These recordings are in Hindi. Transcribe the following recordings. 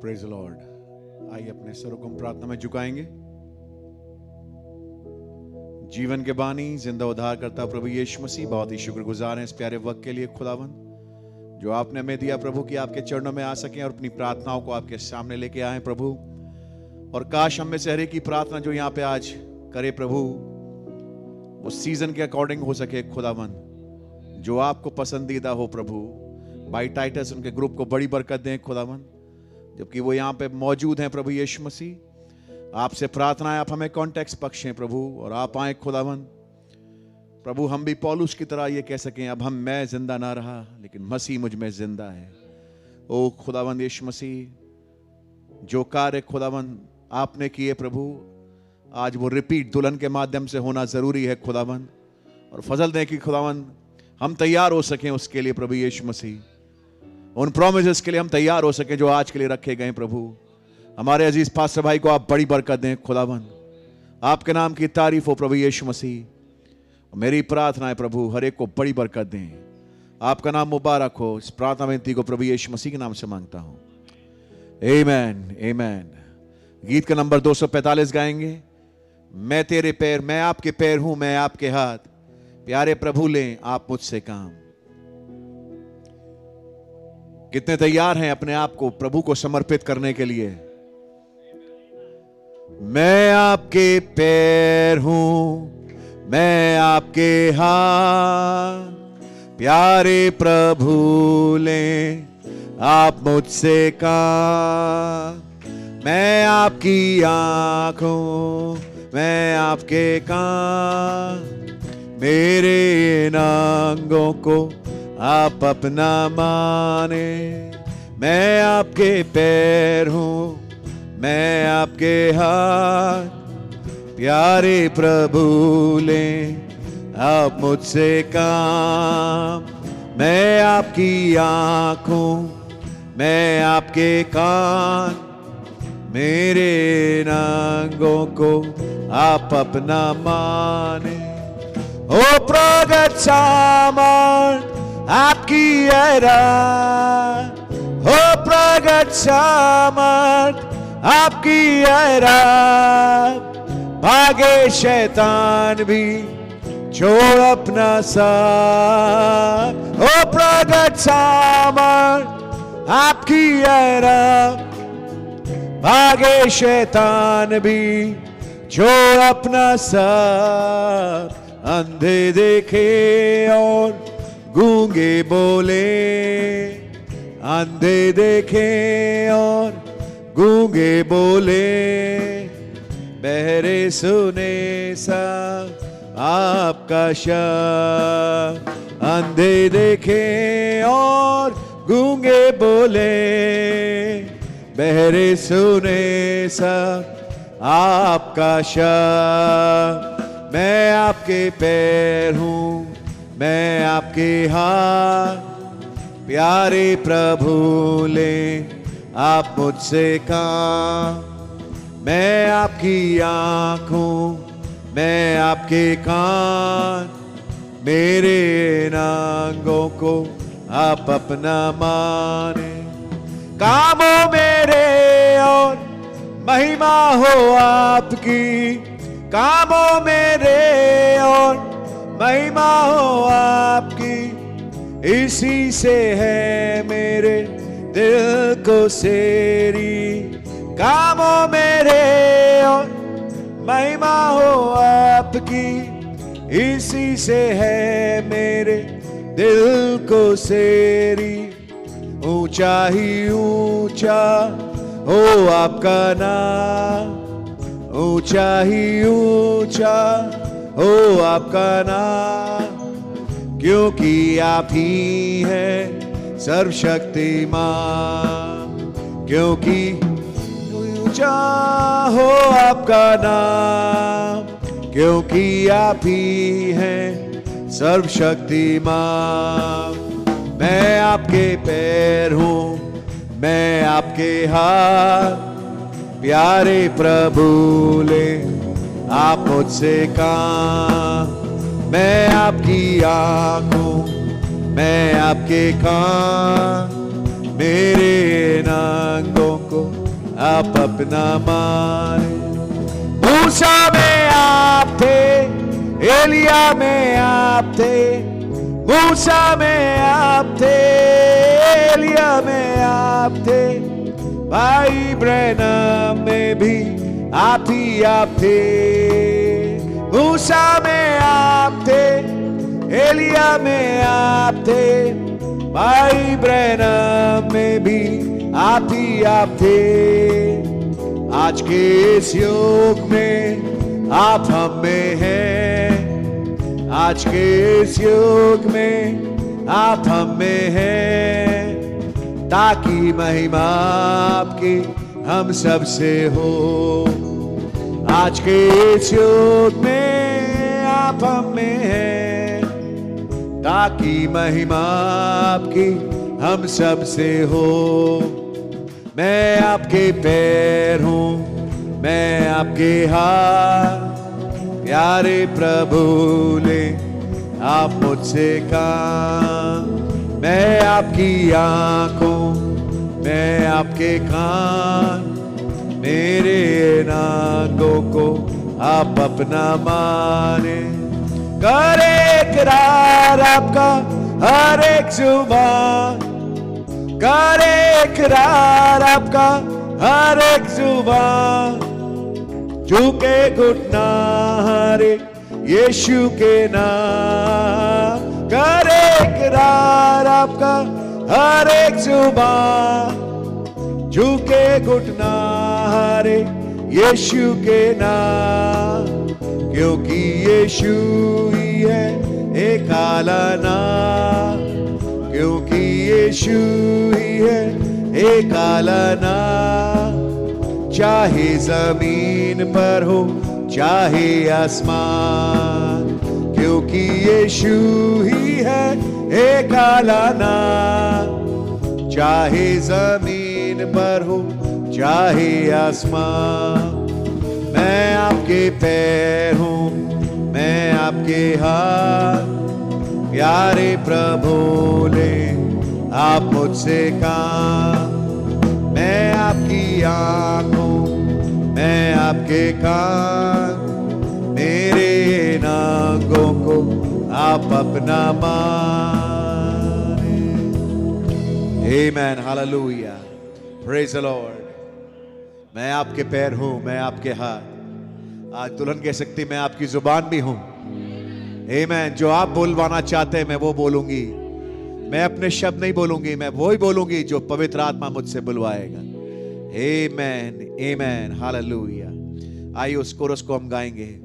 Praise Lord. आइए अपने सरों को हम प्रार्थना में झुकाएंगे। जीवन के बानी जिंदा उद्धार करता प्रभु यीशु मसीह, बहुत ही शुक्रगुजार हैं इस प्यारे वक्त के लिए खुदावंद जो आपने हमें दिया प्रभु कि आपके चरणों में आ सकें और अपनी प्रार्थनाओं को आपके सामने लेके आए प्रभु। और काश हम में से हर एक की प्रार्थना जो यहाँ पे आज करे प्रभु वो सीजन के अकॉर्डिंग हो सके खुदावंद, जो आपको पसंदीदा हो प्रभु। भाई टाइटस उनके ग्रुप को बड़ी बरकत दें खुदावंद, जबकि वो यहाँ पे मौजूद हैं प्रभु यीशु मसीह। आपसे प्रार्थना है आप हमें कॉन्टेक्स्ट बख्शें प्रभु और आप आए खुदावंद। प्रभु हम भी पौलुस की तरह ये कह सकें, अब मैं जिंदा ना रहा लेकिन मसीह मुझ में जिंदा है। ओ खुदावंद यीशु मसीह, जो कार्य खुदावंद आपने किए प्रभु आज वो रिपीट दुल्हन के माध्यम से होना जरूरी है खुदावंद। और फजल दें कि खुदावंद हम तैयार हो सकें उसके लिए प्रभु यीशु मसीह, उन प्रोमिसेस के लिए हम तैयार हो सकें जो आज के लिए रखे गए प्रभु। हमारे अजीज पास्टर भाई को आप बड़ी बरकत दें खुदावंद, आपके नाम की तारीफ हो प्रभु यीशु मसीह। मेरी प्रार्थना है प्रभु हर एक को बड़ी बरकत दें, आपका नाम मुबारक हो। इस प्रार्थना विनती को प्रभु यीशु मसीह के नाम से मांगता हूं, आमेन आमेन। गीत का नंबर 245 गाएंगे। मैं तेरे पैर, मैं आपके पैर हूं, मैं आपके हाथ, प्यारे प्रभु लें आप मुझसे काम। कितने तैयार हैं अपने आप को प्रभु को समर्पित करने के लिए? मैं आपके पैर हूं, मैं आपके हाथ, प्यारे प्रभु लें आप मुझसे काम। मैं आपकी आंख हूं, मैं आपके कान, मेरे इन अंगों को आप अपना माने। मैं आपके पैर हूं, मैं आपके हाथ, प्यारे प्रभु लें आप मुझसे काम। मैं आपकी आँख हूं, मैं आपके कान, मेरे अंगों को आप अपना माने। ओ प्रगट सामर्थ आपकी ऐरात, हो प्रगट सामर्थ आपकी ऐरात, भागे शैतान भी छोड़ अपना साथ। हो प्रगट सामर्थ आपकी ऐरात, भागे शैतान भी छोड़ अपना साथ। अंधे देखे और गूंगे बोले, अंधे देखे और गूंगे बोले, बहरे सुने सा आपका शब्द। अंधे देखे और गूंगे बोले, बहरे सुने सा आपका शब्द। मैं आपके पैर हूं, मैं आपके हाथ, प्यारे प्रभु लें आप मुझसे काम। मैं आपकी आँख हूं, मैं आपके कान, मेरे अंगों को आप अपना माने। कामों मेरे और महिमा हो आपकी, कामों मेरे और महिमा हो आपकी, इसी से है मेरे दिल को सेरी। कामों मेरे और महिमा हो आपकी, इसी से है मेरे दिल को सेरी। ऊंचा ही ऊंचा हो आपका नाम, ऊंचा ही ऊंचा हो आपका नाम, क्योंकि आप ही हैं सर्वशक्तिमान। क्योंकि ऊंचा हो आपका नाम, क्योंकि आप ही हैं सर्वशक्तिमान। मैं आपके पैर हूं, मैं आपके हाथ, प्यारे प्रभु लें आप मुझसे काम। मैं आपकी आँख हूं, मैं आपके कान, मेरे अंगों को आप अपना माने। मूसा में आप थे, एलिया में आप थे, मूसा में आप थे, एलिया में आप थे, भाई ब्रैनम में भी आप ही आप थे। मूसा में आप थे, एलिया में आप थे, भाई ब्रैनम में भी आप ही आप थे। आज के इस युग में आप हम में हैं, आज के इस युग में आप हम में हैं, ताकि महिमा आपकी हम सब से हो। आज के इस युग में आप हम में हैं, ताकि महिमा आपकी हम सब से हो। मैं आपके पैर हूं, मैं आपके हाथ, प्यारे प्रभु ले आप मुझसे काम। मैं आपकी आंखों, मैं आपके कान, मेरे नागों को आप अपना माने। करे इकरार आपका हर एक जुबान, करे इकरार आपका हर एक जुबान, झुके घुटना हर एक यीशु के नाम। करे इकरार आपका हर एक जुबान, झुके घुटना हर एक यीशु के नाम। क्योंकि यीशु ही है एक आला नाम, क्योंकि यीशु ही है एक आला नाम। चाहे जमीन पर हो चाहे आसमान, क्योंकि यीशु ही है एक आला नाम। चाहे जमीन पर हो चाहे आसमान, मैं आपके पैर हूं, मैं आपके हाथ, प्यारे प्रभु ले आप मुझसे काम। मैं आपकी आंखों, मैं आपके कान, मेरे नागों को आप अपना माने। आमेन, हालेलुया, प्रेज द लॉर्ड। मैं आपके पैर हूं, मैं आपके हाथ। आज दुल्हन कह सकती मैं आपकी जुबान भी हूं। आमेन। जो आप बोलवाना चाहते हैं मैं वो बोलूंगी। मैं अपने शब्द नहीं बोलूंगी, मैं वो ही बोलूंगी जो पवित्र आत्मा मुझसे बुलवाएगा। आमेन, आमेन, हालेलुया। आइए उस कोरस को हम गाएंगे।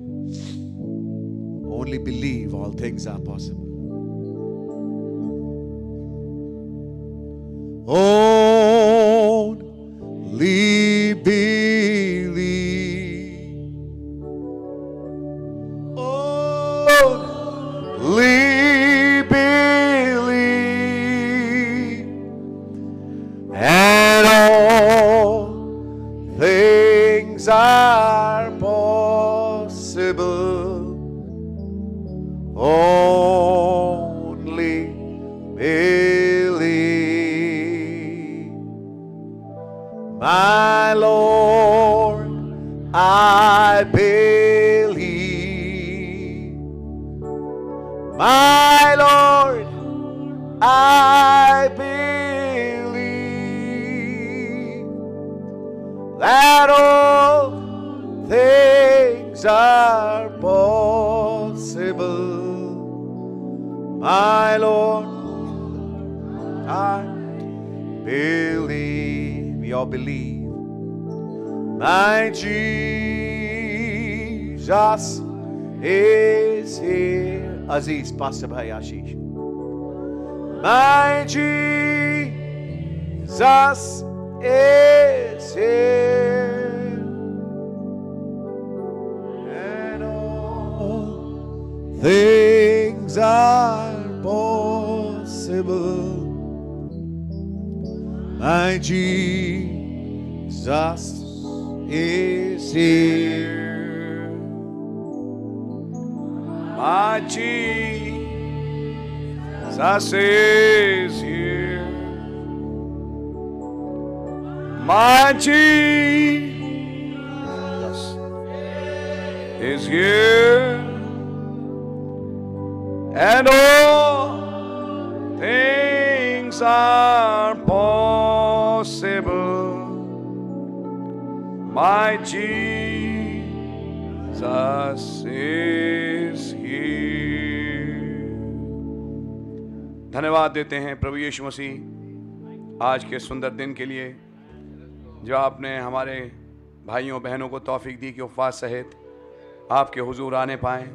Only believe all things are possible. Only believe. Only believe, and all things are possible. Only believe. My Lord, I believe. My Lord, I believe that all things are possible. My Lord, I believe. We all believe. My Jesus is here. Aziz, Pastor Bhai Ashish. My Jesus is here. And all things are possible. My Jesus is here. My Jesus is here. My Jesus is here, and all things are possible. My Jesus is here. धन्यवाद देते हैं प्रभु यीशु मसीह आज के सुंदर दिन के लिए, जो आपने हमारे भाइयों बहनों को तौफीक दी कि उपवास सहित आपके हुजूर आने पाएं।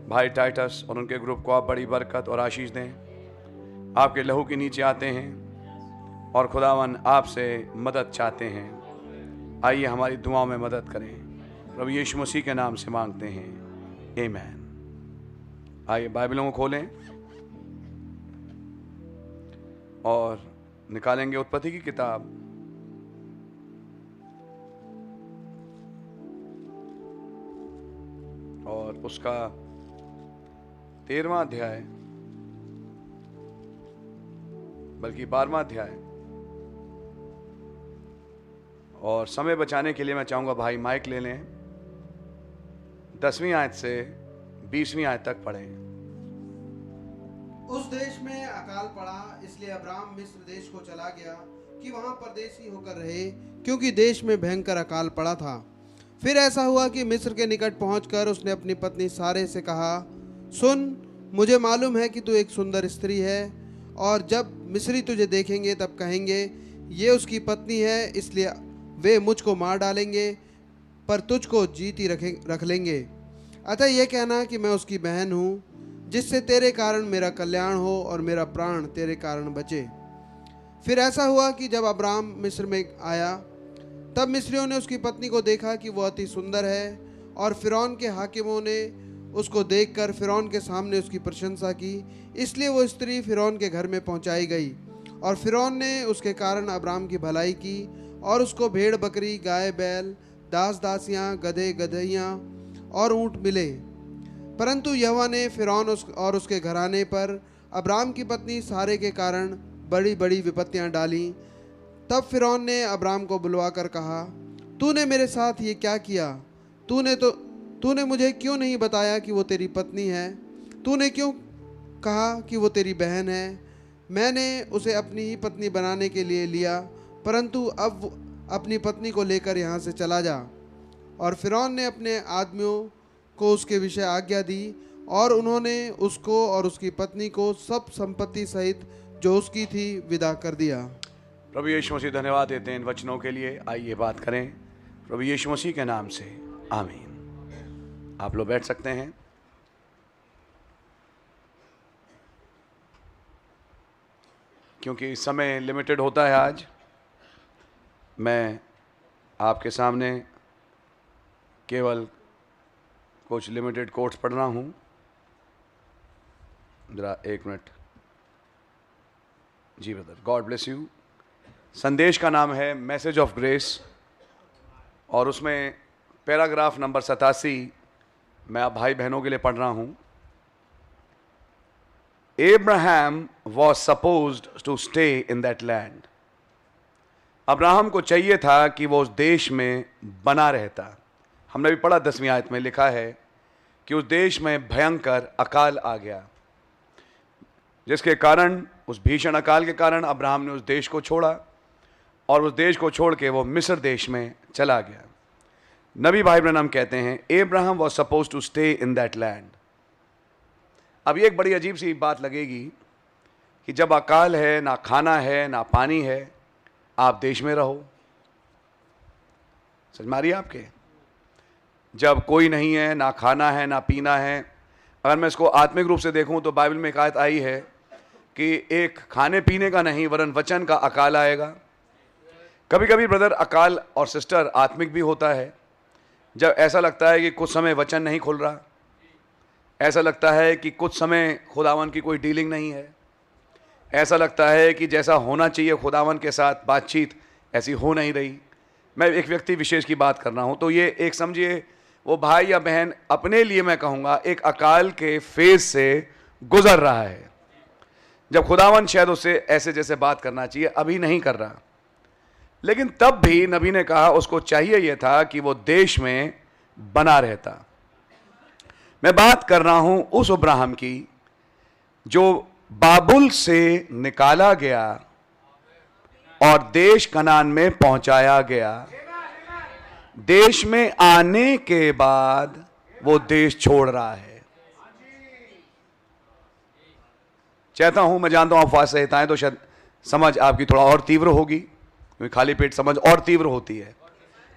भाई टाइटस और उनके ग्रुप को आप बड़ी बरकत और आशीष दें। आपके लहू के नीचे आते हैं और खुदावन आपसे मदद चाहते हैं। आइए हमारी दुआओं में मदद करें, प्रभु यीशु मसीह के नाम से मांगते हैं, आमीन। आइए बाइबलों को खोलें और निकालेंगे उत्पत्ति की किताब और उसका 13वां अध्याय, बल्कि 12वां अध्याय। और समय बचाने के लिए मैं चाहूंगा भाई माइक ले लें, 10वीं आयत से 20वीं आयत तक पढ़ें। उस देश में अकाल पड़ा, इसलिए अब्राम मिस्र देश को चला गया कि वहां परदेशी होकर रहे, क्योंकि देश में भयंकर अकाल पड़ा था। फिर ऐसा हुआ कि मिस्र के निकट पहुंचकर उसने अपनी पत्नी सारे से कहा, सुन, मुझे मालूम है कि तू एक सुंदर स्त्री है, और जब मिस्री तुझे देखेंगे तब कहेंगे ये उसकी पत्नी है, इसलिए वे मुझको मार डालेंगे, पर तुझको जीती रख लेंगे। अतः यह कहना कि मैं उसकी बहन हूँ, जिससे तेरे कारण मेरा कल्याण हो और मेरा प्राण तेरे कारण बचे। फिर ऐसा हुआ कि जब अब्राम मिस्र में आया, तब मिस्रियों ने उसकी पत्नी को देखा कि वह अति सुंदर है, और फिरौन के हाकिमों ने उसको देखकर फिरौन के सामने उसकी प्रशंसा की। इसलिए वो स्त्री फिरौन के घर में पहुंचाई गई, और फिरौन ने उसके कारण अब्राम की भलाई की, और उसको भेड़ बकरी, गाय बैल, दास दासियाँ, गधे गधइयाँ और ऊँट मिले। परंतु यहोवा ने फिरौन और उसके घराने पर अब्राम की पत्नी सारे के कारण बड़ी बड़ी विपत्तियां डाली। तब फिरौन ने अब्राम को बुलवाकर कहा, तूने मेरे साथ ये क्या किया? तूने मुझे क्यों नहीं बताया कि वो तेरी पत्नी है? तूने क्यों कहा कि वो तेरी बहन है? मैंने उसे अपनी ही पत्नी बनाने के लिए लिया, परंतु अब अपनी पत्नी को लेकर यहाँ से चला जा। और फिरौन ने अपने आदमियों को उसके विषय आज्ञा दी, और उन्होंने उसको और उसकी पत्नी को सब संपत्ति सहित जो उसकी थी विदा कर दिया। प्रभु यीशु मसीह धन्यवाद देते हैं इन वचनों के लिए। आइए बात करें प्रभु यीशु मसीह के नाम से, आमीन। आप लोग बैठ सकते हैं। क्योंकि समय लिमिटेड होता है, आज मैं आपके सामने केवल कुछ लिमिटेड कोट्स पढ़ रहा हूँ। जरा एक मिनट। जी ब्रदर, गॉड ब्लेस यू। संदेश का नाम है मैसेज ऑफ ग्रेस, और उसमें पैराग्राफ नंबर 87 मैं आप भाई बहनों के लिए पढ़ रहा हूँ। Abraham was supposed to stay in that land. Abraham को चाहिए था कि वो उस देश में बना रहता। हमने भी पढ़ा 10वीं आयत में लिखा है कि उस देश में भयंकर अकाल आ गया, जिसके कारण, उस भीषण अकाल के कारण अब्राहम ने उस देश को छोड़ा, और उस देश को छोड़ के वो मिस्र देश में चला गया। नबी भाई ब्रनम कहते हैं Abraham was supposed to stay in that land. अब ये एक बड़ी अजीब सी बात लगेगी कि जब अकाल है, ना खाना है ना पानी है, आप देश में रहो। समझ मारिए आपके, जब कोई नहीं है, ना खाना है ना पीना है। अगर मैं इसको आत्मिक रूप से देखूं तो बाइबल में एक आयत आई है कि एक खाने पीने का नहीं वरन वचन का अकाल आएगा। कभी कभी ब्रदर अकाल और सिस्टर आत्मिक भी होता है, जब ऐसा लगता है कि कुछ समय वचन नहीं खुल रहा, ऐसा लगता है कि कुछ समय खुदावन की कोई डीलिंग नहीं है, ऐसा लगता है कि जैसा होना चाहिए खुदावन के साथ बातचीत ऐसी हो नहीं रही। मैं एक व्यक्ति विशेष की बात कर रहा हूँ, तो ये एक समझिए वो भाई या बहन अपने लिए मैं कहूँगा एक अकाल के फेज से गुजर रहा है, जब खुदावन शायद उससे ऐसे जैसे बात करना चाहिए अभी नहीं कर रहा। लेकिन तब भी नबी ने कहा उसको चाहिए यह था कि वो देश में बना रहता। मैं बात कर रहा हूं उस अब्राहम की जो बाबुल से निकाला गया और देश कनान में पहुंचाया गया। देश में आने के बाद वो देश छोड़ रहा है। चाहता हूं, मैं जानता हूं आप फास्ट रहता है तो शायद समझ आपकी थोड़ा और तीव्र होगी, क्योंकि खाली पेट समझ और तीव्र होती है,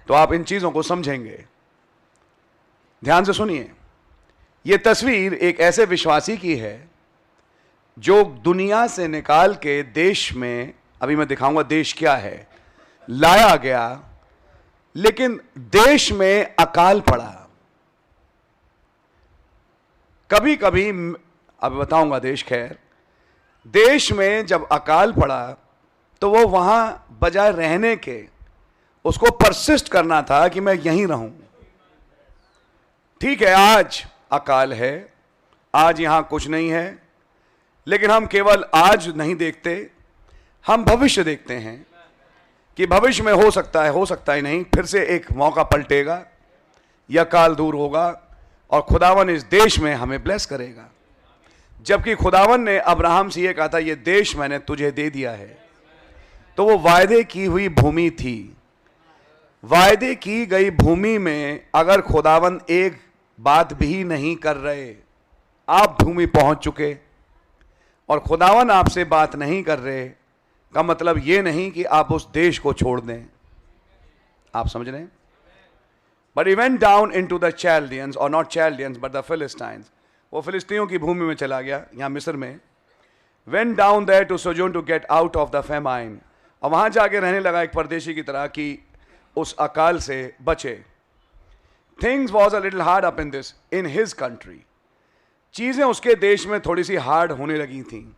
तो आप इन चीजों को समझेंगे। ध्यान से सुनिए, यह तस्वीर एक ऐसे विश्वासी की है जो दुनिया से निकाल के देश में, अभी मैं दिखाऊंगा देश क्या है, लाया गया, लेकिन देश में अकाल पड़ा। कभी कभी, अब बताऊंगा देश, खैर देश में जब अकाल पड़ा तो वो वहां बजाय रहने के उसको परसिस्ट करना था कि मैं यहीं रहूं। ठीक है, आज अकाल है, आज यहां कुछ नहीं है, लेकिन हम केवल आज नहीं देखते, हम भविष्य देखते हैं कि भविष्य में हो सकता है नहीं, फिर से एक मौका पलटेगा, यह काल दूर होगा और खुदावन इस देश में हमें ब्लेस करेगा। जबकि खुदावन ने अब्राहम से यह कहा था, यह देश मैंने तुझे दे दिया है। तो वो वायदे की हुई भूमि थी। वायदे की गई भूमि में अगर खुदावन एक बात भी नहीं कर रहे, आप भूमि पहुंच चुके और खुदावन आपसे बात नहीं कर रहे, का मतलब यह नहीं कि आप उस देश को छोड़ दें। आप समझ रहे हैं? But he went down into the Chaldeans, और not Chaldeans but the Philistines. वो फिलिस्तीनियों की भूमि में चला गया, यहां मिस्र में। Went down there to sojourn to get out of the famine, और वहां जाके रहने लगा एक परदेशी की तरह कि उस अकाल से बचे। Things was a little hard up in his country. चीजें उसके देश में थोड़ी सी हार्ड होने लगी थी।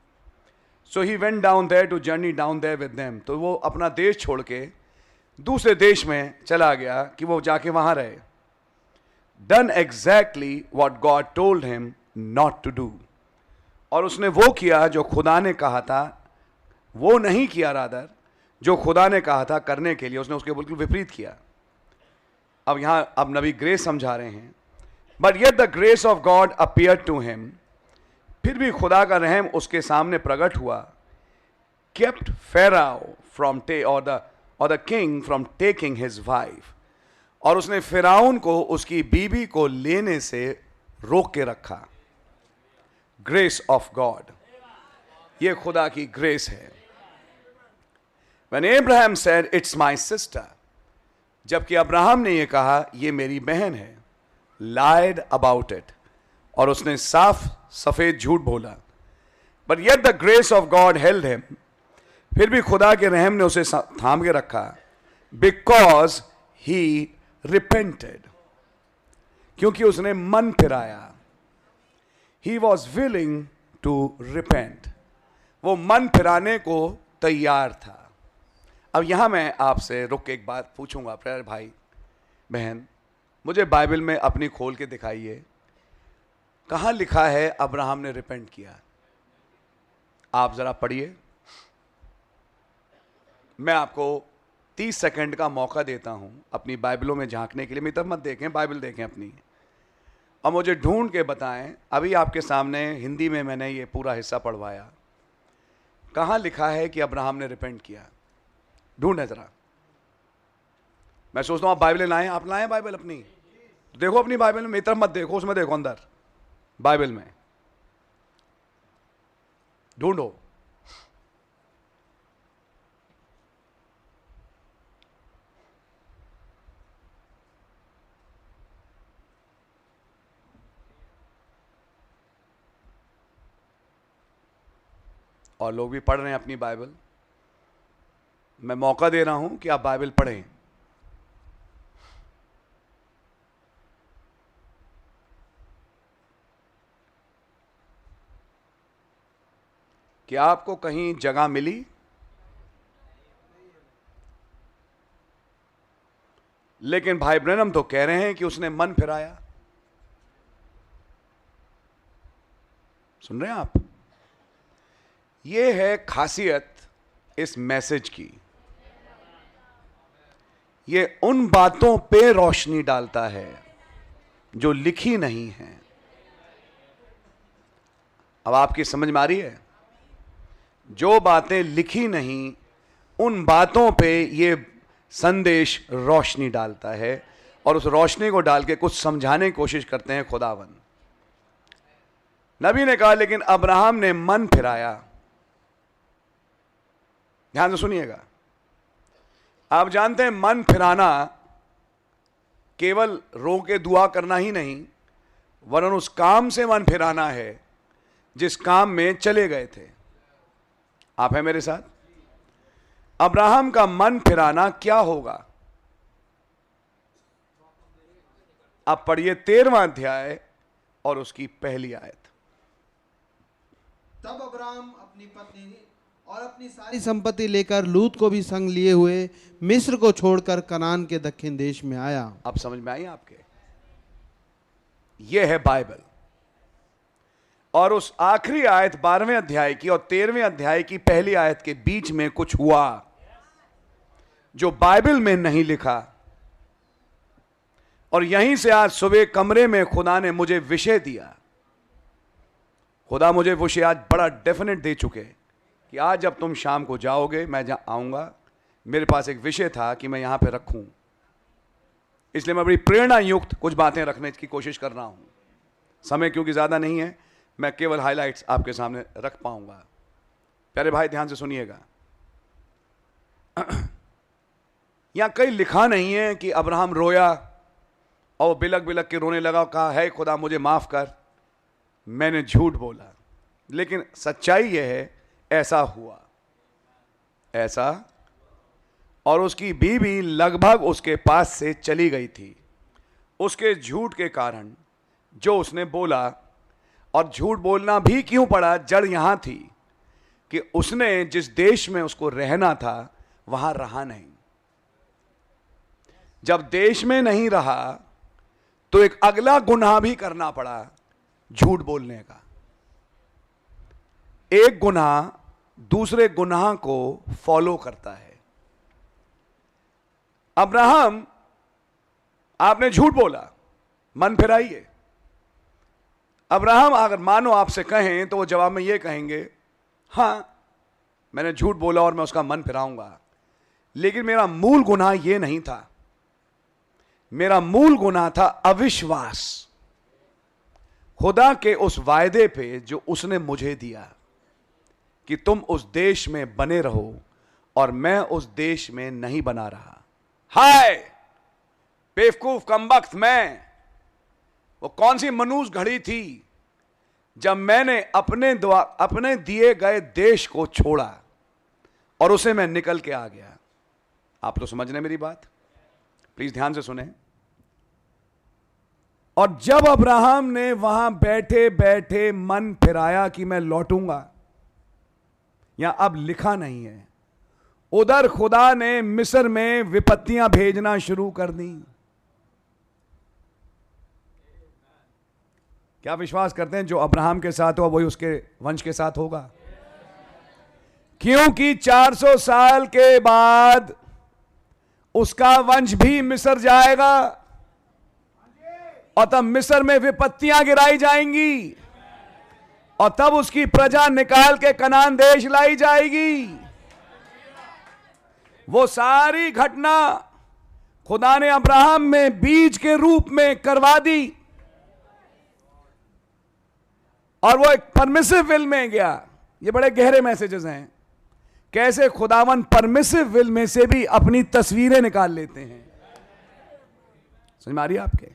So he went down there to journey down there with them. तो वो अपना देश छोड़ के दूसरे देश में चला गया कि वो जाके वहां रहे। Done exactly what God told him not to do, और उसने वो किया जो खुदा ने कहा था, वो नहीं किया, रादर जो खुदा ने कहा था करने के लिए उसने उसके बिल्कुल विपरीत किया। अब यहां अब नबी ग्रेस समझा रहे हैं, but yet the grace of God appear to him, फिर भी खुदा का रहम उसके सामने प्रकट हुआ। केप्ट फेराओ फ्रॉम और the king from taking his wife, और उसने फिराउन को उसकी बीबी को लेने से रोक के रखा। ग्रेस ऑफ गॉड, यह खुदा की ग्रेस है। When Abraham said, "It's my sister," जबकि अब्राहम ने यह कहा, यह मेरी बहन है, lied about it, और उसने साफ सफेद झूठ बोला। But yet the grace of God held him, फिर भी खुदा के रहम ने उसे थाम के रखा। Because he repented, क्योंकि उसने मन फिराया। He was willing to repent, वो मन फिराने को तैयार था। अब यहां मैं आपसे रुक के एक बात पूछूंगा, प्यारे भाई बहन, मुझे बाइबल में अपनी खोल के दिखाइए, कहां लिखा है अब्राहम ने रिपेंट किया? आप जरा पढ़िए। मैं आपको 30 सेकंड का मौका देता हूं अपनी बाइबलों में झांकने के लिए। मेरी तरफ मत देखें, बाइबल देखें अपनी, और मुझे ढूंढ के बताएं। अभी आपके सामने हिंदी में मैंने ये पूरा हिस्सा पढ़वाया, कहां लिखा है कि अब्राहम ने रिपेंट किया? ढूंढे जरा। मैं सोचता हूं आप बाइबल लाएं, आप लाएं बाइबल अपनी, देखो अपनी बाइबल में, मेरी तरफ मत देखो, उसमें देखो अंदर बाइबल में, ढूंढो। और लोग भी पढ़ रहे हैं अपनी बाइबल। मैं मौका दे रहा हूं कि आप बाइबल पढ़ें। क्या आपको कहीं जगह मिली? लेकिन भाई ब्रैनम तो कह रहे हैं कि उसने मन फिराया। सुन रहे हैं आप? यह है खासियत इस मैसेज की। ये उन बातों पे रोशनी डालता है जो लिखी नहीं है। अब आपकी समझ में आ रही है? जो बातें लिखी नहीं, उन बातों पे ये संदेश रोशनी डालता है और उस रोशनी को डाल के कुछ समझाने की कोशिश करते हैं खुदावन। नबी ने कहा लेकिन अब्राहम ने मन फिराया। ध्यान से सुनिएगा। आप जानते हैं मन फिराना केवल रो के दुआ करना ही नहीं, वरन उस काम से मन फिराना है जिस काम में चले गए थे। आप हैं मेरे साथ? अब्राहम का मन फिराना क्या होगा? आप पढ़िए 13वां अध्याय और उसकी पहली आयत। तब अब्राहम अपनी पत्नी और अपनी सारी संपत्ति लेकर लूत को भी संग लिए हुए मिस्र को छोड़कर कनान के दक्षिण देश में आया। अब समझ में आई आपके? यह है बाइबल। और उस आखिरी आयत 12वें अध्याय की और 13वें अध्याय की पहली आयत के बीच में कुछ हुआ जो बाइबल में नहीं लिखा। और यहीं से आज सुबह कमरे में खुदा ने मुझे विषय दिया। खुदा मुझे विषय आज बड़ा डेफिनेट दे चुके कि आज जब तुम शाम को जाओगे, मैं जहां आऊंगा, मेरे पास एक विषय था कि मैं यहां पे रखूं। इसलिए मैं बड़ी प्रेरणा युक्त कुछ बातें रखने की कोशिश कर रहा हूं। समय क्योंकि ज्यादा नहीं है, मैं केवल हाइलाइट्स आपके सामने रख पाऊंगा। प्यारे भाई ध्यान से सुनिएगा। यहां कहीं लिखा नहीं है कि अब्राहम रोया और बिलक बिलक के रोने लगा, कहा है खुदा मुझे माफ कर, मैंने झूठ बोला। लेकिन सच्चाई यह है ऐसा हुआ, ऐसा। और उसकी बीवी लगभग उसके पास से चली गई थी उसके झूठ के कारण जो उसने बोला। और झूठ बोलना भी क्यों पड़ा? जड़ यहां थी कि उसने जिस देश में उसको रहना था वहां रहा नहीं। जब देश में नहीं रहा तो एक अगला गुनाह भी करना पड़ा, झूठ बोलने का। एक गुनाह दूसरे गुनाह को फॉलो करता है। अब्राहम, आपने झूठ बोला, मन फिराइए। अब्राहम अगर मानो आपसे कहें तो वो जवाब में ये कहेंगे, हां मैंने झूठ बोला और मैं उसका मन फिराऊंगा, लेकिन मेरा मूल गुनाह ये नहीं था। मेरा मूल गुनाह था अविश्वास खुदा के उस वायदे पे जो उसने मुझे दिया कि तुम उस देश में बने रहो, और मैं उस देश में नहीं बना रहा। हाय बेवकूफ कमबख्त मैं! वो कौन सी मनूस घड़ी थी जब मैंने अपने दिए गए देश को छोड़ा और उसे मैं निकल के आ गया। आप तो समझ रहे मेरी बात? प्लीज ध्यान से सुने। और जब अब्राहम ने वहां बैठे बैठे मन फिराया कि मैं लौटूंगा, यहां अब लिखा नहीं है, उधर खुदा ने मिस्र में विपत्तियां भेजना शुरू कर दी। क्या विश्वास करते हैं जो अब्राहम के साथ हुआ वही उसके वंश के साथ होगा? क्योंकि 400 साल के बाद उसका वंश भी मिस्र जाएगा और तब मिस्र में विपत्तियां गिराई जाएंगी और तब उसकी प्रजा निकाल के कनान देश लाई जाएगी। वो सारी घटना खुदा ने अब्राहम में बीज के रूप में करवा दी और वो एक परमिसिव विल में गया। ये बड़े गहरे मैसेजेस हैं, कैसे खुदावन परमिसिव विल में से भी अपनी तस्वीरें निकाल लेते हैं। समझ में आ रही है आपके?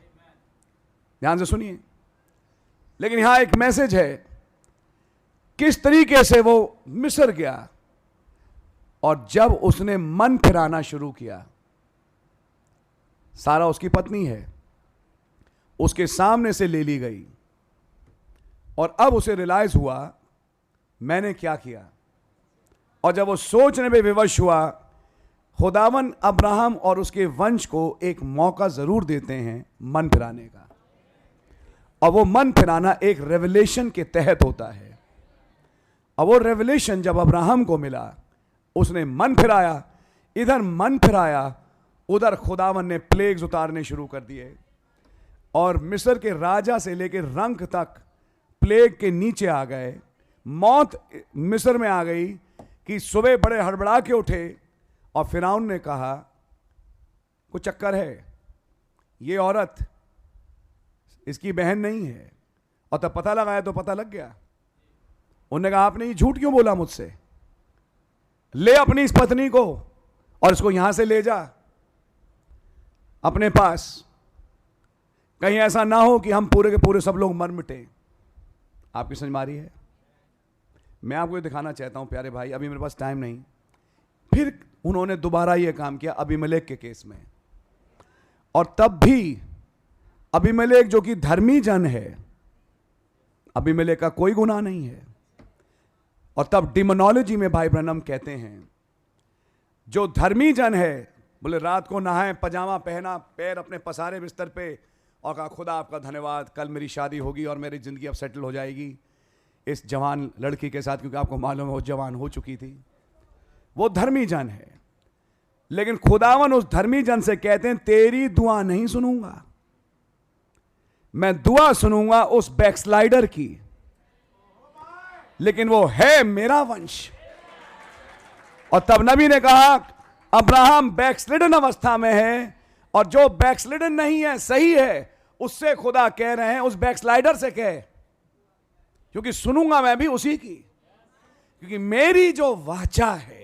ध्यान से सुनिए। लेकिन यहां एक मैसेज है, किस तरीके से वो मिस्र गया और जब उसने मन फिराना शुरू किया। सारा उसकी पत्नी है, उसके सामने से ले ली गई और अब उसे रियलाइज हुआ मैंने क्या किया। और जब वो सोचने में विवश हुआ, खुदावन अब्राहम और उसके वंश को एक मौका जरूर देते हैं मन फिराने का। और वो मन फिराना एक रेवलेशन के तहत होता है। और वो रेवलेशन जब अब्राहम को मिला, उसने मन फिराया, इधर मन फिराया उधर खुदावन ने प्लेग्स उतारने शुरू कर दिए और मिस्र के राजा से लेकर रंक तक प्लेग के नीचे आ गए। मौत मिस्र में आ गई कि सुबह बड़े हड़बड़ा के उठे और फिरौन ने कहा कुछ चक्कर है, ये औरत इसकी बहन नहीं है। और तब पता लगाया तो पता लग गया। उन्होंने कहा आपने ये झूठ क्यों बोला मुझसे, ले अपनी इस पत्नी को और इसको यहां से ले जा अपने पास, कहीं ऐसा ना हो कि हम पूरे के पूरे सब लोग मर मिटे। आपकी समझ में आ रही है? मैं आपको ये दिखाना चाहता हूं प्यारे भाई, अभी मेरे पास टाइम नहीं। फिर उन्होंने दोबारा ये काम किया अबीमेलेक के केस में, और तब भी अबीमेलेक जो कि धर्मी जन है, अबीमेलेक का कोई गुनाह नहीं है। और तब डिमोनोलॉजी में भाई ब्रनम कहते हैं जो धर्मी जन है, बोले रात को नहाए, पजामा पहना, पैर अपने पसारे बिस्तर पे और कहा खुदा आपका धन्यवाद, कल मेरी शादी होगी और मेरी जिंदगी अब सेटल हो जाएगी इस जवान लड़की के साथ, क्योंकि आपको मालूम है वो जवान हो चुकी थी। वो धर्मी जन है। लेकिन खुदावन उस धर्मी जन से कहते हैं तेरी दुआ नहीं सुनूंगा, मैं दुआ सुनूंगा उस बैकस्लाइडर की, लेकिन वो है मेरा वंश। और तब नबी ने कहा अब्राहम बैकस्लिडन अवस्था में है, और जो बैकस्लिडन नहीं है सही है, उससे खुदा कह रहे हैं उस बैकस्लाइडर से कह, क्योंकि सुनूंगा मैं भी उसी की, क्योंकि मेरी जो वाचा है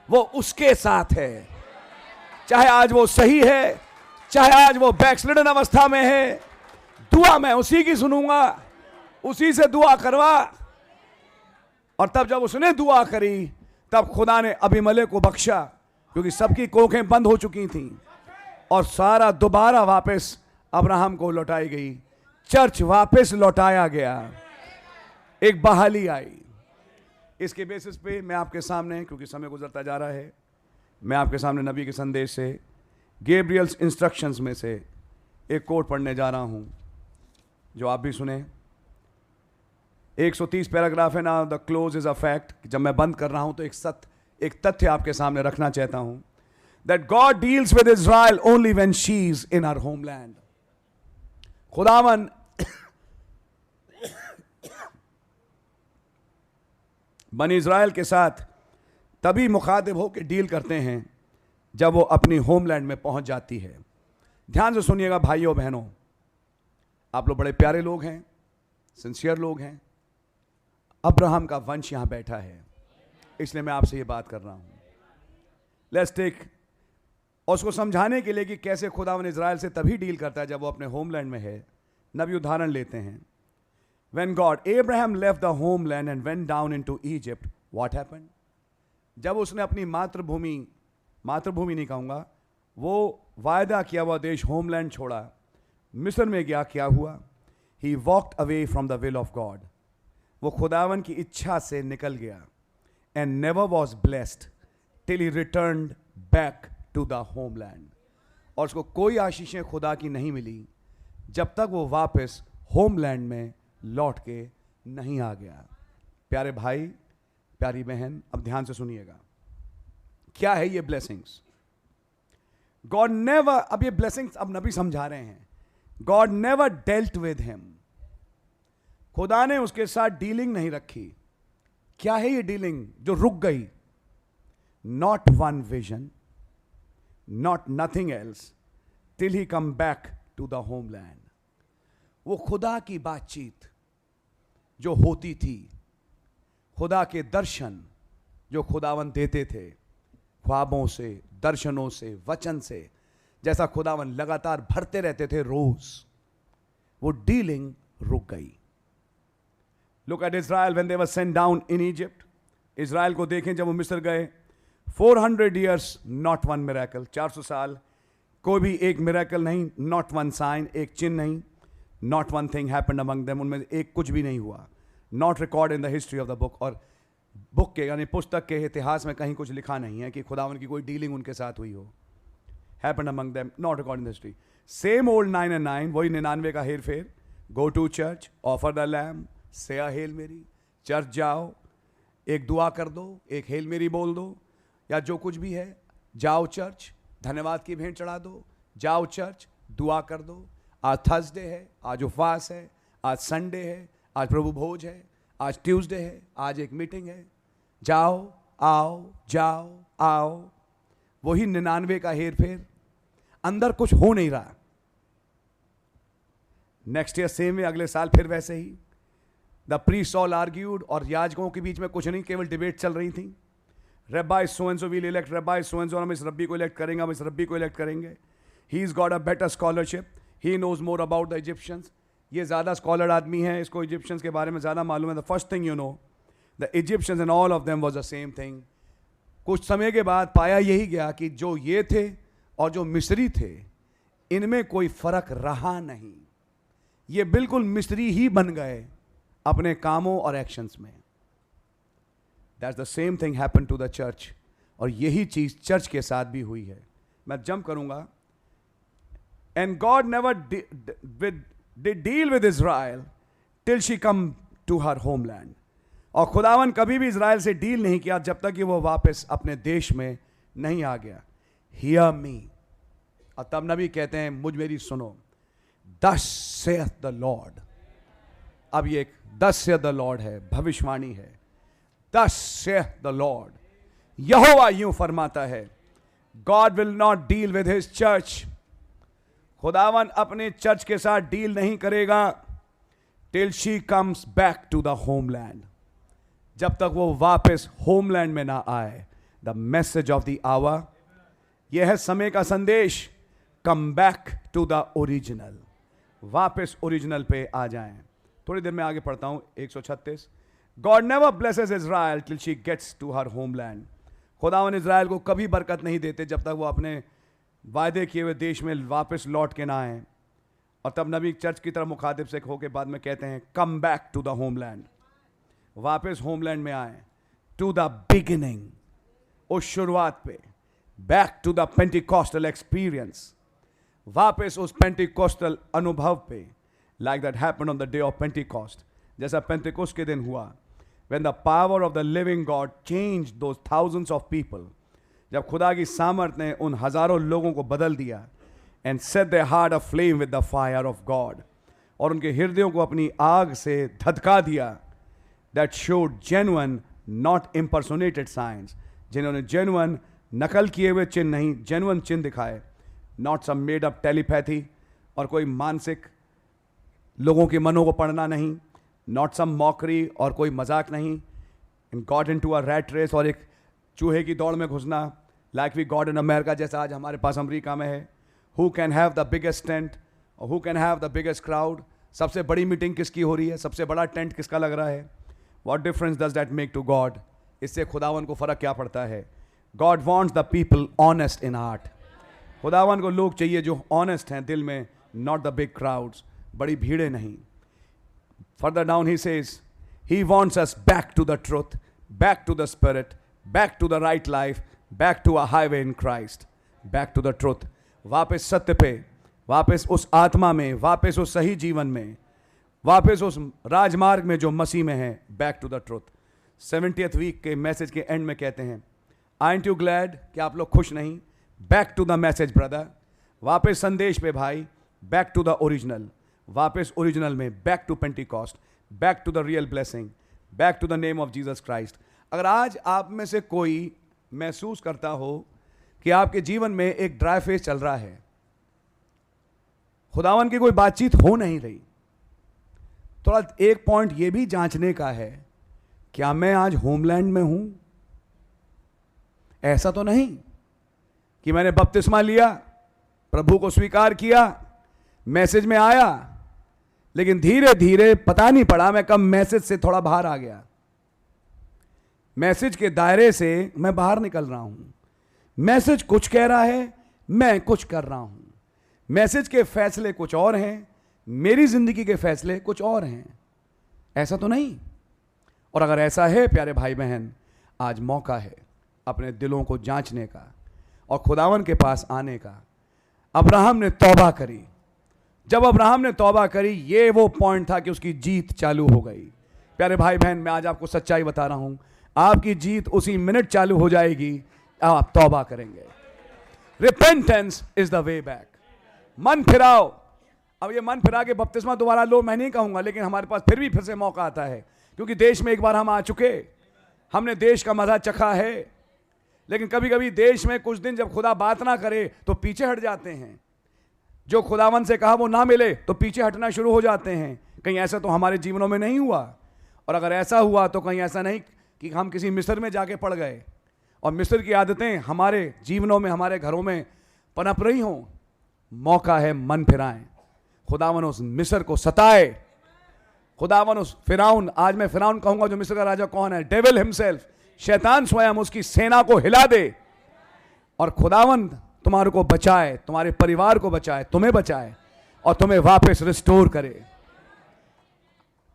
वो उसके साथ है। चाहे आज वो सही है, चाहे आज वो बैकस्लिडन अवस्था में है, दुआ मैं उसी की सुनूंगा, उसी से दुआ करवा। और तब जब उसने दुआ करी तब खुदा ने अबीमेलेक को बख्शा, क्योंकि सबकी कोखें बंद हो चुकी थीं, और सारा दोबारा वापस अब्राहम को लौटाई गई, चर्च वापस लौटाया गया, एक बहाली आई। इसके बेसिस पे मैं आपके सामने, क्योंकि समय गुजरता जा रहा है, मैं आपके सामने नबी के संदेश से गैब्रियल्स इंस्ट्रक्शंस में से एक कोट पढ़ने जा रहा हूं जो आप भी सुने। 130 पैराग्राफ है ना। The close is a fact. जब मैं बंद कर रहा हूं तो एक तथ्य आपके सामने रखना चाहता हूं, that God deals with Israel only when she is in her homeland. खुदावन बनी इज़राइल के साथ तभी मुखातिब होकर डील करते हैं जब वो अपनी होमलैंड में पहुंच जाती है। ध्यान से सुनिएगा भाइयों बहनों, आप लोग बड़े प्यारे लोग हैं, सिंसियर लोग हैं। अब्राहम का वंश यहां बैठा है, इसलिए मैं आपसे ये बात कर रहा हूं। लेट्स टेक, और उसको समझाने के लिए कि कैसे खुदावन इज़राइल से तभी डील करता है जब वो अपने होमलैंड में है। नबी उदाहरण लेते हैं। When God, Abraham left the homeland and went down into Egypt, what happened? जब उसने अपनी मातृभूमि नहीं कहूंगा, वो वायदा किया हुआ देश होमलैंड छोड़ा, मिस्र में गया, क्या हुआ? He walked away from the will of God. वो खुदावन की इच्छा से निकल गया, and never was blessed till he returned back to the homeland. और उसको कोई आशीषें खुदा की नहीं मिली जब तक वो वापस होमलैंड में लौट के नहीं आ गया। प्यारे भाई, प्यारी बहन, अब ध्यान से सुनिएगा, क्या है ये ब्लेसिंग्स? गॉड नेवर, अब ये ब्लेसिंग्स अब नबी समझा रहे हैं, God never dealt with him. खुदा ने उसके साथ डीलिंग नहीं रखी। क्या है ये डीलिंग जो रुक गई? Not one vision, not nothing else, till he come back to the homeland. वो खुदा की बातचीत जो होती थी, खुदा के दर्शन जो खुदावन देते थे, ख्वाबों से, दर्शनों से, वचन से, जैसा खुदावन लगातार भरते रहते थे रोज, वो डीलिंग रुक गई। Look at Israel when they were sent down in Egypt. Israel को देखें जब वो मिस्र गए, 400 years नॉट वन मिरेकल, 400 साल कोई भी एक मिरेकल नहीं, नॉट वन साइन, एक चिन्ह नहीं, not one thing happened among them, उनमें एक कुछ भी नहीं हुआ, not record in the history of the book. और बुक के यानी पुस्तक के इतिहास में कहीं कुछ लिखा नहीं है कि खुदावन की कोई डीलिंग उनके साथ हुई हो। Happened among them, not record in the history. Same old 9 and 9, वही 99 का हेर फेर। Go to church, offer the lamb, say a hello मेरी। चर्च जाओ, एक दुआ कर दो, एक हेल मेरी बोल दो, या जो कुछ भी है, जाओ चर्च, धन्यवाद की भेंट चढ़ा दो, जाओ चर्च, दुआ कर दो। आज थर्सडे है, आज उपवास है, आज संडे है, आज प्रभु भोज है, आज ट्यूसडे है, आज एक मीटिंग है। जाओ आओ जाओ आओ, वही 99 का हेर फेर, अंदर कुछ हो नहीं रहा। नेक्स्ट ईयर सेम वे, अगले साल फिर वैसे ही। द प्रीस्ट ऑल आर्ग्यूड, और याजकों के बीच में कुछ नहीं, केवल डिबेट चल रही थी। Rabbi so and so will elect rabbi so and so, हम इस रब्बी को इलेक्ट करेंगे, हम इस रब्बी को इलेक्ट करेंगे। He is got a better scholarship, he knows more about the Egyptians. ये ज़्यादा स्कॉलर आदमी है, इसको इजिप्शियंस के बारे में ज़्यादा मालूम है। The first thing you know, the Egyptians and all of them was the same thing. कुछ समय के बाद पाया यही गया कि जो ये थे और जो मिस्री थे, इनमें कोई फर्क रहा नहीं। ये बिल्कुल मिस्री ही बन गए अपने कामों और एक्शंस में। That's the same thing happen to the church, और यही चीज चर्च के साथ भी हुई है। मैं जंप करूंगा। And God never did deal with Israel till she come to her homeland. और खुदावन कभी भी इज़राइल से डील नहीं किया जब तक कि वो वापस अपने देश में नहीं आ गया। हियर मी, और तब नबी कहते हैं मुझ मेरी सुनो। Thus saith the Lord। अब ये एक thus saith the Lord है, भविष्यवाणी है। Thus saith the Lord, यहोवा यूं फरमाता है, God will not deal with his church। खुदावन अपने चर्च के साथ डील नहीं करेगा till she comes back to the homeland, जब तक वो वापस होमलैंड में ना आए। The message of the hour, यह है समय का संदेश, come back to the original, वापस ओरिजिनल पे आ जाएं। थोड़ी देर में आगे पढ़ता हूं 136। God never blesses Israel till she gets to her homeland. खुदावन इज़राइल को कभी बरकत नहीं देते जब तक वो अपने वायदे किए हुए देश में वापस लौट के ना आए। और तब नबी चर्च की तरफ मुखातिब से होके बाद में कहते हैं come back to the homeland, वापस होमलैंड में आए। टू द बिगिनिंग, उस शुरुआत पे, back to the pentecostal experience, वापस उस पेंटिकॉस्टल अनुभव पे, like that happened on the day of pentecost, जैसा पेंटिकोस्ट के दिन हुआ। When the power of the living God change those thousands of people, जब खुदा की सामर्थ ने उन हजारों लोगों को बदल दिया। And set their heart aflame with the fire of God, और उनके हृदयों को अपनी आग से धधका दिया। That showed genuine not impersonated signs, जिन्होंने जेन्युइन नकल किए हुए चिन्ह नहीं, जेन्युइन चिन्ह दिखाए। Not some made up telepathy, और कोई मानसिक लोगों के मनों को पढ़ना नहीं। नॉट सम मॉकरी, और कोई मजाक नहीं। In got into a rat race, और एक चूहे की दौड़ में घुसना, like we got in America, जैसा आज हमारे पास अमेरिका में है। Who can have the biggest tent, और who can have the biggest crowd. सबसे बड़ी मीटिंग किसकी हो रही है, सबसे बड़ा टेंट किसका लग रहा है। What difference does that make to God, इससे खुदावन को फर्क क्या पड़ता है। God wants the people honest in heart. खुदावन को लोग चाहिए जो ऑनेस्ट हैं दिल में, नॉट द बिग क्राउड्स, बड़ी भीड़ें नहीं। Further down he says he wants us back to the truth, back to the spirit, back to the right life, back to a highway in Christ, back to the truth, वापस सत्य पे, वापस उस आत्मा में, वापस उस सही जीवन में, वापस उस राजमार्ग में जो मसीह में है। Back to the truth. 70th week के मैसेज के एंड में कहते हैं, आरंट यू ग्लैड, कि आप लोग खुश नहीं। Back to the message brother, वापस संदेश पे भाई, बैक टू द ओरिजिनल, वापस ओरिजिनल में, back to pentecost, back to the real blessing, back to the name of Jesus Christ. अगर आज आप में से कोई महसूस करता हो कि आपके जीवन में एक ड्राई फेस चल रहा है, खुदावन की कोई बातचीत हो नहीं रही, थोड़ा एक पॉइंट यह भी जांचने का है, क्या मैं आज होमलैंड में हूं। ऐसा तो नहीं कि मैंने बपतिस्मा लिया, प्रभु को स्वीकार किया, मैसेज में आया, लेकिन धीरे धीरे पता नहीं पड़ा मैं कब मैसेज से थोड़ा बाहर आ गया, मैसेज के दायरे से मैं बाहर निकल रहा हूं। मैसेज कुछ कह रहा है, मैं कुछ कर रहा हूं। मैसेज के फैसले कुछ और हैं, मेरी जिंदगी के फैसले कुछ और हैं। ऐसा तो नहीं। और अगर ऐसा है प्यारे भाई बहन, आज मौका है अपने दिलों को जांचने का और खुदावन के पास आने का। अब्राहम ने तौबा करी। जब अब्राहम ने तौबा करी, ये वो पॉइंट था कि उसकी जीत चालू हो गई। प्यारे भाई बहन, मैं आज आपको सच्चाई बता रहा हूं, आपकी जीत उसी मिनट चालू हो जाएगी आप तौबा करेंगे। Repentance is the way back. मन फिराओ। अब ये मन फिरा के बपतिस्मा दोबारा लो मैं नहीं कहूंगा, लेकिन हमारे पास फिर से मौका आता है, क्योंकि देश में एक बार हम आ चुके, हमने देश का मजा चखा है। लेकिन कभी कभी देश में कुछ दिन जब खुदा बात ना करे तो पीछे हट जाते हैं। जो खुदावन से कहा वो ना मिले तो पीछे हटना शुरू हो जाते हैं। कहीं ऐसा तो हमारे जीवनों में नहीं हुआ? और अगर ऐसा हुआ तो कहीं ऐसा नहीं कि हम किसी मिस्र में जाके पड़ गए और मिस्र की आदतें हमारे जीवनों में, हमारे घरों में पनप रही हों? मौका है, मन फिराएं। खुदावन उस मिस्र को सताए। खुदावन उस फिराउन, आज मैं फिराउन कहूंगा जो मिस्र का राजा कौन है? डेविल हिमसेल्फ, शैतान स्वयं, उसकी सेना को हिला दे और खुदावन तुम्हारे को बचाए, तुम्हारे परिवार को बचाए, तुम्हें बचाए और तुम्हें वापस रिस्टोर करे।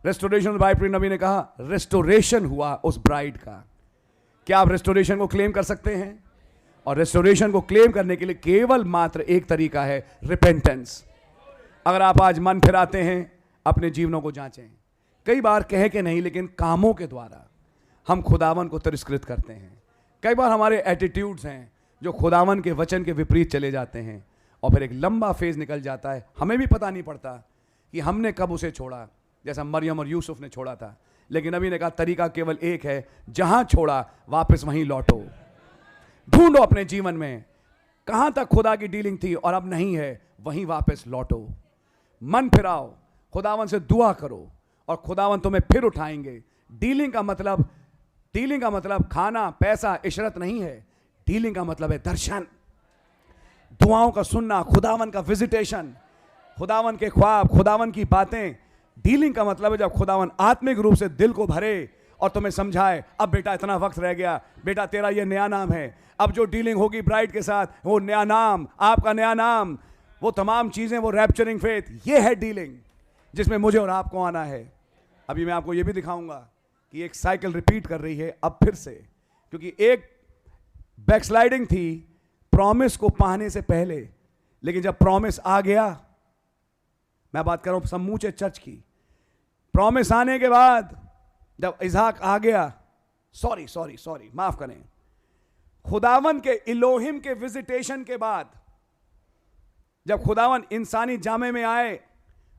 रेस्टोरेशन, भाई प्रिय नबी ने कहा रेस्टोरेशन हुआ उस ब्राइड का। क्या आप रेस्टोरेशन को क्लेम कर सकते हैं? और रेस्टोरेशन को क्लेम करने के लिए केवल मात्र एक तरीका है, रिपेंटेंस। अगर आप आज मन फिराते हैं, अपने जीवनों को जांचें। कई बार कह के नहीं, लेकिन कामों के द्वारा हम खुदावन को तिरस्कृत करते हैं। कई बार हमारे एटीट्यूड्स हैं जो खुदावन के वचन के विपरीत चले जाते हैं और फिर एक लंबा फेज निकल जाता है, हमें भी पता नहीं पड़ता कि हमने कब उसे छोड़ा, जैसा मरियम और यूसुफ ने छोड़ा था। लेकिन नबी ने कहा तरीका केवल एक है, जहां छोड़ा वापस वहीं लौटो। ढूंढो अपने जीवन में कहां तक खुदा की डीलिंग थी और अब नहीं है, वहीं वापस लौटो। मन फिराओ, खुदावन से दुआ करो और खुदावन तुम्हें फिर उठाएंगे। डीलिंग का मतलब खाना, पैसा, इशरत नहीं है। डीलिंग का मतलब है दर्शन, दुआओं का सुनना, खुदावन का विजिटेशन, खुदावन के ख्वाब, खुदावन की बातें। डीलिंग का मतलब है जब खुदावन आत्मिक रूप से दिल को भरे और तुम्हें समझाए, अब बेटा इतना वक्त रह गया, बेटा तेरा ये नया नाम है। अब जो डीलिंग होगी ब्राइड के साथ, वो नया नाम, आपका नया नाम, वो तमाम चीजें, वो रैप्चरिंग फेथ, ये है डीलिंग जिसमें मुझे और आपको आना है। अभी मैं आपको ये भी दिखाऊंगा कि एक साइकिल रिपीट कर रही है अब फिर से, क्योंकि एक बैकस्लाइडिंग थी प्रॉमिस को पाने से पहले, लेकिन जब प्रॉमिस आ गया, मैं बात कर रहा हूं समूचे चर्च की, प्रॉमिस आने के बाद जब इसहाक आ गया, सॉरी माफ करें, खुदावन के इलोहिम के विजिटेशन के बाद जब खुदावन इंसानी जामे में आए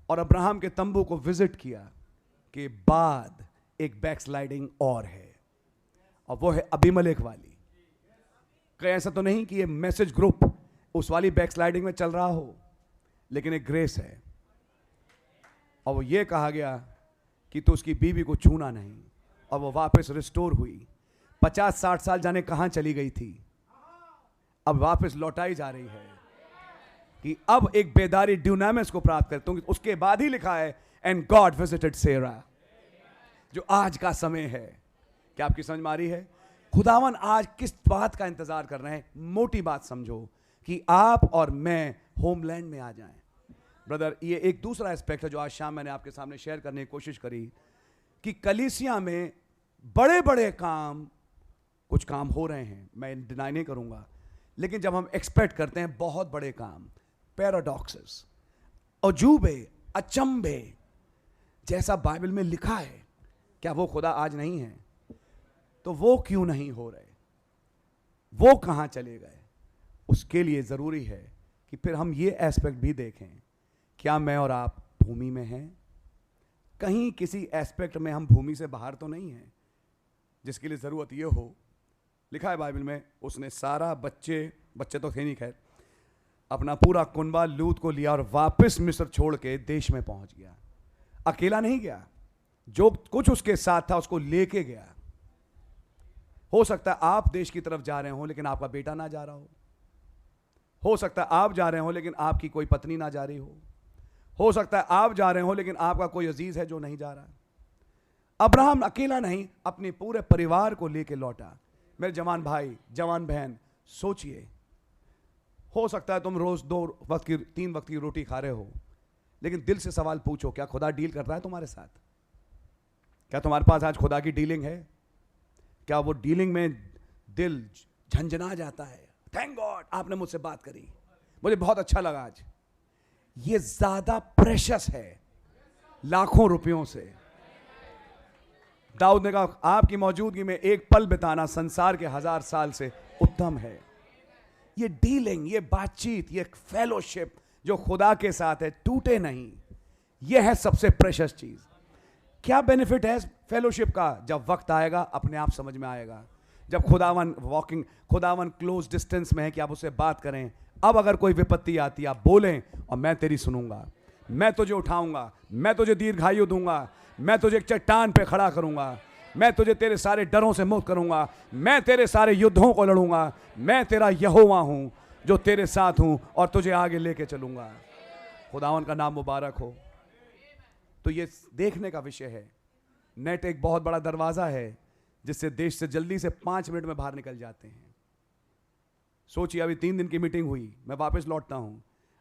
और अब्राहम के तंबू को विजिट किया के बाद एक बैकस्लाइडिंग और है, और वो है अबीमेलेक वाली। कहीं ऐसा तो नहीं कि ये मैसेज ग्रुप उस वाली बैकस्लाइडिंग में चल रहा हो, लेकिन एक ग्रेस है। और वो ये कहा गया कि तो उसकी बीवी को छूना नहीं, और वो वापस रिस्टोर हुई। 50-60 साल जाने कहां चली गई थी, अब वापस लौटाई जा रही है कि अब एक बेदारी ड्यूनामिस को प्राप्त करते हैं। उसके बाद ही लिखा है एंड गॉड विजिटेड सेरा, जो आज का समय है। क्या आपकी समझ में आ रही है? खुदावन आज किस बात का इंतजार कर रहे हैं? मोटी बात समझो कि आप और मैं होमलैंड में आ जाएं। ब्रदर, ये एक दूसरा एस्पेक्ट है जो आज शाम मैंने आपके सामने शेयर करने की कोशिश करी कि कलीसिया में बड़े बड़े काम, कुछ काम हो रहे हैं, मैं डिनाई नहीं करूंगा, लेकिन जब हम एक्सपेक्ट करते हैं बहुत बड़े काम, पैराडॉक्सेस, अजूबे, अचंभे जैसा बाइबल में लिखा है, क्या वो खुदा आज नहीं है? तो वो क्यों नहीं हो रहे? वो कहां चले गए? उसके लिए जरूरी है कि फिर हम ये एस्पेक्ट भी देखें, क्या मैं और आप भूमि में हैं? कहीं किसी एस्पेक्ट में हम भूमि से बाहर तो नहीं हैं, जिसके लिए जरूरत ये हो। लिखा है बाइबल में, उसने सारा बच्चे तो थे नहीं खैर, अपना पूरा कुनबा लूत को लिया और वापस मिस्र छोड़ के देश में पहुंच गया। अकेला नहीं गया, जो कुछ उसके साथ था उसको लेके गया। हो सकता है आप देश की तरफ जा रहे हो लेकिन आपका बेटा ना जा रहा हो सकता है आप जा रहे हो लेकिन आपकी कोई पत्नी ना जा रही हो सकता है आप जा रहे हो लेकिन आपका कोई अजीज है जो नहीं जा रहा। अब्राहम अकेला नहीं, अपने पूरे परिवार को लेके लौटा। मेरे जवान भाई, जवान बहन, सोचिए, हो सकता है तुम रोज 3 वक्त की रोटी खा रहे हो, लेकिन दिल से सवाल पूछो, क्या खुदा डील कर रहा है तुम्हारे साथ? क्या तुम्हारे पास आज खुदा की डीलिंग है? क्या वो डीलिंग में दिल झंझना जाता है? थैंक गॉड आपने मुझसे बात करी, मुझे बहुत अच्छा लगा आज। ये ज्यादा प्रेशस है लाखों रुपयों से। दाऊद ने कहा आपकी मौजूदगी में एक पल बिताना संसार के 1000 साल से उत्तम है। ये डीलिंग, ये बातचीत, ये फेलोशिप जो खुदा के साथ है, टूटे नहीं। ये है सबसे प्रेशियस चीज। क्या बेनिफिट है फेलोशिप का? जब वक्त आएगा अपने आप समझ में आएगा। जब खुदावन क्लोज डिस्टेंस में है कि आप उससे बात करें। अब अगर कोई विपत्ति आती है, आप बोलें और मैं तेरी सुनूंगा, मैं तुझे उठाऊंगा, मैं तुझे दीर्घायु दूंगा, मैं तुझे एक चट्टान पे खड़ा करूंगा, मैं तुझे तेरे सारे डरों से मुक्त करूंगा, मैं तेरे सारे युद्धों को लड़ूंगा, मैं तेरा यहोवा हूं जो तेरे साथ हूं और तुझे आगे लेके चलूंगा। खुदावन का नाम मुबारक हो। तो ये देखने का विषय है। नेट एक बहुत बड़ा दरवाजा है जिससे देश से जल्दी से 5 मिनट में बाहर निकल जाते हैं। सोचिए, अभी 3 दिन की मीटिंग हुई, मैं वापस लौटता हूं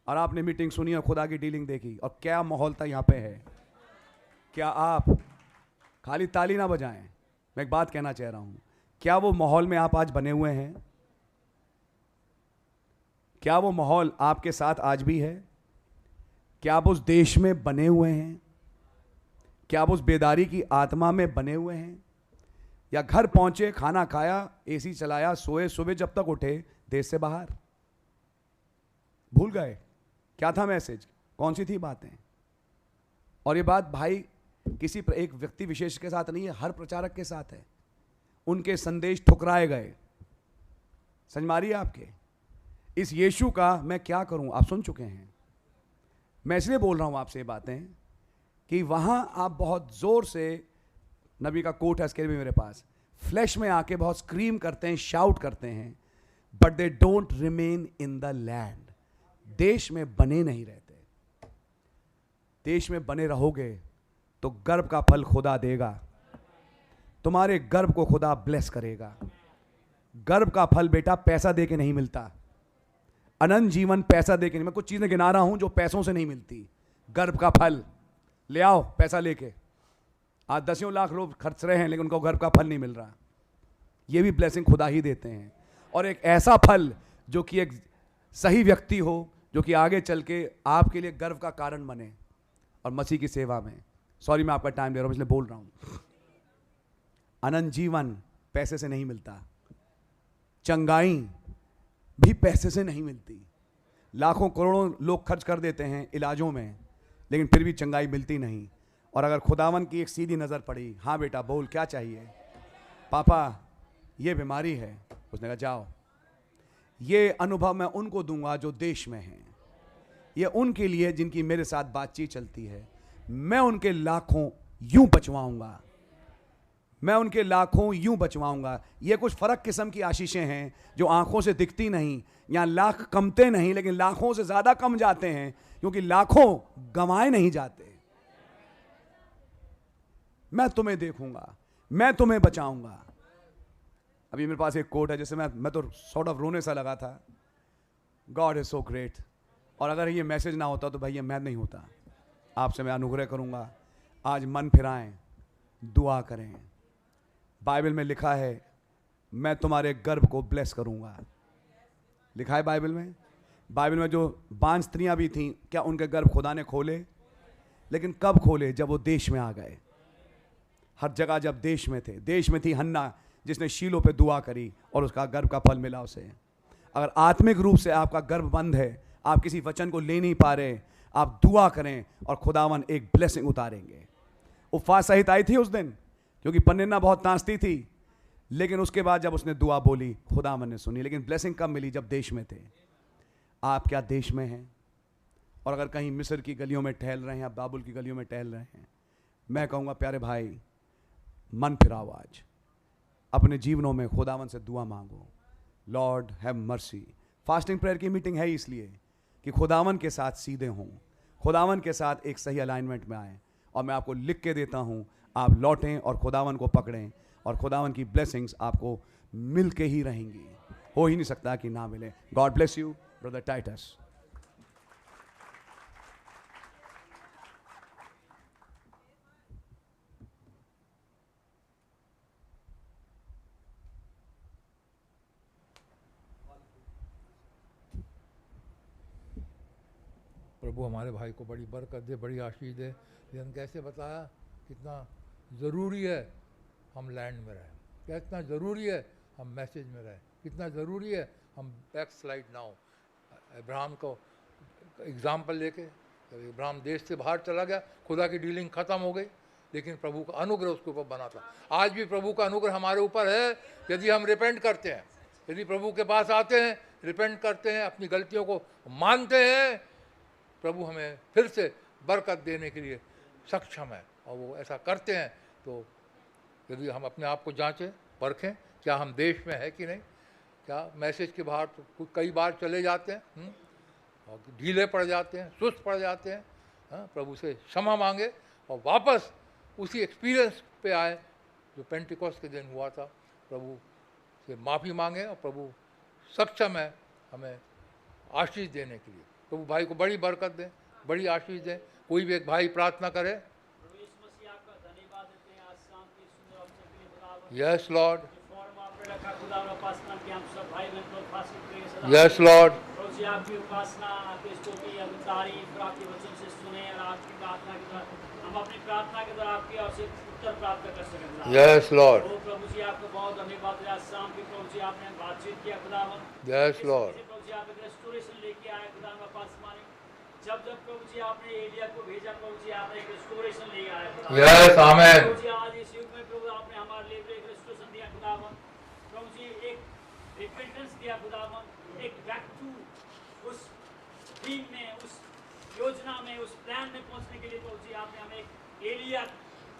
और आपने मीटिंग सुनी और खुदा की डीलिंग देखी, और क्या माहौल था यहां पे है। क्या आप खाली ताली ना बजाएं, मैं एक बात कहना चाह रहा हूं, क्या वो माहौल में आप आज बने हुए हैं? क्या वो माहौल आपके साथ आज भी है? क्या आप उस देश में बने हुए हैं? क्या आप उस बेदारी की आत्मा में बने हुए हैं? या घर पहुंचे, खाना खाया, एसी चलाया, सोए, सुबह जब तक उठे देश से बाहर, भूल गए क्या था मैसेज, कौन सी थी बातें? और ये बात भाई किसी एक व्यक्ति विशेष के साथ नहीं है, हर प्रचारक के साथ है। उनके संदेश ठुकराए गए। समझ मारिए आपके इस यीशु का मैं क्या करूं, आप सुन चुके हैं। मैं इसलिए बोल रहा हूं आपसे ये बातें कि वहां आप बहुत जोर से, नबी का कोट है इसके लिए भी मेरे पास, फ्लैश में आके बहुत स्क्रीम करते हैं, शाउट करते हैं, but they don't remain in the land. देश में बने नहीं रहते। देश में बने रहोगे तो गर्भ का फल खुदा देगा। तुम्हारे गर्भ को खुदा ब्लेस करेगा। गर्भ का फल बेटा पैसा दे के नहीं मिलता। अनंत जीवन पैसा दे के नहीं। मैं कुछ चीजें गिना रहा हूं जो पैसों से नहीं मिलती। गर्भ का फल ले आओ पैसा लेके। आज 10 लाख लोग खर्च रहे हैं लेकिन उनको गर्भ का फल नहीं मिल रहा। ये भी ब्लेसिंग खुदा ही देते हैं। और एक ऐसा फल जो कि एक सही व्यक्ति हो, जो कि आगे चल के आपके लिए गर्व का कारण बने और मसीह की सेवा में। सॉरी मैं आपका टाइम ले रहा हूं इसलिए बोल रहा हूं। अनंत जीवन पैसे से नहीं मिलता। चंगाई भी पैसे से नहीं मिलती। लाखों करोड़ों लोग खर्च कर देते हैं इलाजों में, लेकिन फिर भी चंगाई मिलती नहीं। और अगर खुदावन की एक सीधी नजर पड़ी, हाँ बेटा बोल क्या चाहिए, पापा ये बीमारी है, उसने कहा जाओ। ये अनुभव मैं उनको दूंगा जो देश में हैं। ये उनके लिए जिनकी मेरे साथ बातचीत चलती है। मैं उनके लाखों यूं बचवाऊंगा। मैं उनके लाखों यूं बचवाऊंगा। ये कुछ फर्क किस्म की आशीषें हैं जो आंखों से दिखती नहीं। यहां लाख कमते नहीं लेकिन लाखों से ज्यादा कम जाते हैं, क्योंकि लाखों गंवाए नहीं जाते। मैं तुम्हें देखूंगा, मैं तुम्हें बचाऊंगा। अभी मेरे पास एक कोट है जिससे मैं तो सॉर्ट ऑफ रोने सा लगा था। God is so great. और अगर ये मैसेज ना होता तो भाई ये मैं नहीं होता। आपसे मैं अनुग्रह करूंगा, आज मन फिराएं, दुआ करें। बाइबल में लिखा है मैं तुम्हारे गर्भ को ब्लेस करूंगा। लिखा है बाइबल में। बाइबल में जो बांझ स्त्रियां भी थीं, क्या उनके गर्भ खुदा ने खोले? लेकिन कब खोले? जब वो देश में आ गए। हर जगह जब देश में थे। देश में थी हन्ना जिसने शीलो पे दुआ करी और उसका गर्भ का फल मिला उसे। अगर आत्मिक रूप से आपका गर्भ बंद है, आप किसी वचन को ले नहीं पा रहे, आप दुआ करें और खुदावन एक ब्लेसिंग उतारेंगे। उपवास सहित आई थी उस दिन, क्योंकि पन्नेना बहुत तांसती थी, लेकिन उसके बाद जब उसने दुआ बोली खुदावन ने सुनी। लेकिन ब्लेसिंग कब मिली? जब देश में थे। आप क्या देश में हैं? और अगर कहीं मिस्र की गलियों में टहल रहे हैं या बाबुल की गलियों में टहल रहे हैं, मैं कहूँगा प्यारे भाई मन फिराओ। आज अपने जीवनों में खुदावन से दुआ मांगो। Lord have mercy. Fasting prayer की मीटिंग है इसलिए कि खुदावन के साथ सीधे हों, खुदावन के साथ एक सही अलाइनमेंट में आएँ। और मैं आपको लिख के देता हूँ, आप लौटें और खुदावन को पकड़ें और खुदावन की ब्लेसिंग्स आपको मिल के ही रहेंगी। हो ही नहीं सकता कि ना मिले। God bless you brother Titus. प्रभु हमारे भाई को बड़ी बरकत दे, बड़ी आशीष दे। लेकिन कैसे बताया कितना ज़रूरी है हम लैंड में रहें, कितना ज़रूरी है हम मैसेज में रहें, कितना ज़रूरी है हम बैक स्लाइड ना हो। अब्राहम को एग्जाम्पल लेके, जब अब्राहम देश से बाहर चला गया, खुदा की डीलिंग ख़त्म हो गई, लेकिन प्रभु का अनुग्रह उसके ऊपर बना था। आज भी प्रभु का अनुग्रह हमारे ऊपर है, यदि हम रिपेंट करते हैं, यदि प्रभु के पास आते हैं, रिपेंट करते हैं, अपनी गलतियों को मानते हैं, प्रभु हमें फिर से बरकत देने के लिए सक्षम है। और वो ऐसा करते हैं तो यदि हम अपने आप को जांचें, परखें, क्या हम देश में है कि नहीं, क्या मैसेज के बाहर तो कई बार चले जाते हैं और ढीले पड़ जाते हैं, सुस्त पड़ जाते हैं, प्रभु से क्षमा मांगे और वापस उसी एक्सपीरियंस पे आए जो पेंटिकॉस्ट के दिन हुआ था। प्रभु से माफ़ी मांगे और प्रभु सक्षम है हमें आशीष देने के लिए। प्रभु भाई को बड़ी बरकत दें, बड़ी आशीष दें। कोई भी एक भाई प्रार्थना करे। यस लॉर्ड, यस लॉर्ड, आपकी उपासना, आपकी स्तुति, आपकी तारीफ और आपके वचन से सुने और आपकी प्रार्थना के द्वारा हम अपनी प्रार्थना के द्वारा आपकी ओर से उत्तर प्राप्त कर सकें। यस लॉर्ड, प्रभु जी आपको बहुत धन्यवाद है। आज शाम की प्रभु जी आपने बातचीत किया खुदावन। यस लॉर्ड, प्रभु जी आप एक रेस्टोरेशन लेके आए खुदावन पास माने। जब जब प्रभु जी आपने एलिया को भेजा, प्रभु जी आपने एक रेस्टोरेशन ले आए। Yes amen. प्रभु जी आज इस युग में प्रभु आपने हमारे लिए एक रेस्टोरेशन दिया खुदावन। प्रभु जी एक रिपेंटेंस दिया खुदावन, एक बैक टू उस टीम में, उस योजना में, उस प्लान में पहुंचने के लिए प्रभु जी आपने हमें एक एलिया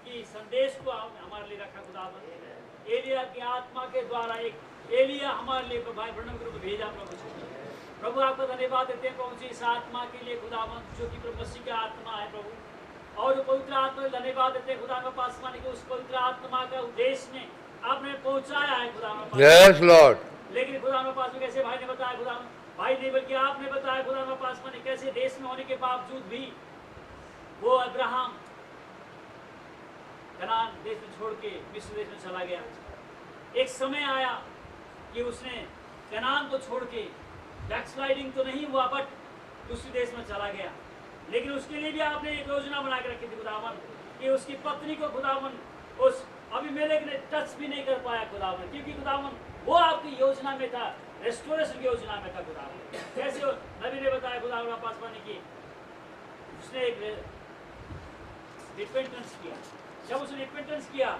की संदेश को हमारे लिए रखा खुदावन। एलिया की आत्मा के द्वारा एक एलिया हमारे लिए भाई ब्रनम को भेजा प्रभु जी। प्रभु आपका धन्यवाद देते हैं प्रभु जी इस आत्मा के लिए खुदावन, जो कि प्रभु मसीह का आत्मा है प्रभु। और पवित्र आत्मा को धन्यवाद देते हैं खुदा का पास माने कि उस पवित्र आत्मा का उद्देश्य में आपने पहुंचाया है खुदा। Yes Lord. लेकिन खुदा पास में कैसे भाई ने बताया खुदा, भाई नहीं बल्कि आपने बताया खुदा पास में कैसे देश में होने के बावजूद भी वो अब्राहम कनान देश में छोड़ के मिस्र देश में चला गया। एक समय आया कि उसने कनान को छोड़ के, बैकस्लाइडिंग तो नहीं हुआ बट दूसरे देश में चला गया। लेकिन उसके लिए भी आपने एक योजना बना के रखी थी खुदावन कि उसकी पत्नी को खुदावन उस अबीमेलेक ने टच भी नहीं कर पाया खुदावन, क्योंकि खुदावन वो आपकी योजना में था, रेस्टोरेशन की योजना में था खुदावन। जैसे नबी ने बताया खुदावन पास पाने की उसने एक रिपेंटेंस किया। जब उसने रिपेंटेंस किया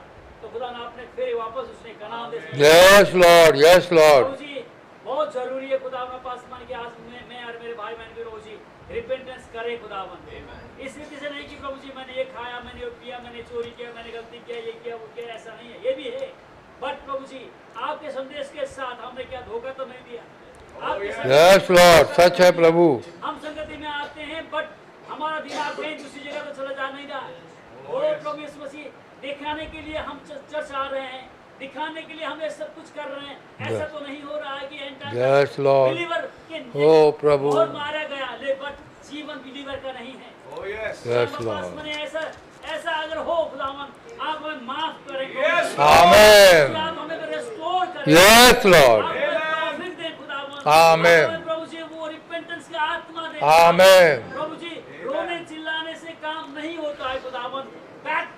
तो खुदा ने आपने फिर वापस उसने कनान देश में। Yes Lord, yes Lord. प्रभु जी बहुत जरूरी है खुदावन पास माने कि आज मैं और मेरे भाई बहन भी रोज ही रिपेंटेंस करें खुदावन। इस रीति से नहीं कि प्रभु जी मैंने ये खाया, मैंने ये पिया, मैंने चोरी किया, मैंने गलती किया, ये किया, वो किया, ऐसा नहीं है। ये भी है बट प्रभु जी आपके संदेश के साथ हमने क्या धोखा तो नहीं दिया। यस लॉर्ड, सच है प्रभु। हम संगति में आते हैं बट हमारा दिमाग कहीं दूसरी जगह तो चला जा नहीं रहा। वो प्रभु यीशु मसीह दिखाने के लिए हम चर्च आ रहे हैं, दिखाने के लिए हम ये सब कुछ कर रहे हैं। ऐसा तो नहीं हो रहा है कि यस लॉर्ड, बिलीवर के ओ प्रभु, और मारा गया ले बट जीवन बिलीवर का नहीं है। यस लॉर्ड, ऐसा अगर हो खुदावन आप हमें माफ करें, आमेन, आप हमें रेस्टोर करें, यस लॉर्ड, आमेन, प्रभु जी वो रिपेंटेंस की आत्मा दे, आमेन, प्रभु जी रोने चिल्लाने से काम नहीं होता है खुदावन। बैक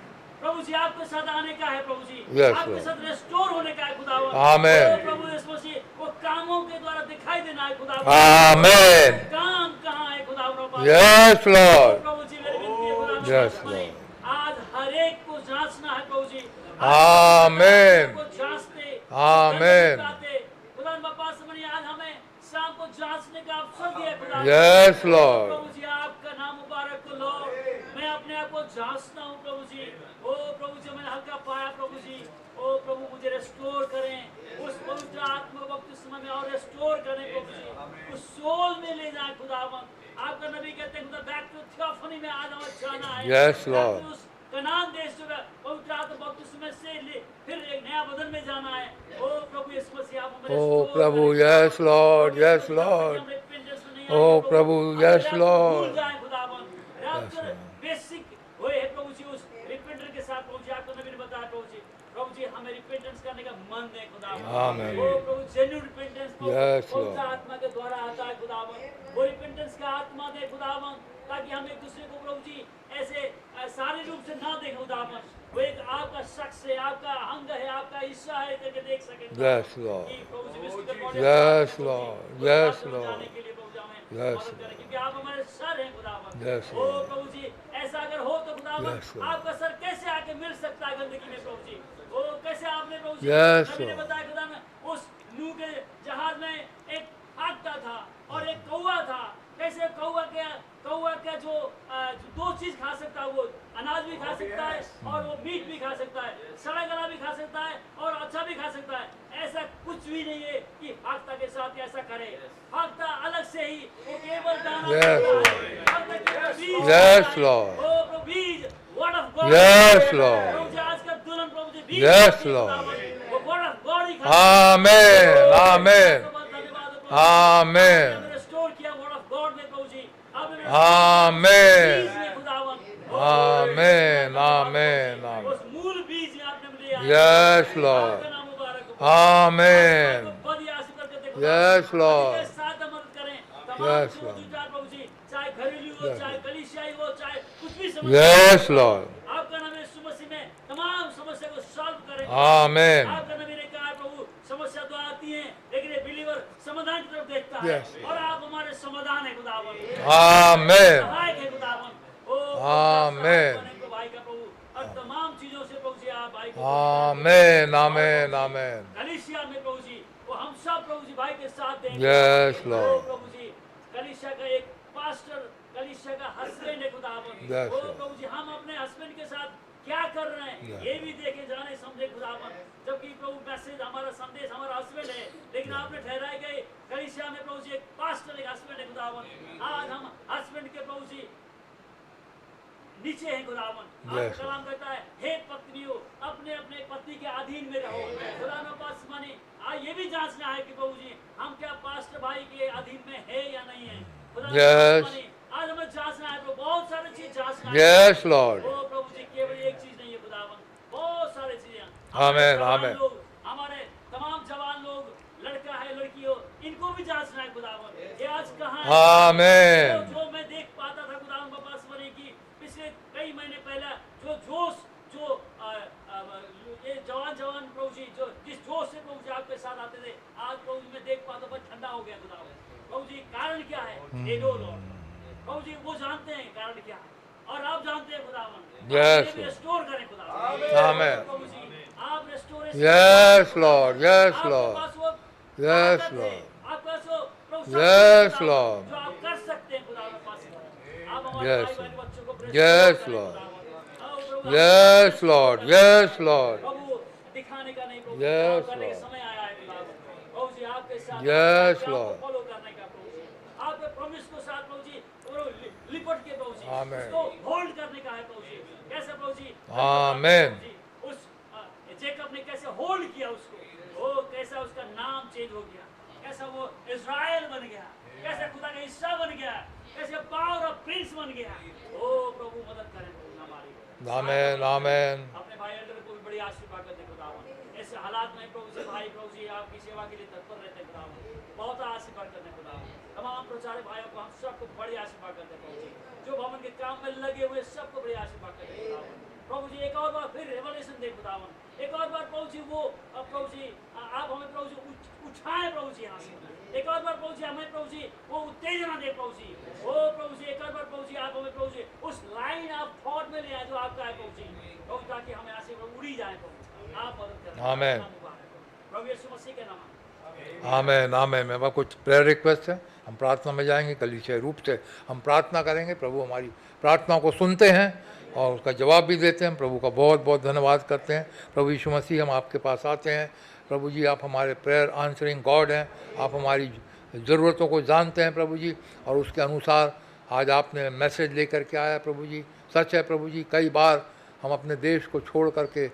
प्रभु जी आपके साथ आने का है प्रभु जी, आपके साथ रेस्टोर होने का है खुदावन। आमेन, प्रभु यीशु मसीह वो कामों के द्वारा दिखाई देना है खुदावन। आमेन, काम कहाँ है खुदावन? यस लॉर्ड, प्रभु जी मेरी विनती है खुदावन, यस लॉर्ड, आज हर एक को जांचना है प्रभु जी। आमेन, को जांचते, आमेन, खुदावन बाबा समझिए आज हमें शाम को जांचने का अवसर दिया खुदावन। यस लॉर्ड, प्रभु जी आपका नाम मुबारक हो लॉर्ड। मैं अपने आप को जांचता हूँ प्रभु जी। ओ प्रभु जी मैंने हल्का पाया प्रभु जी। ओ प्रभु मुझे रेस्टोर करें, उस पवित्र आत्मा को बपतिस्मा में और रेस्टोर करें प्रभु जी, उस सोल में ले जाए खुदावन। आपका नबी कहते हैं बैक टू थियोफनी में आज हमें जाना है। यस लॉर्ड, उस कनान देश जो है पवित्र आत्मा बपतिस्मा से ले फिर एक नया बदन में जाना है। ओ प्रभु यीशु मसीह आप हमें ओ प्रभु, yes Lord, yes Lord, oh प्रभु, यस लॉर्ड, बेसिक वो है प्रभु जी उस रिपेंटेंस के साथ प्रभु जी आपको नबी ने बताया प्रभु जी हमें रिपेंटेंस करने का मन है खुदावन। आमीन, वो प्रभु जेन्युइन रिपेंटेंस यस पवित्र आत्मा के द्वारा आता है खुदावन। वो रिपेंटेंस का आत्मा दे खुदावन, ताकि हम एक दूसरे को प्रभु जी ऐसे सारे रूप से ना देखें खुदावन, वो एक आपका शख्स है, आपका अंग है, आपका हिस्सा है करके देख सके Yes, Lord. कि प्रभु जी विश्व के बॉडी Yes, को Lord. उस Yes, बात में Lord. जाने के लिए प्रभु जी हमें Yes, मदद करें, क्योंकि आप हमारे सर हैं खुदावन। Yes, ओ Lord. प्रभु जी ऐसा अगर हो तो खुदावन Yes, Lord. आपका सर कैसे आके मिल सकता है गंदगी में प्रभु जी? ओ कैसे आपने प्रभु जी Yes, नबी ने Lord. बताया खुदावन उस नूह के जहाज में एक फाटका था और एक कौवा था। कैसे कौवा का जो दो चीज खा सकता है, वो अनाज भी खा सकता है और वो मीट भी खा सकता है, सड़ा गला भी खा सकता है और अच्छा भी खा सकता है। ऐसा कुछ भी नहीं है कि फाख्ता के साथ ऐसा करे। फाख्ता अलग से ही वो केवल दाना Yes, देता Lord. है। फाख्ता केवल बीज Yes, देता है। Lord. ओ प्रभु बीज word of God. Yes, Lord. प्रभु जी आज का दुल्हन प्रभु जी बीज Yes, खाती है Lord. खुदावन। वो वर्ड ऑफ गॉड ही खाती है। Amen. Amen. Amen. आपने रिस्टोर किया वर्ड ऑफ गॉड में प्रभु जी। आपने Amen. बीज में खुदावन। Amen. Amen. Amen. उस मूल बीज में आपने मुझे आया। Yes, Lord. आपका नाम मुबारक हो। Amen. आपको बड़ी आशीष करके देखो। Yes, Lord. आपके साथ मदद करें। तमाम Yes, जो Lord. विचार प्रभु जी, चाहे घरेलू हो, Yes, चाहे कलीसियाई हो, चाहे कुछ भी Yes, Lord. आपका नाम यीशु मसीह में तमाम समस्या को सॉल्व करें। Amen. आपका नबी ने कहा प्रभु समस्या तो आती है, लेकिन ये बिलीवर समाधान की तरफ देखता है। Yes. और आप हमारे समाधान है खुदावन। Amen. सहायक है खुदावन। ओ Amen. सहायक बने को भाई का प्रभु और तमाम चीजों से प्रभु जी आप भाई को Amen. Amen. Amen. कलीसिया में प्रभु जी वो हम सब प्रभु जी भाई के साथ देंगे। Yes, ओ Lord. प्रभु जी कलीसिया का एक पास्टर, कलीसिया का हस्बैंड है खुदावन। Yes, ओ Lord. प्रभु जी हम अपने हस्बैंड के साथ क्या कर रहे हैं Yes. ये भी देखे जाने समझे खुदावन। जबकि प्रभु मैसेज हमारा संदेश हमारा हस्बैंड है, लेकिन आपने ठहराए गए कलीसिया में प्रभु जी एक पास्टर एक हस्बैंड है खुदावन। आज हम हस्बैंड के प्रभु जी नीचे है खुदावन। Yes. आपका कलाम कहता है हे पत्नियों अपने अपने पति के अधीन में रहो। खुदा ने पास माने आज ये भी जांचना है कि प्रभु जी हम क्या पास्टर भाई के अधीन में है या नहीं है। खुदा ने Yes. पास माने आज हमें जांचना है, बहुत सारी चीज जांचना है। Yes, Lord. ओ प्रभु जी केवल एक चीज नहीं है खुदावन, बहुत सारी चीजें। Amen, हमारे जवान amen. लोग, हमारे तमाम जवान लोग, लड़का है लड़की हो, इनको भी जांचना है खुदावन। ये आज कहाँ है? Amen. जो मैं देख पाता था खुदावन बाबा से की पिछले कई महीने पहले जो जोश जो ये जवान प्रभु जी जो जिस जोश से प्रभु जी आपके साथ आते थे, आज प्रभु जी मैं देख पाता बस ठंडा हो गया खुदावन। प्रभु जी कारण क्या है? ये नो लॉर्ड प्रभु जी वो जानते हैं कारण क्या है और आप जानते हैं खुदावन। Yes, आप रेस्टोर करें खुदावन। Amen. प्रभु जी आप रेस्टोरेशन Yes, Lord. Yes, आपके Lord. पास वो Yes, ताकत है, Lord. आपके पास वो प्रभु Yes, शक्ति है Lord. जो आप कर सकते हैं खुदा के पास। आप हमारे Yes, भाई बहन Lord. बच्चों को Yes, करें Lord. खुदावन। आओ प्रभु, Yes, Lord. Yes, Lord. प्रभु दिखाने का नहीं प्रभु Yes, काम करने का Lord. समय आया है खुदावन। प्रभु जी आपके साथ Yes, आपको Lord. फॉलो करने का प्रभु जी आपके प्रॉमिस को साथ प्रभु जी लिपट के प्रभु जी Amen. उसको होल्ड करने का है प्रभु जी। कैसे प्रभु जी Amen. प्रभु जी, उस जेकब ने कैसे होल्ड किया उसको, वो कैसा उसका नाम चेंज हो गया, कैसा वो इज़राइल बन गया, कैसे खुदा का हिस्सा बन गया, कैसे पावर ऑफ प्रिंस बन गया। ओ प्रभु मदद करें हमारी। Amen. Amen. अपने भाई एल्डर को भी बड़ी आशीर्वाद करते खुदावन। ऐसे हालात में प्रभु जी भाई प्रभु जी आपकी सेवा के लिए तत्पर रहते खुदावन। बहुत आशीर्वाद करते खुदावन। तमाम प्रचारक भाइयों को हम सबको बड़ी आशीर्वाद करते प्रभु जी। जो भवन के काम में लगे हुए सबको बड़ी आशीर्वाद करते खुदावन। प्रभु जी एक और बार फिर रेवलेशन दे खुदावन। एक और बार प्रभु जी वो प्रभु जी आप हमें प्रभु जी उठाएं प्रभु जी यहाँ से। एक और बार प्रभु जी हमें प्रभु जी वो उत्तेजना दे प्रभु जी। ओ प्रभु जी एक और बार प्रभु जी आप हमें प्रभु जी उस लाइन ऑफ थॉट में ले आए जो आपका है प्रभु जी। प्रभु ताकि हमें यहाँ से उड़ी जाए प्रभु। आप मदद करें। Amen. प्रभु यीशु मसीह के नाम में। आमेन आमेन। मेरे पास कुछ प्रेयर रिक्वेस्ट है, हम प्रार्थना में जाएंगे। कलीसिया रूप से हम प्रार्थना करेंगे। प्रभु हमारी प्रार्थना को सुनते हैं और उसका जवाब भी देते हैं। प्रभु का बहुत बहुत धन्यवाद करते हैं। प्रभु यीशु मसीह हम आपके पास आते हैं। प्रभु जी आप हमारे प्रेयर आंसरिंग गॉड हैं। आप हमारी ज़रूरतों को जानते हैं प्रभु जी, और उसके अनुसार आज आपने मैसेज लेकर के आया प्रभु जी। सच है प्रभु जी, कई बार हम अपने देश को छोड़ करके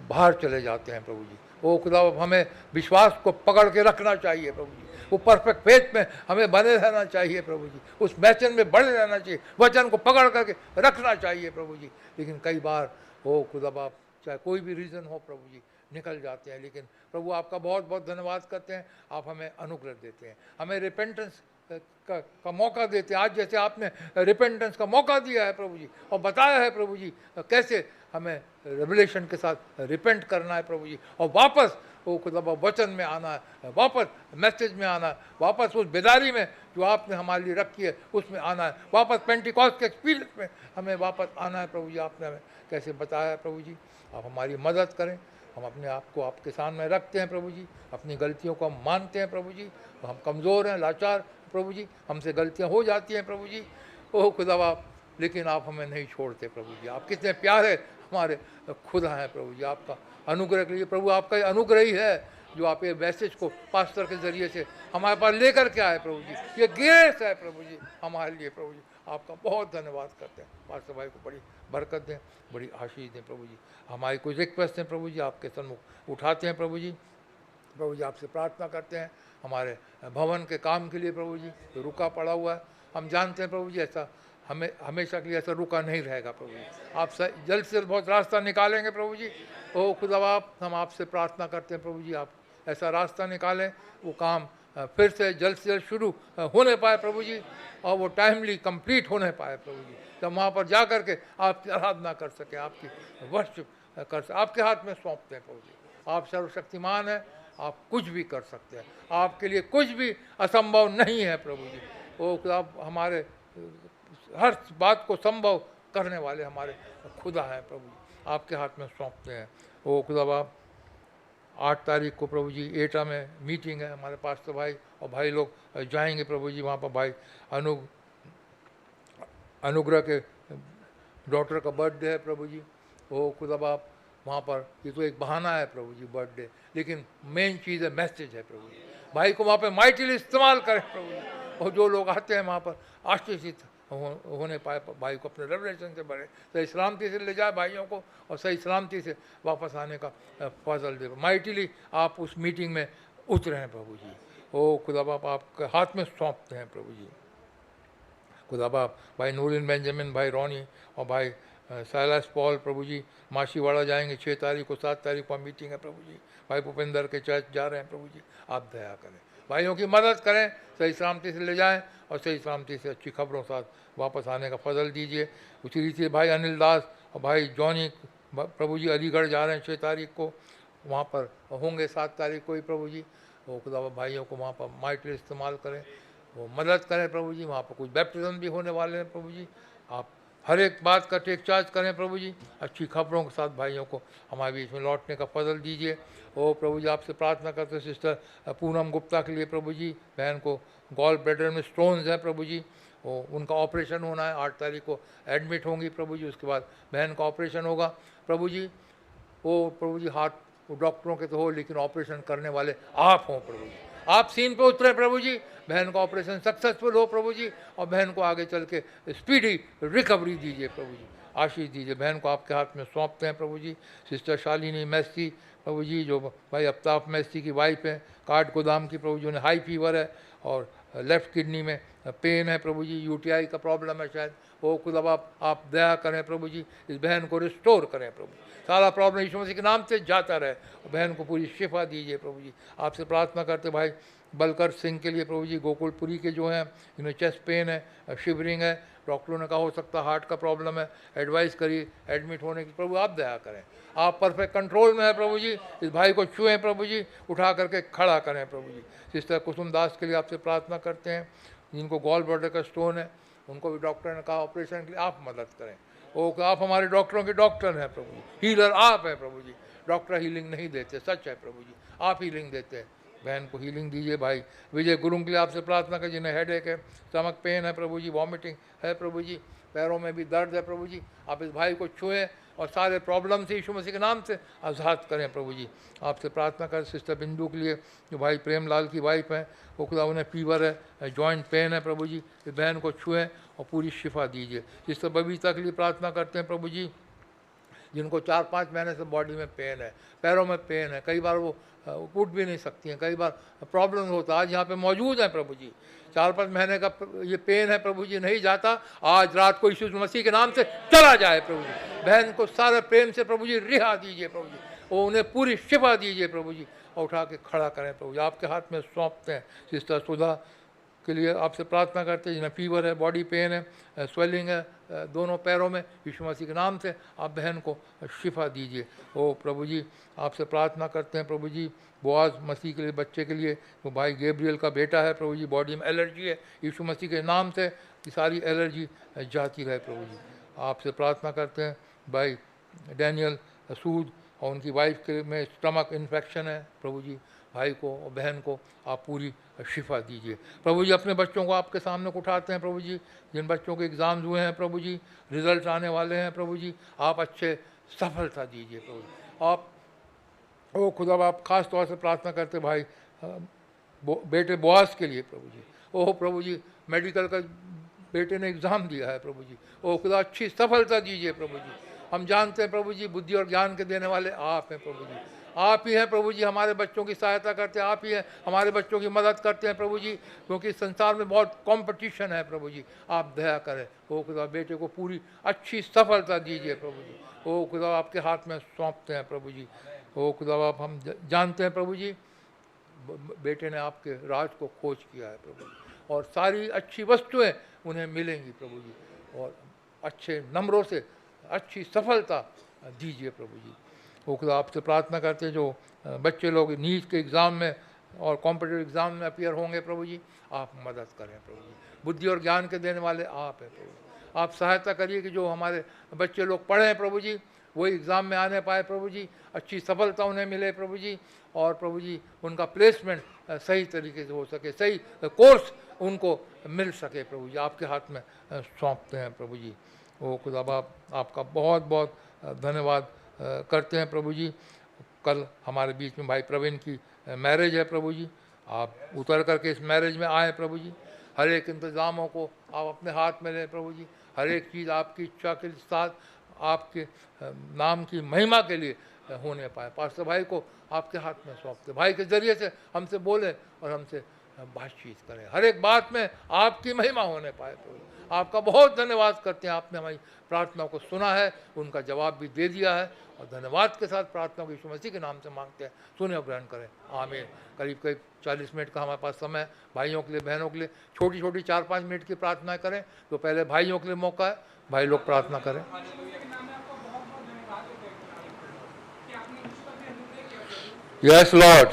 बाहर चले जाते हैं प्रभु जी। वो खुदा हमें विश्वास को पकड़ के रखना चाहिए प्रभु जी। वो परफेक्ट फेथ में हमें बने रहना चाहिए प्रभु जी। उस वचन में बने रहना चाहिए, वचन को पकड़ करके रखना चाहिए प्रभु जी। लेकिन कई बार वो खुदा बाप चाहे कोई भी रीज़न हो प्रभु जी निकल जाते हैं। लेकिन प्रभु आपका बहुत बहुत धन्यवाद करते हैं। आप हमें अनुग्रह देते हैं, हमें रिपेंटेंस का मौका देते हैं। आज जैसे आपने रिपेंटेंस का मौका दिया है प्रभु जी, और बताया है प्रभु जी कैसे हमें रेवलेशन के साथ रिपेंट करना है प्रभु जी, और वापस वो खुदा वचन में आना है, वापस मैसेज में आना है, वापस उस बेदारी में जो आपने हमारे लिए रखी है उसमें आना है, वापस पेंटिकॉस्ट के एक्सपीरियंस में हमें वापस आना है प्रभु जी। आपने हमें कैसे बताया है प्रभु जी, आप हमारी मदद करें। हम अपने आप को आपके सामने रखते हैं प्रभु जी, अपनी गलतियों को हम मानते हैं प्रभु जी, हम कमज़ोर हैं, लाचार प्रभु जी, हमसे गलतियां हो जाती हैं प्रभु जी। ओह खुदा बाप, लेकिन आप हमें नहीं छोड़ते प्रभु जी। आप कितने प्यारे हमारे खुदा हैं प्रभु जी। आपका अनुग्रह के लिए प्रभु, आपका ये अनुग्रह ही है जो आप ये मैसेज को पास्टर के ज़रिए से हमारे पास लेकर के आए प्रभु जी। ये ग्रेस है प्रभु जी हमारे लिए प्रभु जी। आपका बहुत धन्यवाद करते हैं। पास्टर भाई को बड़ी बरकत दें, बड़ी आशीष दें प्रभु जी। हमारी कुछ रिक्वेस्ट हैं प्रभु जी आपके सन्मुख उठाते हैं प्रभु जी। प्रभु जी आपसे प्रार्थना करते हैं हमारे भवन के काम के लिए प्रभु जी, तो रुका पड़ा हुआ है। हम जानते हैं प्रभु जी ऐसा हमें हमेशा के लिए ऐसा रुका नहीं रहेगा प्रभु जी। आप जल्द से जल्द बहुत रास्ता निकालेंगे प्रभु जी। ओ खुदा बाप, हम आपसे प्रार्थना करते हैं प्रभु जी, आप ऐसा रास्ता निकालें, वो काम फिर से जल्द शुरू होने पाए प्रभु जी, और वो टाइमली कंप्लीट होने पाए प्रभु जी, तब वहाँ पर जा कर के आपकी आराधना कर सकें, आपकी वर्शिप कर सकें। आपके हाथ में सौंपते हैं प्रभु जी। आप सर्वशक्तिमान हैं, आप कुछ भी कर सकते हैं, आपके लिए कुछ भी असंभव नहीं है प्रभु जी। वो आप हमारे हर बात को संभव करने वाले हमारे खुदा हैं प्रभु जी, आपके हाथ में सौंपते हैं। वो खुदा बाप 8 तारीख को प्रभु जी एटा में मीटिंग है, हमारे पास्टर भाई और भाई लोग जाएंगे प्रभु जी। वहाँ पर भाई अनुग्रह के डॉटर का बर्थडे है प्रभु जी। वो खुदा बाप वहाँ पर, ये तो एक बहाना है प्रभु जी बर्थडे, लेकिन मेन चीज़ है मैसेज है प्रभु जी। भाई को वहाँ पे माइटली इस्तेमाल करें प्रभु जी, और जो लोग आते हैं वहाँ पर आशीषित होने पाए, भाई को अपने रेवलेशन से बढ़े, सही सलामती से ले जाए भाइयों को, और सही सलामती से वापस आने का फजल दे। माइटली आप उस मीटिंग में उतरे हैं प्रभु जी। ओ खुदा बाप, आपके हाथ में सौंपते हैं प्रभु जी। खुदा बाप, भाई नूरिन बेंजामिन, भाई रॉनी और भाई साइलस पॉल प्रभु जी माशीवाड़ा जाएंगे 6 तारीख को, 7 तारीख को मीटिंग है प्रभु जी। भाई भूपेंद्र के चर्च जा रहे हैं प्रभु जी, आप दया करें, भाइयों की मदद करें, सही सलामती से ले जाएं और सही सलामती से अच्छी खबरों के साथ वापस आने का फजल दीजिए। उसी रीति से भाई अनिल दास और भाई जॉनी प्रभु जी अलीगढ़ जा रहे हैं 6 तारीख को, वहाँ पर होंगे 7 तारीख को ही प्रभु जी। वो खुदा भाइयों को वहाँ पर माइटली इस्तेमाल करें, वो मदद करें प्रभु जी। वहाँ पर कुछ बैप्टिज्म भी होने वाले हैं प्रभु जी, आप हर एक बात का टेक चार्ज करें प्रभु जी। अच्छी खबरों के साथ भाइयों को हमारे बीच में लौटने का फजल दीजिए। ओ प्रभु जी, आपसे प्रार्थना करते सिस्टर पूनम गुप्ता के लिए प्रभु जी, बहन को गॉल ब्लैडर में स्टोन्स है प्रभु जी, वो उनका ऑपरेशन होना है, 8 तारीख को एडमिट होंगी प्रभु जी। उसके बाद बहन का ऑपरेशन होगा प्रभु जी। वो प्रभु जी हाथ वो डॉक्टरों के तो हो, लेकिन ऑपरेशन करने वाले आप हों प्रभु जी। आप सीन पे उतरे प्रभु जी, बहन का ऑपरेशन सक्सेसफुल हो प्रभु जी, और बहन को आगे चल के स्पीडी रिकवरी दीजिए प्रभु जी, आशीष दीजिए। बहन को आपके हाथ में सौंपते हैं प्रभु जी। सिस्टर शालिनी मैसी प्रभु जी, जो भाई अफ्ताफ मैसी की वाइफ है, काट गोदाम की प्रभु जी, उन्हें हाई फीवर है और लेफ्ट किडनी में पेन है प्रभु जी, यूटीआई का प्रॉब्लम है शायद। वो खुदा आप दया करें प्रभु जी, इस बहन को रिस्टोर करें प्रभु। सारा प्रॉब्लम यीशु मसीह के नाम से जाता रहे, बहन को पूरी शिफा दीजिए प्रभु जी। आपसे प्रार्थना करते भाई बलकर सिंह के लिए प्रभु जी, गोकुलपुरी के जो हैं, इन्हें चेस्ट पेन है, शिवरिंग है, डॉक्टरों ने कहा हो सकता हार्ट का प्रॉब्लम है, एडवाइस करिए एडमिट होने की। प्रभु आप दया करें, आप परफेक्ट कंट्रोल में है प्रभु जी। इस भाई को छुएं प्रभु जी, उठा करके खड़ा करें प्रभु जी। सिस्टर कुसुम दास के लिए आपसे प्रार्थना करते हैं, जिनको गॉल ब्लैडर का स्टोन है, उनको भी डॉक्टर ने कहा ऑपरेशन के लिए आप मदद करें। वो आप हमारे डॉक्टरों के डॉक्टर हैं प्रभु जी, हीलर आप हैं प्रभु जी। डॉक्टर हीलिंग नहीं देते, सच है प्रभु जी, आप हीलिंग देते हैं। बहन को हीलिंग दीजिए। भाई विजय गुरुंग के लिए आपसे प्रार्थना करें, जिन्हें हेडेक है, स्टमक पेन है प्रभु जी, वॉमिटिंग है प्रभु जी, पैरों में भी दर्द है प्रभु जी। आप इस भाई को छुएं और सारे प्रॉब्लम से यीशु मसीह के नाम से आज़ाद करें प्रभु जी। आपसे प्रार्थना करें सिस्टर बिंदु के लिए, जो भाई प्रेमलाल की वाइफ है, वो खुदा उन्हें फीवर है, जॉइंट पेन है प्रभु जी। इस बहन को छुएं और पूरी शिफा दीजिए। सिस्टर बबीता के लिए प्रार्थना करते हैं प्रभु जी, जिनको 4-5 महीने से बॉडी में पेन है, पैरों में पेन है, कई बार वो उठ भी नहीं सकती हैं, कई बार प्रॉब्लम होता है। आज यहाँ पे मौजूद है प्रभु जी, 4-5 महीने का ये पेन है प्रभु जी, नहीं जाता। आज रात को यीशु मसीह के नाम से चला जाए प्रभु जी। बहन को सारे प्रेम से प्रभु जी रिहा दीजिए प्रभु जी, और उन्हें पूरी शिफा दीजिए प्रभु जी, और उठा के खड़ा करें प्रभु जी। आपके हाथ में सौंपते हैं सिस्टर सुधा के लिए आपसे प्रार्थना करते हैं, जिन्हें फीवर है, बॉडी पेन है, स्वेलिंग है दोनों पैरों में, यीशु मसीह के नाम से आप बहन को शिफा दीजिए। ओ प्रभु जी, आपसे प्रार्थना करते हैं प्रभु जी, बोआज मसीह के लिए, बच्चे के लिए, वो भाई गैब्रियल का बेटा है प्रभु जी, बॉडी में एलर्जी है, यीशु मसीह के नाम से कि सारी एलर्जी जाती रहे प्रभु जी। आपसे प्रार्थना करते हैं भाई डैनियल सूद और उनकी वाइफ के में स्टमक इन्फेक्शन है प्रभु जी, भाई को और बहन को आप पूरी शिफा दीजिए प्रभु जी। अपने बच्चों को आपके सामने उठाते हैं प्रभु जी, जिन बच्चों के एग्ज़ाम्स हुए हैं प्रभु जी, रिजल्ट आने वाले हैं प्रभु जी, आप अच्छे सफलता दीजिए प्रभु जी। आप ओ खुदा, आप खास तौर से प्रार्थना करते भाई बेटे बोआस के लिए प्रभु जी। ओह प्रभु जी, मेडिकल का बेटे ने एग्ज़ाम दिया है प्रभु जी, ओ खुदा अच्छी सफलता दीजिए प्रभु जी। हम जानते हैं प्रभु जी, बुद्धि और ज्ञान के देने वाले आप हैं प्रभु जी, आप ही हैं प्रभु जी, हमारे बच्चों की सहायता करते हैं, आप ही हैं हमारे बच्चों की मदद करते हैं प्रभु जी, क्योंकि संसार में बहुत कंपटीशन है प्रभु जी। आप दया करें ओ खुदा, बेटे को पूरी अच्छी सफलता दीजिए प्रभु जी। ओ खुदा, आपके हाथ में सौंपते हैं प्रभु जी। ओ खुदा, आप हम जानते हैं प्रभु जी, बेटे ने आपके राज को खोज किया है प्रभु जी, और सारी अच्छी वस्तुएं उन्हें मिलेंगी प्रभु जी, और अच्छे नंबरों से अच्छी सफलता दीजिए प्रभु जी। वो खुदा, आपसे प्रार्थना करते हैं जो बच्चे लोग नीट के एग्ज़ाम में और कॉम्पिटिटिव एग्ज़ाम में अपीयर होंगे प्रभु जी, आप मदद करें प्रभु जी। बुद्धि और ज्ञान के देने वाले आप हैं प्रभु जी, आप सहायता करिए कि जो हमारे बच्चे लोग पढ़े हैं प्रभु जी, वही एग्ज़ाम में आने पाए प्रभु जी, अच्छी सफलता उन्हें मिले प्रभु जी, और प्रभु जी उनका प्लेसमेंट सही तरीके से हो सके, सही कोर्स उनको मिल सके प्रभु जी। आपके हाथ में सौंपते हैं प्रभु जी। ओ खुदा बाप, आपका बहुत बहुत धन्यवाद करते हैं प्रभु जी। कल हमारे बीच में भाई प्रवीण की मैरिज है प्रभु जी, आप उतर करके इस मैरिज में आए प्रभु जी, हर एक इंतज़ामों को आप अपने हाथ में लें प्रभु जी, हर एक चीज़ आपकी इच्छा के साथ आपके नाम की महिमा के लिए होने पाए। पास्टर भाई को आपके हाथ में सौंपते, भाई के ज़रिए से हमसे बोले और हमसे बातचीत करें, हर एक बात में आपकी महिमा होने पाए प्रभु। आपका बहुत धन्यवाद करते हैं, आपने हमारी प्रार्थनाओं को सुना है, उनका जवाब भी दे दिया है, और धन्यवाद के साथ प्रार्थना को यीशु मसीह के नाम से मांगते हैं, सुने और ग्रहण करें, आमीन। करीब 40 मिनट का हमारे पास समय भाइयों के लिए, बहनों के लिए छोटी छोटी 4-5 मिनट की प्रार्थनाएं करें। तो पहले भाइयों के लिए मौका है, भाई लोग प्रार्थना करें। Yes Lord,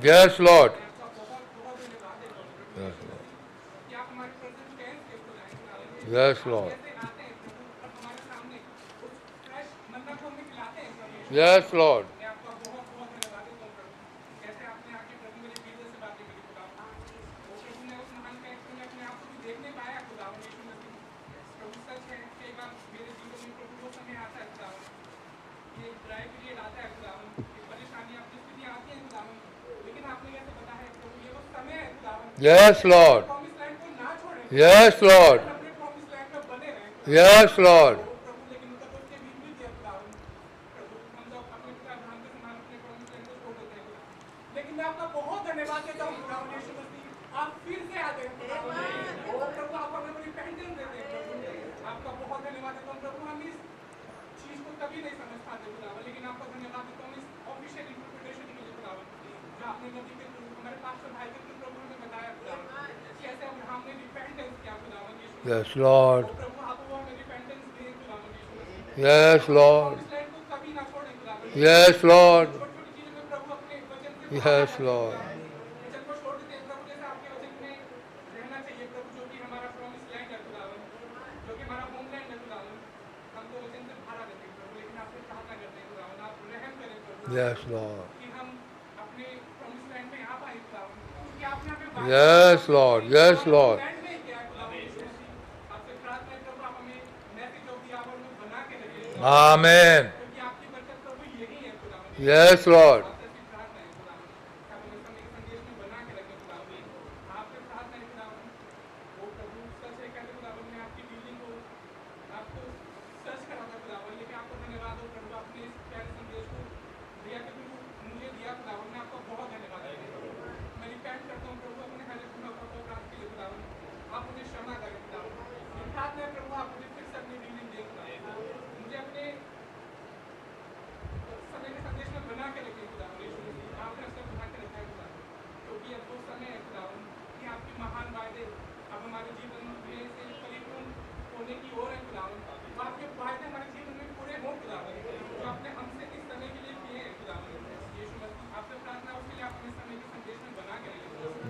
yes Lord, yes Lord, yes Lord, Yes, Lord. Yes, Lord. Yes, Lord. लेकिन मैं आपका बहुत धन्यवाद देता हूँ खुदा यीशु मसीह, आप फिर से आ गए प्रभु, आप हमें बड़ी पेंशन देते हैं प्रभु, आपका बहुत धन्यवाद देता हूँ प्रभु। हम इस चीज को कभी नहीं समझ पाते खुदा, लेकिन आपका धन्यवाद देता हूँ इस ऑफिशियल इंटरप्रिटेशन के लिए खुदा, जो आपने नबी के थ्रू, हमारे पास्टर भाई के थ्रू प्रभु ने बताया खुदा, कि ऐसे हमने रिपेंटेंस किया खुदा यीशु। Yes, Lord. प्रभु आप वो हमें रिपेंटेंस दें खुदा यीशु मसीह। Yes, Lord. इस लाइन को कभी ना छोड़ें खुदा। Yes, Lord. छोटी-छोटी चीजों में प्रभु अपने वचन से Yes, Lord. वचन को छोड़ देते हैं प्रभु, जैसे आपके वचन में रहना चाहिए प्रभु, जो कि हमारा प्रॉमिस लैंड है खुदावन, जो कि हमारा होमलैंड है खुदावन। हम तो वचन से भरा रहते हैं प्रभु, लेकिन आपसे प्रार्थना करते हैं खुदावन, आप रहम करें प्रभु, Yes, Lord. कि हम अपने प्रॉमिस लैंड में आ पाए खुदावन, क्योंकि आपने हमें वादा Yes, Lord. Yes, Lord. Land में किया है खुदावन यीशु मसीह। आपसे प्रार्थना है प्रभु, आप हमें मैसेज ऑफ द आवर में बना के रखिए, Amen. क्योंकि आपकी बरकत प्रभु यही है खुदावन। Yes, Lord. संदेश में बना के रखिए खुदा,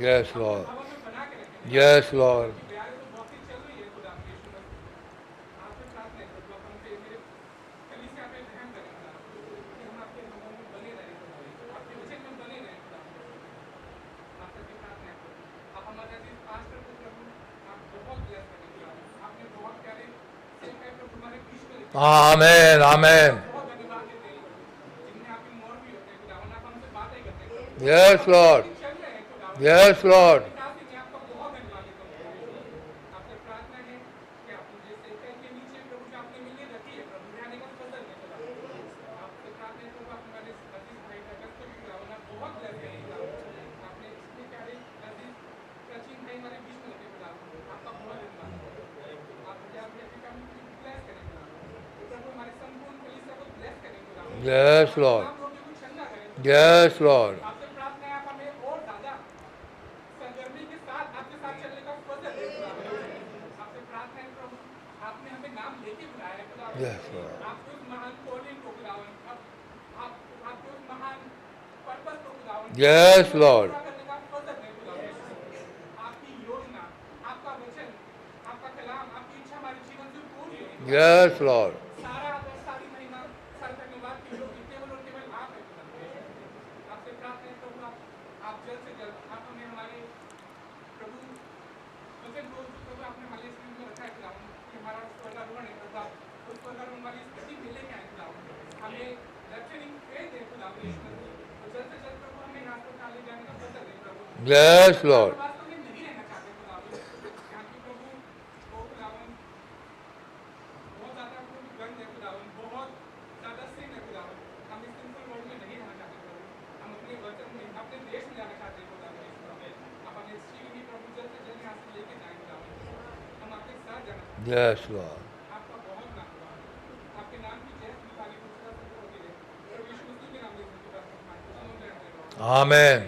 Yes, Lord. हवा में बना के रखें Yes, Lord. प्यारे तो बहुत ही चल रही है खुदा यीशु मसीह आपसे प्रार्थना है प्रभु आप हमसे मेरे कलीसिया पे रहम करें खुदा कि हम आपके नामों में बने रहें आपके वचन में बने रहें खुदा आपसे भी प्रार्थना है प्रभु आप हमारे अजीज पास्टर को प्रभु आप बहुत ब्लेस करें खुदा आपने बहुत प्यारे सेवक प्रभु हमारे बीच में रखे Amen. Amen. बहुत धन्यवाद देते हैं जिनमें आपके मोर भी होते हैं खुदा आप हमसे बातें करते हैं Yes, Lord. चल रहे हैं खुदा Yes, Lord. पिताजी मैं आपका बहुत धन्यवाद देता हूँ आपसे प्रार्थना है कि आप मुझे सेवक के नीचे प्रभु जो आपने मिलने रखी है प्रभु रहने का फजल है खुदा आपसे प्रार्थना है प्रभु आप हमारे अजीज भाई का कष्ट भी खुदा बहुत ब्लेस करें खुदा आपने इतने प्यारे अजीज प्राचीन भाई हमारे बीच में रखे खुदा आपका बहुत धन्यवाद आप मुझे आपके अभिकम ब्लेस करें खुदा प्रभु हमारे संपूर्ण कलीसिया को ब्लेस करें खुदा Yes, Lord. आप लोगों को चंगा करें Yes, Lord. आपसे प्रार्थना है आप हमें और ज्यादा सरगर्मी के साथ आपके साथ चलने का फजल दे खुदा आपसे प्रार्थना है प्रभु आपने हमें नाम लेके बुलाया है खुदा Yes, Lord. आपके उस महान कॉलिंग को खुदावन आप आपके उस महान पर्पस को खुदावन Yes, Lord. पूरा करने का फजल दे खुदावन आपकी योजना आपका वचन आपका कलाम आपकी इच्छा हमारे जीवन से पूरी हो Yes, Lord. सारा आदर सारी महिमा सारा धन्यवाद की योग्य केवल और केवल आप है खुदा आपसे प्रार्थना है प्रभु आप जल्द से जल्द आप हमें हमारे प्रभु वचन को प्रभु आपने हमारे स्क्रीन में रखा है खुदा कि हमारा स्वर्गारोहण है प्रभु उस स्वर्गारोहण वाली स्थिति में लेके आए खुदा हमें रैप्चरिंग फेथ है खुदा यीशु मसीह तो जल्द से जल्द प्रभु हमें यहाँ से ले जाने का फजल दे प्रभु Yes, Lord. वास्तव में नहीं रहना चाहते खुदा यहाँ की प्रभु ओ खुदावन बहुत ज़्यादा प्रभु गंद है खुदावन बहुत ज़्यादा सिन है खुदावन हम इस सिंपल वर्ल्ड में नहीं रहना चाहते प्रभु हम अपने वचन में अपने देश में जाना चाहते हैं खुदावन आप हमें इस चीज़ भी प्रभु जल्द से जल्द यहाँ से लेके जाएं खुदावन हम आपके साथ जाना चाहते Yes, Lord. हैं आपका बहुत नाम खुदावन आपके नाम की जय निकाली दूसरा सब होती है प्रभु यीशु मसीह के नाम में खुदा Amen.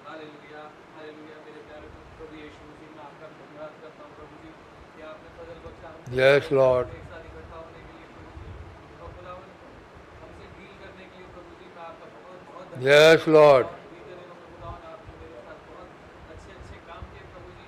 हालेलुया हालेलुया मेरे प्यारे प्रभु यीशु मसीह मैं आपका धन्यवाद करता हूँ प्रभु जी कि आपने फजल बख्शा हमको Yes, Lord. एक साथ इकट्ठा होने के लिए प्रभु जी और खुदावन हमसे डील करने के लिए प्रभु जी मैं आपका बहुत बहुत Yes, Lord. बीते दिनों में खुदावन आपने मेरे साथ बहुत अच्छे अच्छे काम किए प्रभु जी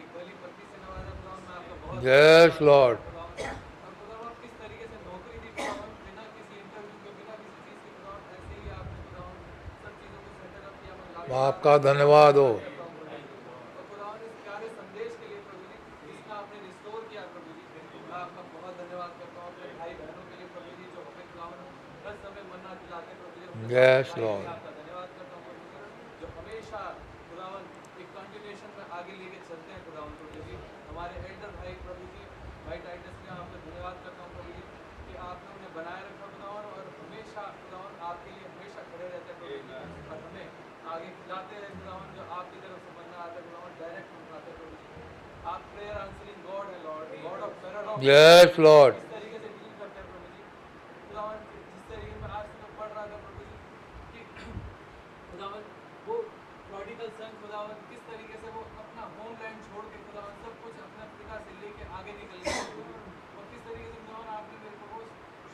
एक भली पत्नी से नवाजा खुदावन मैं आपका बहुत Yes, Lord. खुदावन और खुदावन किस तरीके से नौकरी दी खुदावन बिना किसी इंटरव्यू के बिना किसी चीज़ के खुदावन ऐसे ही आपने खुदावन सब चीज़ों को सेटल अप किया मैं लाभ आपका धन्यवाद हो। और खुदावन इस प्यारे संदेश के लिए प्रभु जी जिसका आपने रिस्टोर किया प्रभु जी मैं आपका बहुत धन्यवाद करता हूँ अपने भाई बहनों के लिए प्रभु जी जो हमें खुदावन हर समय मन्ना दिलाते प्रभु जी उनके Yes, भाई Lord. के आपका धन्यवाद करता हूँ प्रभु जी जो हमेशा खुदावन एक कंटिन्यूएशन में आगे लेके चलते हैं खुदावन प्रभु जी हमारे एल्डर भाई प्रभु जी भाई टाइटस में आपका धन्यवाद करता हूँ प्रभु जी कि आपने उन्हें बनाए रखा खुदावन और हमेशा खुदावन आपके लिए हमेशा खड़े रहते हैं प्रभु जी और हमें आगे खिलाते हैं खुदावन जो आपकी तरफ से बनना आता है खुदावन डायरेक्ट उठाते हैं प्रभु जी आप प्रेयर आंसरिंग गॉड है Lord God of paradox Yes, Lord. इस तरीके से डील करते हैं प्रभु जी खुदावन जिस तरीके में आज मैं पढ़ रहा था प्रभु जी कि खुदावन वो प्रोडिगल सन खुदावन किस तरीके से वो अपना होमलैंड छोड़ के खुदावन सब कुछ अपने पिता से लेके आगे निकल गया और किस तरीके से खुदावन आपने मेरे को वो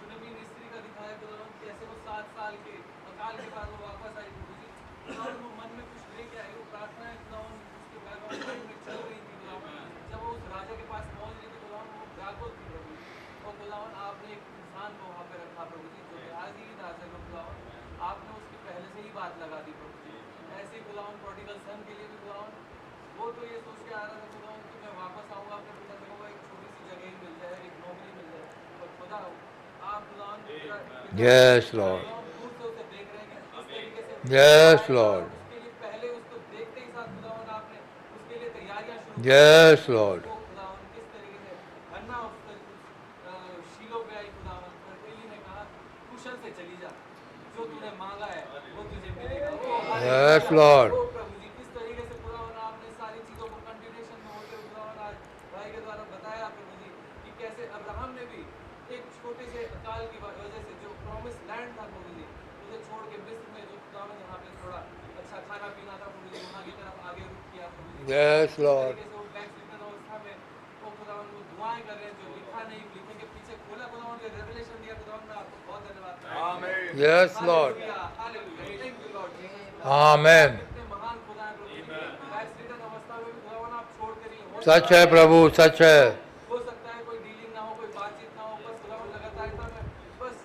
शुनमीन स्त्री का दिखाया खुदावन कैसे वो 7 साल के अकाल के बाद वो वापस आई प्रभु जी खुदावन वो मन में कुछ लेके आई वो प्रार्थनाएं खुदावन उसके बैकग्राउंड में चल रही थी खुदावन जब वो उस राजा के पास पहुंच रही थी खुदावन वो व्याकुल थी प्रभु जी और खुदावन आपने एक इंसान को वहाँ पे रखा प्रभु जी जो लिहाजी ही था खुदावन आपने उसकी पहले से ही बात लगा दी प्रभु जी ऐसे ही खुदावन प्रोडिगल सन के लिए भी खुदावन वो तो ये सोच के आ रहा था खुदावन कि मैं वापस आऊँगा अपने पिता से कहूँगा एक छोटी सी जगह ही मिल जाए एक नौकरी मिल जाए और खुदा आप खुदावन Yes, Lord. दूर से उसे देख रहे हैं कि किस तरीके से Yes, Lord. उसके लिए पहले उसको देखते ही साथ खुदावन आपने उसके लिए तैयारियां शुरू कर Yes, Lord. वो खुदावन किस तरीके से हन्ना उसके शीलो पे आई खुदावन और एली ने कहा कुशल से चली जा जो तूने मांगा है वो तुझे मिलेगा Yes, Lord. वो प्रभु जी किस तरीके से खुदावन आपने सारी चीजों को कंटिन्यूएशन में होते हुए खुदावन आज भाई के द्वारा बताया प्रभु जी कि कैसे अब्राहम ने भी एक छोटे से अकाल की वजह से जो प्रॉमिस लैंड था प्रभु जी उसे छोड़ के मिस्र में जो खुदावन यहाँ पे थोड़ा अच्छा खाना पीना था प्रभु जी वहाँ की तरफ आगे रुक किया प्रभु जी Yes, इस Lord. तरीके से वो बैकस्लिडर अवस्था में वो खुदावन वो दुआएं कर रहे हैं जो लिखा नहीं लिखे के पीछे खोला खुदावन ने रेवलेशन दिया खुदावन मैं आपको बहुत धन्यवाद करता हूं। Yes, Lord. Hallelujah hallelujah thank you Lord Amen. इतने महान खुदा हैं प्रभु जी सच है प्रभु, सच है। हो सकता है कोई डीलिंग ना हो, कोई बातचीत ना हो, बस खुदावन लगातारता में बस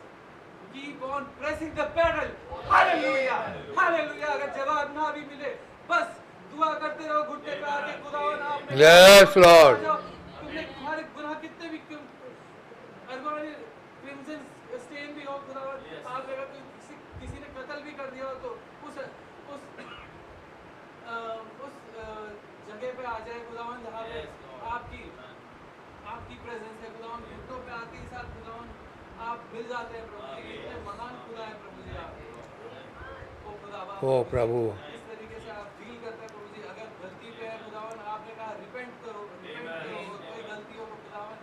keep on pressing the pedal. Hallelujah, hallelujah. अगर जवाब ना भी मिले, बस दुआ करते रहो घुटने पे आके। खुदावन आपने Yes, Lord. तुमने हमारे गुनाह कितने भी क्रिम्सन स्टेन भी हो खुदावन, आप अगर किसी ने कत्ल भी कर दिया हो तो उस जगह पे आ जाए खुदावन जहाँ पे आपकी प्रेजेंस है खुदावन। घुटनों पे आते ही साथ खुदावन आप मिल जाते हैं प्रभु जी। इतने महान खुदा है प्रभु जी आप। ओ खुदावन, ओ प्रभु, इस तरीके से आप फील करते हैं प्रभु जी। अगर गलती पे है खुदावन, आपने कहा रिपेंट करो, रिपेंट करो। कोई गलती हो तो खुदावन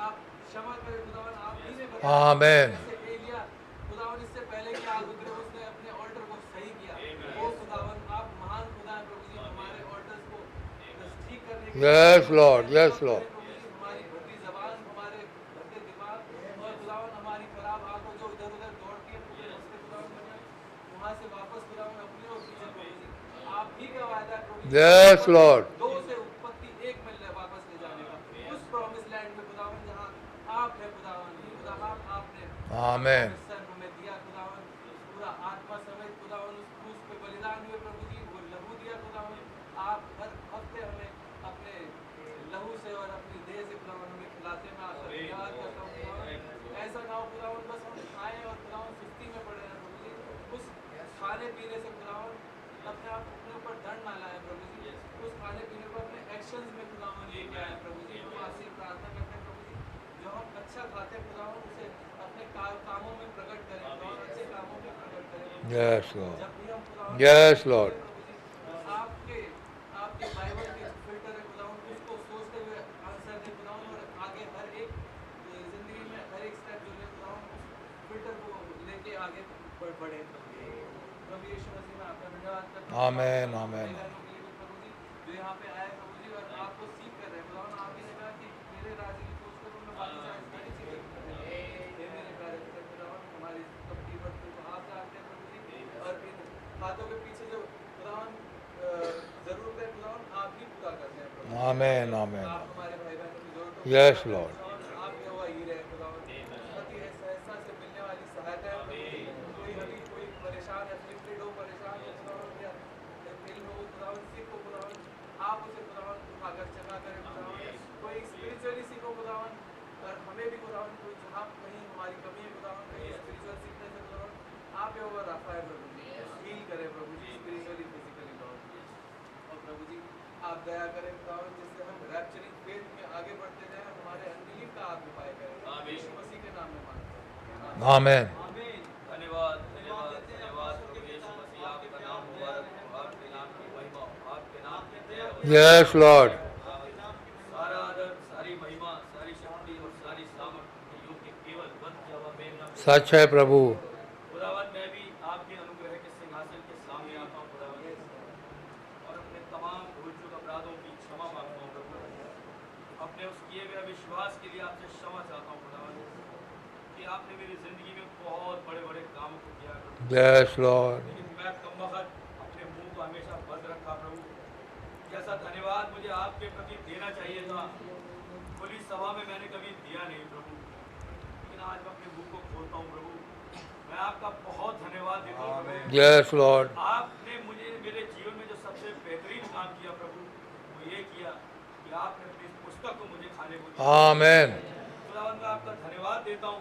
आप क्षमा करें खुदावन। आप ही ने बताया आमीन। जैसे एलिया खुदावन इससे पहले कि आग उतरे उसने अपने ऑल्टर को सही किया। ओ खुदावन आप महान खुदा हैं प्रभु जी। हमारे ऑल्टर्स को ठीक करने के Yes, Lord. Yes, Lord. हमारी भद्दी जबान, हमारे भद्दे दिमाग और खुदावन हमारी खराब आंखों जो इधर उधर दौड़ती है पूरे रास्ते खुदावन बने वहाँ से वापस खुदावन अपनी ओर खींचे प्रभु जी। आप ही का वायदा है प्रभु जी। Yes, Lord. दो से उत्पत्ति एक में वापस ले जाने का उस प्रॉमिस लैंड में खुदावन जहाँ आप है खुदावन। खुदावन आपने आमीन। सन हमें दिया खुदावन। पूरा आत्मा समेत खुदावन उस क्रूस पे बलिदान हुए प्रभु जी। वो लहू दिया खुदावन। आप हर हफ्ते हमें अपने लहू से और अपनी देह से खुदावन हमें खिलाते हैं। मैं आपका धन्यवाद करता हूँ खुदावन। ऐसा ना हो खुदावन बस हम खाएं और खुदावन सुस्ती में पड़े हैं प्रभु जी। उस खाने पीने से खुदावन अपने आप अपने ऊपर दंड ना लाए प्रभु जी। उस खाने पीने को अपने एक्शंस में खुदावन लेके आए प्रभु जी। हम आपसे प्रार्थना करते हैं प्रभु जी जो हम अच्छा खाते हैं खुदावन उसे अपने कामों में प्रकट करें खुदावन। अच्छे कामों में प्रकट करें। Yes, Lord. जब भी हम खुदावन Yes, Lord. आपके बाइबल के फिल्टर है खुदावन उसको सोचते हुए आंसर दे खुदावन। और आगे हर एक जिंदगी में हर एक स्टेप जो ले खुदावन उस फिल्टर को लेके आगे बढ़े। प्रभु यीशु मसीह में आपका धन्यवाद करता हूं। आमीन, आमीन। प्रभु जी जो यहाँ पे आए प्रभु जी और आपको सीख कर रहे हैं खुदावन। आप ही ने कहा कि मेरे राज्य की खोज करो मैं बाकी सारी चीजें हे मेरे प्यारे पिता खुदावन हमारी सबकी वस्तु को आप जानते हैं प्रभु जी। और इन बातों के पीछे जो खुदावन जरूरत है खुदावन आप ही पूरा करते हैं प्रभु। Amen, amen. आप हमारे भाई बहनों की जरूरत Yes, Lord. आप ये हुआ ही रहे खुदावन। अति सहजता से मिलने वाली सहायता है कोई अभी कोई परेशान एफ्लिक्टेड हो परेशान हो खुदावन या दिल हो खुदावन सिख हो खुदावन आप उसे खुदावन उठाकर चंगा करें खुदावन। कोई स्पिरिचुअली सीखो खुदावन और हमें भी खुदावन कोई जहाँ कहीं हमारी कमी है खुदावन कहीं स्पिरिचुअल सीखने से खुदावन आप ये हुआ रास्ता है प्रभु जी। हील करें प्रभु जी स्पिरिचुअली फिजिकली लॉर्ड। और प्रभु जी आप दया करें खुदावन जिससे हम रैप्चरिंग फेथ में आगे बढ़ते जाएं। हमारे अनबिलीफ का आप उपाय करें यीशु मसीह के नाम में मांगते हैं। Amen. धन्यवाद धन्यवाद धन्यवाद प्रभु यीशु मसीह आपका नाम मुबारक हो। आपके नाम की महिमा आपके नाम की जय हो। Yes, Lord. सारा आदर सारी महिमा सारी शक्ति और सारी सामर्थ्य योग्य केवल बंद जवाब में सच है प्रभु। खुदावन मैं भी आपके अनुग्रह के सिंहासन के सामने आता हूँ खुदावन और अपने तमाम भूल चूक अपराधों की क्षमा मांगता हूँ प्रभु। अपने उस किए हुए विश्वास के लिए आपसे क्षमा चाहता हूँ खुदावन कि आपने मेरी जिंदगी में बहुत बड़े बड़े कामों को किया प्रभु। Yes, Lord. लेकिन मैं कमबख्त अपने मुंह को हमेशा बंद रखा प्रभु। जैसा धन्यवाद मुझे आपके प्रति देना चाहिए था खुली सभा में मैंने कभी दिया नहीं प्रभु। लेकिन आज मैं अपने मुंह को खोलता हूँ प्रभु। मैं आपका बहुत धन्यवाद देता हूँ प्रभु। Yes, Lord. आपने मुझे मेरे जीवन में जो सबसे बेहतरीन काम किया प्रभु वो ये किया कि आपने अपनी इस पुस्तक को मुझे खाने को दिया। Amen. खुदावंद मैं आपका धन्यवाद देता हूँ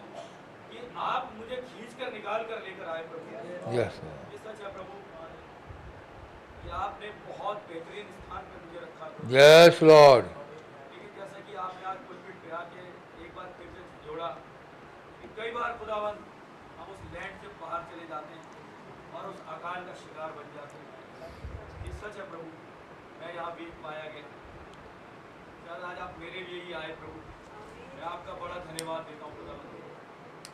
कि आप मुझे खींच कर निकाल कर लेकर आए प्रभु। Yes, Lord. ये सच है प्रभु कि आपने बहुत बेहतरीन स्थान पर मुझे रखा प्रभु। Yes, Lord. लेकिन जैसा कि आपने आज पुलपिट पे आके एक बार फिर से जोड़ा कि कई बार खुदावन हम उस लैंड से बाहर चले जाते हैं और उस अकाल का शिकार बन जाते हैं। ये सच है प्रभु मैं यहाँ बीत पाया गया। शायद आज आप मेरे लिए ही आए प्रभु। मैं आपका बड़ा धन्यवाद देता हूँ खुदावन।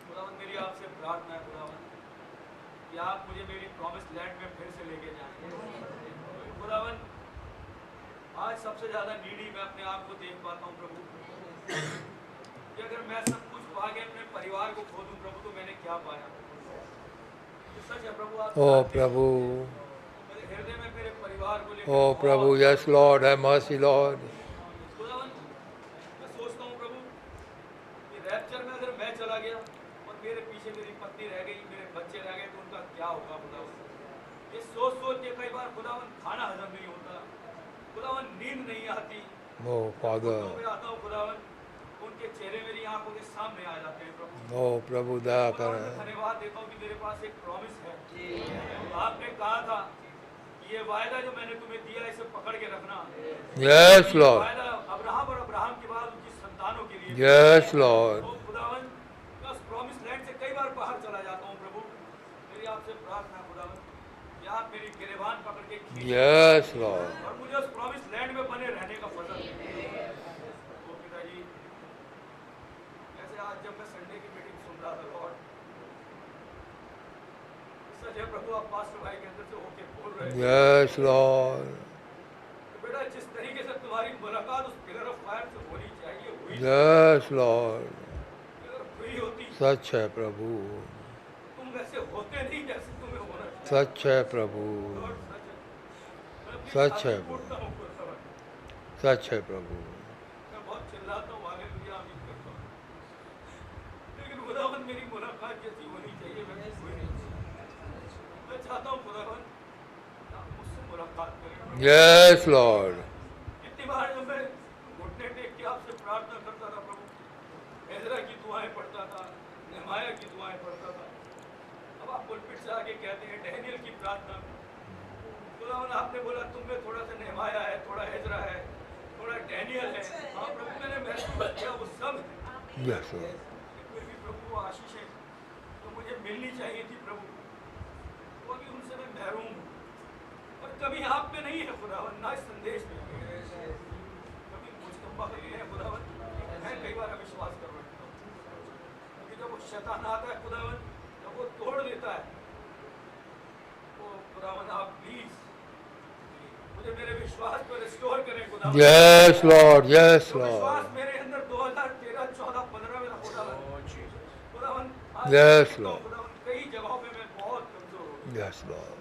खुदावन मेरी आपसे प्रार्थना है खुदावन कि आप मुझे मेरी प्रॉमिस लैंड में फिर से लेके जाएं खुदावन। आज सबसे ज्यादा नीडी मैं अपने आप को देख पाता हूँ प्रभु कि अगर मैं सब कुछ पा के अपने परिवार को खो दूं प्रभु तो मैंने क्या पाया। ये सच है प्रभु आप Oh, प्रभु. मेरे हृदय में मेरे परिवार को लेकर Oh, Prabhu. Yes, Lord. Have mercy, Lord. खुदा मैं चला गया और मेरे पीछे मेरी पत्नी रह गई, मेरे बच्चे रह गए, तो उनका क्या होगा खुदावन? ये सोच सोच के कई बार खुदावन खाना हजम नहीं होता, खुदावन नींद नहीं आती। Oh, Father. मैं आता हूँ खुदावन, उनके चेहरे मेरी आंखों के सामने आ जाते हैं प्रभु। Oh, प्रभु दया खुदावन, मैं करें। धन्यवाद देता हूँ कि मेरे पास एक प्रॉमिस है। आपने कहा था कि ये वायदा जो मैंने तुम्हें दिया इसे पकड़ के रखना। Yes, ये Lord. वायदा अब्राहम और अब्राहम के बाद उनकी संतानों के लिए। Yes, Lord. तो खुदावन, मैं उस प्रॉमिस लैंड से कई बार बाहर चला जाता हूँ प्रभु। मेरी आपसे प्रार्थना है खुदावन कि आप मेरी गिरबान पकड़ के खींच Yes, Lord. और मुझे उस प्रॉमिस लैंड में बने रहने का फजल दे। तो पिताजी, ऐसे आज जब मैं संडे की मीटिंग सुन रहा था लॉर्ड, सच है प्रभु, आप पास्टर भाई के अंदर से होके बोल रहे थे। Yes, Lord. तो बेटा, जिस तरीके से तुम्हारी मुलाकात उस पिलर ऑफ फायर से होनी चाहिए हुई, Yes, Lord. अगर हुई होती सच है प्रभु, तुम वैसे होते नहीं जैसे तुम्हें होना चाहिए। सच है प्रभु, लॉर्ड, सच है। मैं अपनी सच है। छाती फूटता हूँ खुदावन। सच है प्रभु। मैं बहुत चिल्लाता हूँ, हालेलुया आमीन करता हूँ, लेकिन खुदावन मेरी मुलाकात जैसी होनी चाहिए वैसी हुई नहीं। मैं चाहता हूँ खुदावन आप मुझसे मुलाकात करें। Yes, Lord. इतनी बार जब मैं घुटने टेक के आपसे प्रार्थना करता था प्रभु, एजरा की दुआएं पढ़ता था, नेहमाया की दुआएं पढ़ता था, अब आप पुलपिट से आके कहते हैं डैनियल की प्रार्थना। खुदावन, आपने बोला तुम में थोड़ा सा नेहमाया है, थोड़ा एजरा है, थोड़ा डैनियल है। हाँ प्रभु, मैंने महसूस किया वो सब है। Yes, Lord. फिर भी प्रभु वो आशीषें तो मुझे मिलनी चाहिए थी प्रभु, वो अभी उनसे मैं महरूम हूँ। और कभी आप में नहीं है खुदावन, ना इस संदेश में, कभी मुझकम्बा में है खुदावन। मैं कई बार अविश्वास कर बैठता हूँ, क्योंकि जब वो शैतान आता है खुदावन, जब वो तोड़ देता है, तो खुदावन आप प्लीज मुझे मेरे विश्वास को रिस्टोर करें खुदावन। Yes, Lord. Yes, जो विश्वास Lord. मेरे अंदर 2013, 14, 15 में था खुदावन, खुदावन आज Yes, मैं Lord. खुदावन कई जगहों पे मैं बहुत कमजोर हो गया। Yes, Lord.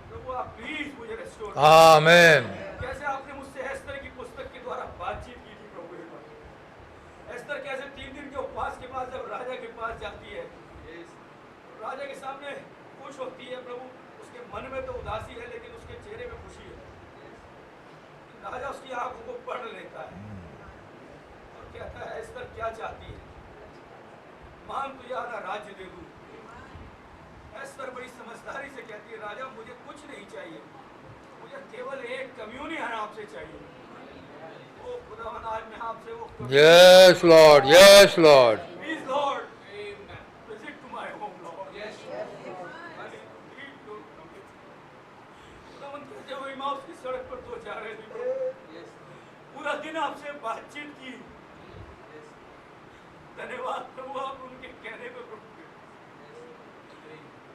प्रभु आप प्लीज मुझे रेस्टोर Amen. कैसे आपने मुझसे एस्तर की पुस्तक के द्वारा बातचीत की थी प्रभु एक बार। एस्तर कैसे 3 दिन के उपवास के बाद जब राजा के पास जाती है, राजा के सामने खुश होती है प्रभु, उसके मन में तो उदासी है लेकिन उसके चेहरे में खुशी है। राजा उसकी आंखों को पढ़ लेता है और कहता है एस्तर क्या चाहती है, मांग तुझे आधा राज्य दे दूं। एस्तर बड़ी समझदारी से कहती है राजा मुझे कुछ नहीं चाहिए, मुझे केवल एक कम्युनियन आपसे चाहिए। ओ खुदावन, आज मैं आपसे वो Yes, Lord. Yes, Lord. Please Lord visit to my home Lord. खुदावन, कहते हुए इमाम की सड़क पर तो जा रहे थे प्रभु, पूरा दिन आपसे बातचीत की। धन्यवाद प्रभु, आप उनके कहने पे रुक गए।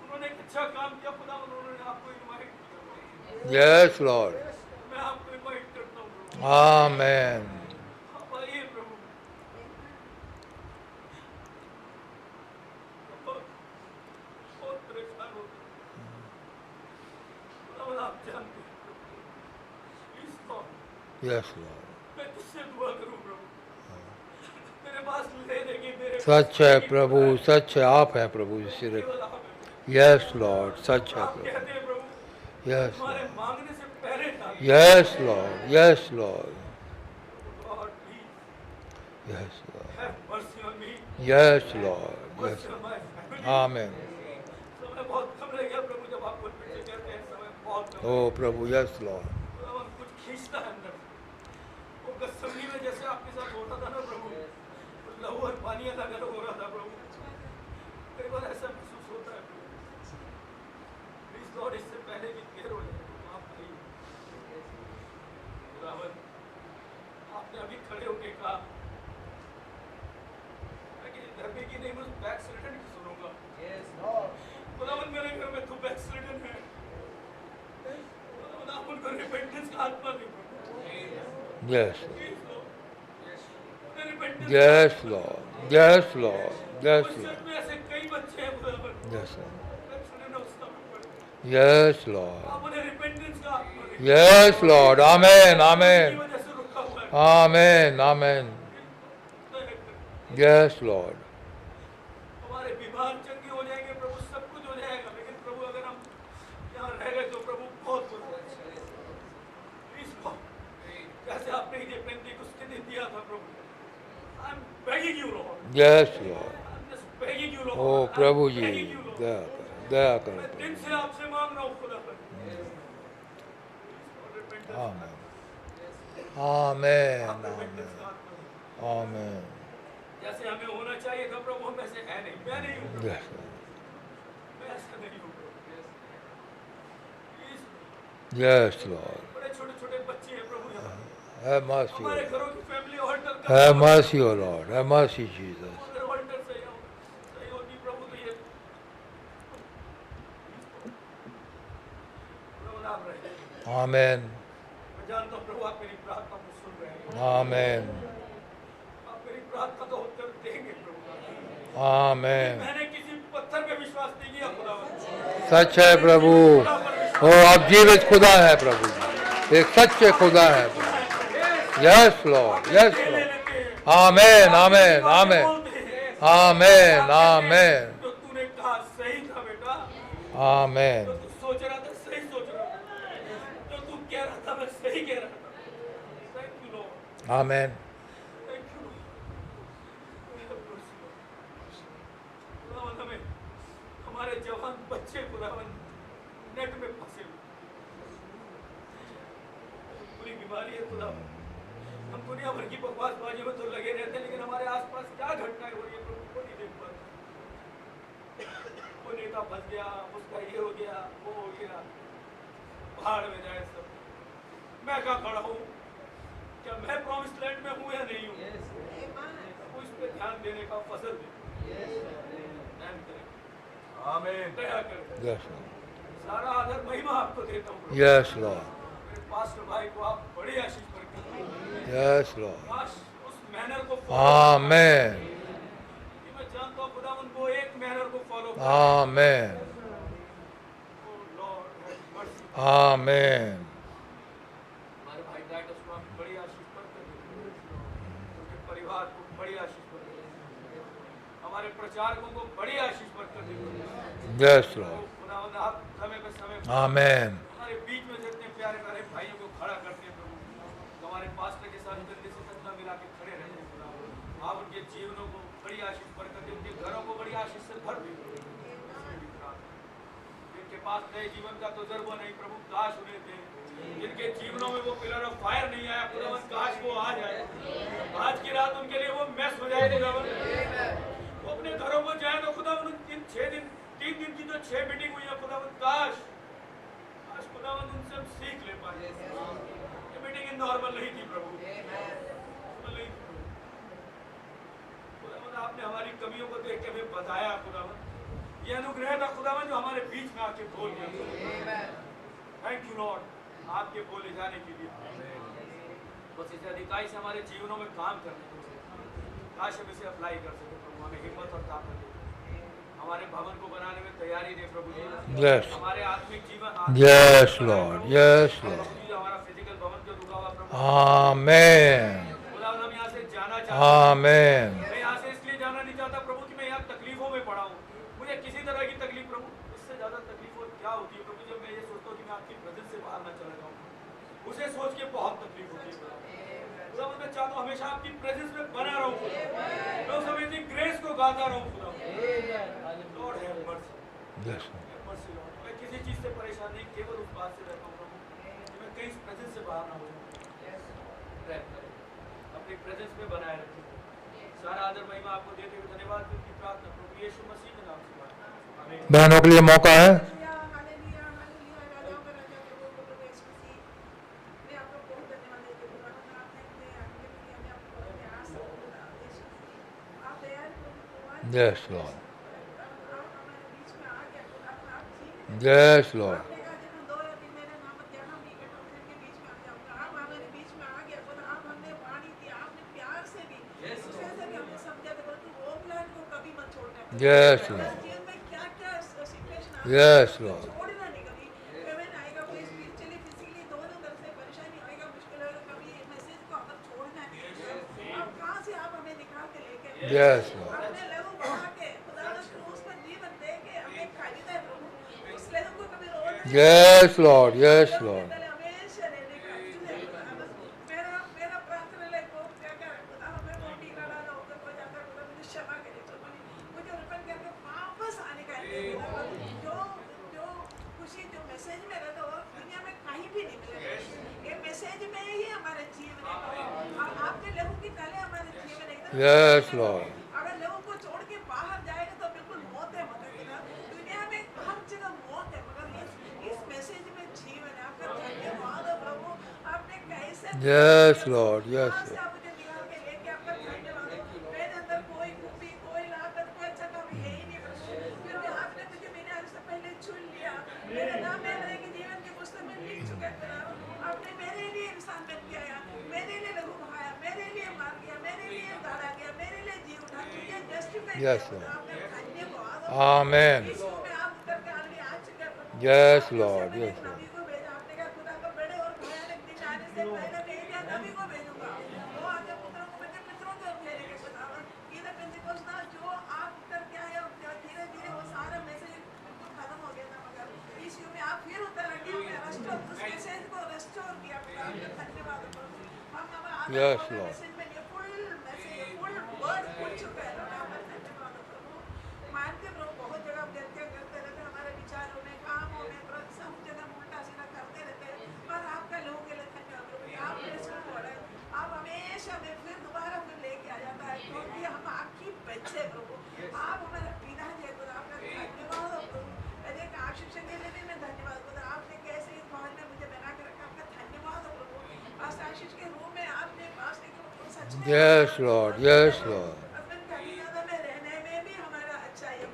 उन्होंने एक अच्छा काम किया खुदावन, उन्होंने आपको इनवाइट किया। Yes, Lord. मैं आपको इनवाइट करता हूँ प्रभु। Amen. आप आइए प्रभु। बहुत परेशान हो गए। खुदावन, आप जानते हैं प्लीज लॉर्ड, Yes, Lord. मैं किससे दुआ करूं प्रभु? मेरे पास लेने की मेरे सच है प्रभु, सच है, आप हैं प्रभु सिर्फ। केवल आप हैं। Yes, Lord. सच है आप प्रभु। कहते हैं प्रभु Yes, तुम्हारे Lord. मांगने से पहले था। Yes, Lord. Yes, Lord. Lord, please Yes, Lord. have mercy on me. Yes, Lord. Yes. Mercy on my family. Amen. समय बहुत कम रह गया प्रभु, जब आप पुलपिट से कहते हैं समय बहुत कम। Oh, प्रभु. Yes, Lord. खुदावन, कुछ खींचता है अंदर से। वो गत्समनी में जैसे आपके साथ होता था ना प्रभु, वो लहू और पानी अलग अलग हो रहा था प्रभु, कई बार ऐसा महसूस होता है प्रभु। प्लीज लॉर्ड, इससे पहले भी देर हो जाए आप आइए। खुदावन, आपने अभी खड़े होके कहा मैं किसी धर्मी की नहीं, मुझ बैकस्लिडन की सुनूंगा। खुदावन, मेरे घर में तो बैकस्लिडन है। खुदावन, आप उनको रिपेंटेंस का आत्मा दे प्रभु। Yes. प्लीज लॉर्ड, उन्हें repentance Yes, Lord. Yes, Lord. Yes, उस Lord. चर्च में ऐसे कई बच्चे हैं खुदावन, Yes, Lord. बैकस्लिडन अवस्था में पड़े। Yes, Lord. आप उन्हें रिपेंटेंस का आत्मा दें। Yes, Lord. Amen. की Amen. वजह से रुका हुआ है। Amen. Amen. Yes, Lord. बीमार चंगे हो जाएंगे प्रभु, सब कुछ हो जाएगा, लेकिन प्रभु अगर हम यहाँ रह गए तो प्रभु बहुत कुछ प्लीज कैसे आपने ये पेंटिकॉस्ट के दिन दिया था प्रभु, I am begging you Lord, yes Lord. I am just begging you Lord, oh प्रभु जी दया करो मैं दिन से आपसे मांग रहा हूँ खुदा पर। आमीन आमीन आमीन आमीन। जैसे हमें होना चाहिए था प्रभु, हम ऐसे है नहीं, मैं नहीं हूँ, यस मैं ऐसा नहीं हूँ प्रभु। Please, yes Lord. बड़े छोटे छोटे बच्चे हैं प्रभु यहाँ, Have mercy, O हमारे Lord. घरों की फैमिली ऑल्टर का Have mercy, O Lord. Have mercy, Jesus. अगर ऑल्टर सही होती प्रभु तो ये प्रभु नाम रहे। Amen. मैं जानता हूँ प्रभु आप मेरी प्रार्थना को सुन रहे हैं, Amen. आप मेरी प्रार्थना तो उत्तर देंगे प्रभु। Amen. मैंने किसी पत्थर पे विश्वास नहीं किया खुदावन, सच है प्रभु। ओ आप जीवित खुदा है प्रभु, एक सच्चे खुदा है प्रभु। Yes Lord, yes Lord. Amen amen amen amen amen जो तूने कहा सही था बेटा, आमेन। जो तू सोच रहा था सही सोच रहा था, जो तू कह रहा था मैं सही कह रहा था। Thank you Lord, amen. Thank you Lord. खुदावन हमें हमारे जवान बच्चे खुदावन नेट में फंसे हुए, पूरी बीमारी है खुदावन। हम दुनिया भर की बकवासबाजी में तो लगे रहते हैं, लेकिन हमारे आसपास क्या घटनाएं हो रही है प्रभु को नहीं देख पाते। वो नेता फंस गया, उसका ये हो गया, वो हो गया, पहाड़ में जाए सब। मैं कहाँ खड़ा हूँ, क्या मैं प्रॉमिस लैंड में हूँ या नहीं हूँ? वो इस पे ध्यान देने का फसल दे, ध्यान करें। आमीन, दया करें। यस सारा आदर महिमा आपको देता हूँ। यस लॉर्ड, मेरे पास्टर भाई को आप बड़ी आशीष बरकत दें। Yes Lord. काश उस मैनर को आमेन कि मैं जानता हूँ खुदा उनको एक मैनर को फॉलो कर। आमेन आमेन। हमारे भाई टाइटस को आप बड़ी आशीष बरकत दें, उनके परिवार को बड़ी आशीष बरकत दें, हमारे प्रचारकों को बड़ी आशीष बरकत दें। Yes Lord. खुदावंद आप समय पे समय आमेन हमारे बीच में जितने प्यारे प्यारे भाइयों को खड़ा करते हैं प्रभु, हमारे पास्टर के साथ कंधे से कंधा मिला के खड़े रहते हैं खुदावंद। आप उनके जीवनों को बड़ी आशीष बरकत दें, उनके घरों को बड़ी आशीष से भर दें। जिनके पास नए जीवन का तजुर्बा नहीं प्रभु, काश उन्हें दे। जिनके जीवनों में वो पिलर ऑफ फायर नहीं आया खुदावंद, काश वो आ जाए। आज की रात उनके लिए वो मैस हो जाए खुदावंद। वो अपने घरों को जाए तो खुदावंद इन 3 दिन की जो 6 मीटिंग हुई है खुदावंद, काश खुदावंद उनसे हम सीख ले पाए। ये मीटिंग नॉर्मल नहीं थी प्रभु, नॉर्मल नहीं थी प्रभु। खुदावंद आपने हमारी कमियों को देख के हमें बताया खुदावंद, ये अनुग्रह था खुदावंद जो हमारे बीच में आके बोल गया। थैंक यू लॉर्ड आपके बोले जाने के लिए। बस इस अधिकाई से हमारे जीवनों में काम करने को काश हम इसे अप्लाई कर सके प्रभु, हमें हिम्मत और ताकत दे। हमारे भवन को बनाने में तैयारी दे प्रभु जी। Yes. हमारे आत्मिक जीवन Yes, Lord. Yes, Lord. हमारा फिजिकल भवन जो रुका हुआ प्रभु, आमेन खुदावंद हम यहाँ से जाना चाहते हैं। आमेन। मैं यहाँ से इसलिए जाना नहीं चाहता प्रभु कि मैं यहाँ तकलीफों में पड़ा हूँ, मुझे किसी तरह की तकलीफ प्रभु, इससे ज्यादा तकलीफ और क्या होती है प्रभु, जब मैं ये सोचता हूँ कि मैं आपकी प्रेजेंस से बाहर ना चला जाऊँ, उसे सोच के बहुत तकलीफ होती है। खुदावंद मैं चाहता हूँ हमेशा आपकी प्रेजेंस में बना रहूँ, मैं उस अमेजिंग ग्रेस को गाता रहूँ खुदा। Lord have mercy, Yes. Mercy Lord. मैं किसी चीज से परेशान नहीं, केवल उस बात से रहता हूँ प्रभु कि मैं कहीं इस प्रेजेंस से बाहर ना हो जाऊँ। अपनी प्रेजेंस में बनाए रखें। सारा आदर महिमा आपको देते हुए धन्यवाद की प्रार्थना प्रभु यीशु मसीह के नाम से मांगता हूं। आमीन। बहनों के लिए मौका है। Yes, Lord. Yes, Lord. Yes, Lord. Yes, Lord. Yes, Lord. Yes, Lord. Yes, Lord. हमेशा रहने का मेरा मेरा प्रार्थना लाइक वो क्या क्या हमें वो टीका डाला होगा कोई जाकर मुझे क्षमा करे तो मुझे रिपेंट करके वापस आने का जो जो खुशी जो मैसेज में रहता हो दुनिया में कहीं भी नहीं मिलेगा ये मैसेज में ही हमारे जीवन है आपने लोगों की तरह हमारे जीवन एकदम Yes, Lord. अगर लोगों को छोड़ के बाहर जाएगा तो बिल्कुल मौत है मगर दुनिया में हर जगह मौत है मगर इस मैसेज में जीवन है आपका धन्यवाद हो प्रभु आपने कैसे Yes, Lord. Yes, कहाँ से Lord. आप मुझे निकाल के लेके आपका धन्यवाद हो मेरे अंदर कोई खूबी कोई लागत कोई अच्छा काम है ही नहीं प्रभु फिर भी आपने मुझे मेरे आज से पहले चुन लिया मेरा नाम मेरे के जीवन के पुस्तक में लिख चुका है आपने मेरे लिए इंसान बन के आया मेरे लिए लहू बहाया मेरे लिए मार गया मेरे लिए गाड़ा गया मेरे लिए जी उठा मुझे जस्टिफाई Yes, किया Lord. आपने धन्यवाद हो Amen. यीशु में आप उतर के आने आ चुके हैं प्रभु Yes, Lord. मैंने Yes, एक Lord. नबी को भेजा आपने कहा खुदा का बड़े और भयानक दिन आने से पहले भेजा नबी को भेजूंगा वो आगे पुत्रों को भेजे पितरों को फेरे के खुदावन इधर पेंटिकोस्ट ना जो आप उतर के आए और धीरे धीरे वो सारा मैसेज बिल्कुल खत्म हो गया था मगर इस युग में आप फिर उतर आके हमें रेस्टोर उस मैसेज को रेस्टोर किया खुदा धन्यवाद प्रभु हम Yes, हमारे Lord. मैसेज में ये फुल मैसेज फुल वर्ड पूछ चुका है लॉर्ड आपका धन्यवाद प्रभु मानते प्रभु बहुत जगह हम गलतियां करते रहते हैं हमारे विचारों में कामों में सब जगह उल्टा सीधा करते रहते हैं पर आपका लोगों के लिए धन्यवाद प्रभु आप रेस्क्यू हो रहे हैं आप हमेशा में फिर दोबारा फिर लेके आ जाता है क्योंकि हम आपकी बच्चे प्रभु आप हमारे पिता जी खुदा आपका धन्यवाद हो प्रभु यदि एक आशीष के लिए भी मैं धन्यवाद खुदा आपने कैसे इस भवन में मुझे बना के रखा आपका धन्यवाद हो प्रभु आज आशीष के रूम में आपने पास सच में Yes, Lord. Yes, Lord. Husband का अधिनादा में रहने में भी हमारा अच्छा है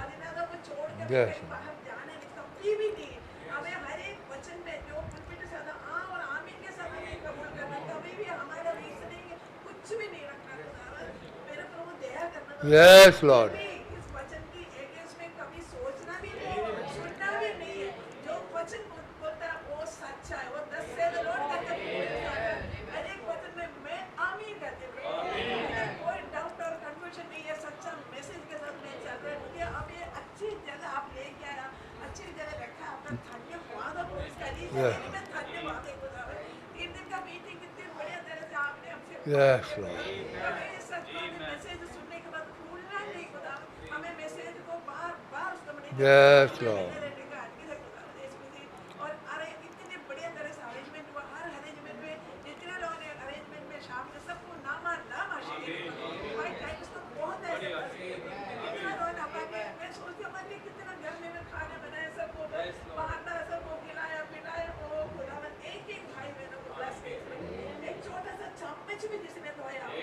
अधिनादा को छोड़ कर Yes. कहीं बाहर जाने में कभी भी नहीं हमें हर एक वचन में जो पुलपिट से ज्यादा और आमीन के साथ हमें कबूल करना कभी भी हमारा रीजनिंग कुछ भी नहीं रखना खुदावन मेरे प्रभु दया करना Yes, Lord. कभी इस वचन की अगेंस्ट में कभी सोचना भी नहीं सुनना भी नहीं है जो वचन बोलता है वो सच्चा है वो 10 से लौट करके हर एक वचन में मैं आमीन करती हूँ कोई डाउट और कंफ्यूजन नहीं है सच्चा मैसेज के साथ मैं चल रहा हूँ अब ये अच्छी जगह आप लेके आया अच्छी जगह रखा आपका धन्यवाद हो इसका Yes. मैं धन्यवाद है खुदावन 3 दिन का मीटिंग कितनी बढ़िया तरह से आपने हमसे Yes, Lord. हमें ये सच मैसेज सुनने के बाद भूलना नहीं खुदावन हमें मैसेज को बार बार सुनने Yes, Lord. और अरे इतने बढ़िया तरह से अरेंजमेंट हुआ हर अरेंजमेंट में जितने लोगों ने अरेंजमेंट में शाम में सबको नाम भाई टाइम्स तो बहुत ऐसे इतना लोगों ने मैं सोचती हूँ कि कितना घर में खाना बनाया सबको बाहर सबको खिलाया पिलाया वो खुदावन एक एक भाई बहनों को ब्लेस एक छोटा सा चम्मच भी जिसने धोया हर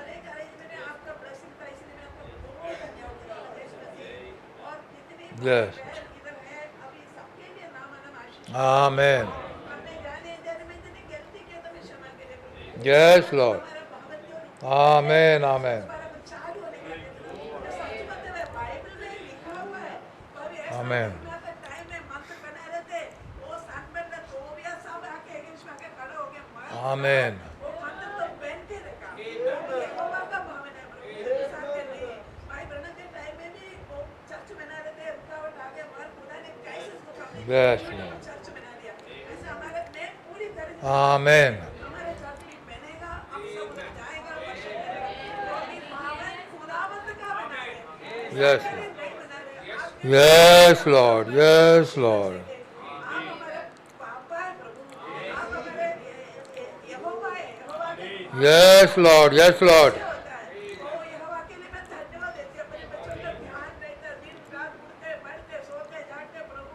एक अरेंजमेंट में आपका ब्लेसिंग था इसलिए मैं आपको बहुत धन्यवाद और जितने Yes. इधर है अभी सबके लिए नाम आशीष Amen. हमने जाने जाने में जितनी गलती की तो मैं क्षमा करे Yes, Lord. हमारा भवन जो Amen. Amen. हमारा कुछ चालू होने का सच मतलब है बाइबल में लिखा हुआ है और ये Amen. टाइम में मंत्र बना रहे थे वो सनबर्न में तोबिया सब आके अगेंस्ट में आके खड़े हो गए Amen. वो मंत्र तो पहन के रखा यहोवा का भवन है प्रभु साथ में नहीं भाई ब्रनम के टाइम में भी वो चर्च बना रहे थे रुकावट आ गया मगर खुदा ने कैसे उसको काम Yes, Lord. चर्च बना दिया ऐसे हमारे में पूरी तरह से Amen. हमारे चर्च में बनेगा हम सब उधर जाएगा वर्षिप करेगा और भी भवन खुदावंद का बना है Yes, नहीं Lord. बना रहे आप Yes, Lord. Yes, Lord. आप हमारे पापा है प्रभु आप हमारे यहोवा है यहोवा के Yes, Lord. Yes, Lord. होता है ओ यहोवा के लिए मैं धन्यवाद देती हूँ अपने बच्चों का ध्यान रहता है दिन रात उठते बैठते सोते जागते प्रभु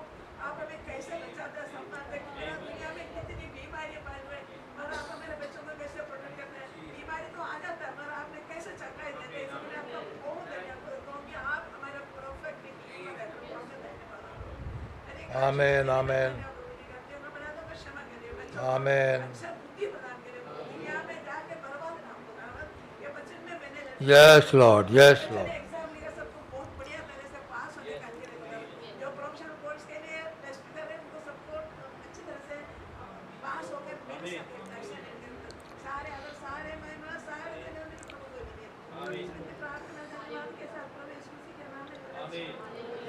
आप हमें कैसे बचाते हैं संभालते हैं पूरा दुनिया में कितनी बीमारियां फैल रही है और आप हमारे बच्चों को कैसे प्रोटेक्ट करते हैं बीमारी तो आ जाता है मगर आपने कैसे चंगाई देते हैं इसलिए आपका बहुत धन्यवाद क्योंकि आप हमारे परफेक्ट रिडीमर है प्रभु आपका धन्यवाद Amen. Amen. Amen. Yes, Lord. Yes, Lord.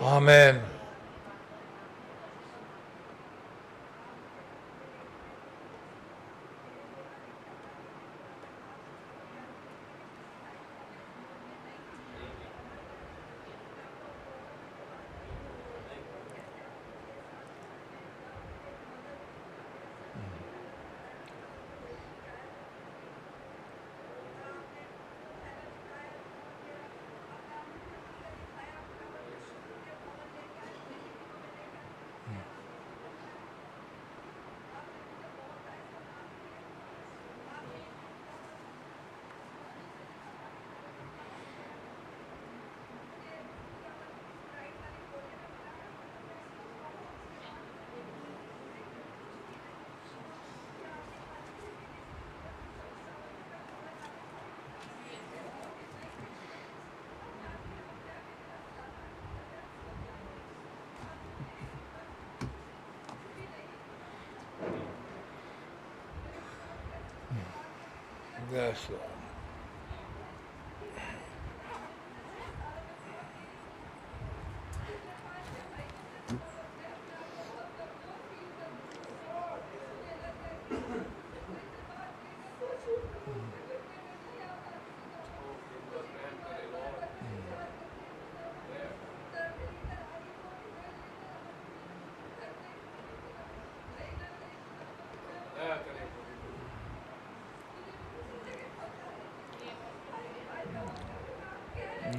Amen. Yes, Lord.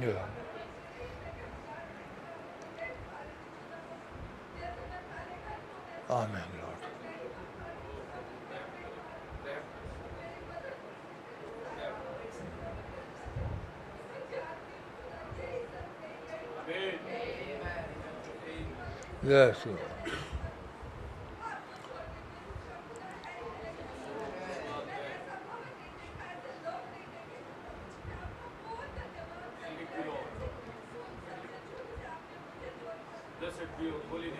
Yeah. Amen, Lord. Yes, Lord. Blessed be your holy name.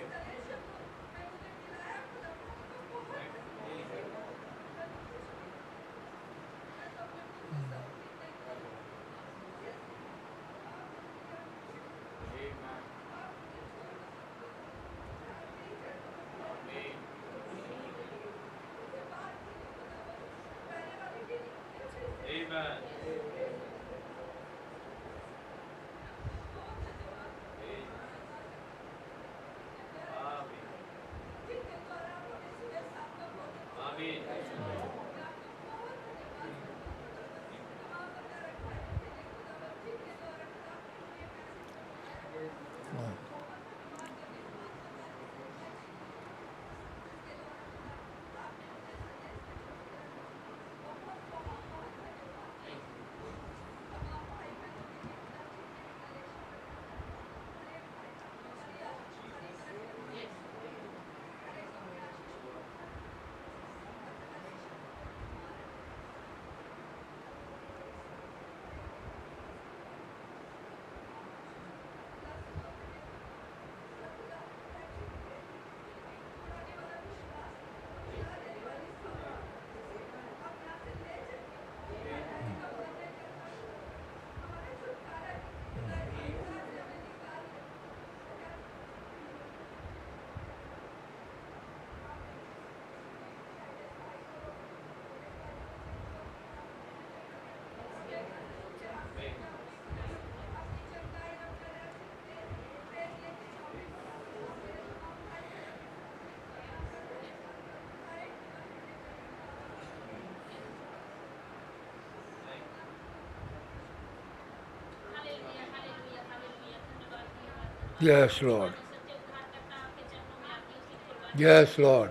Amen. Amen. Yes, Lord. Yes, Lord.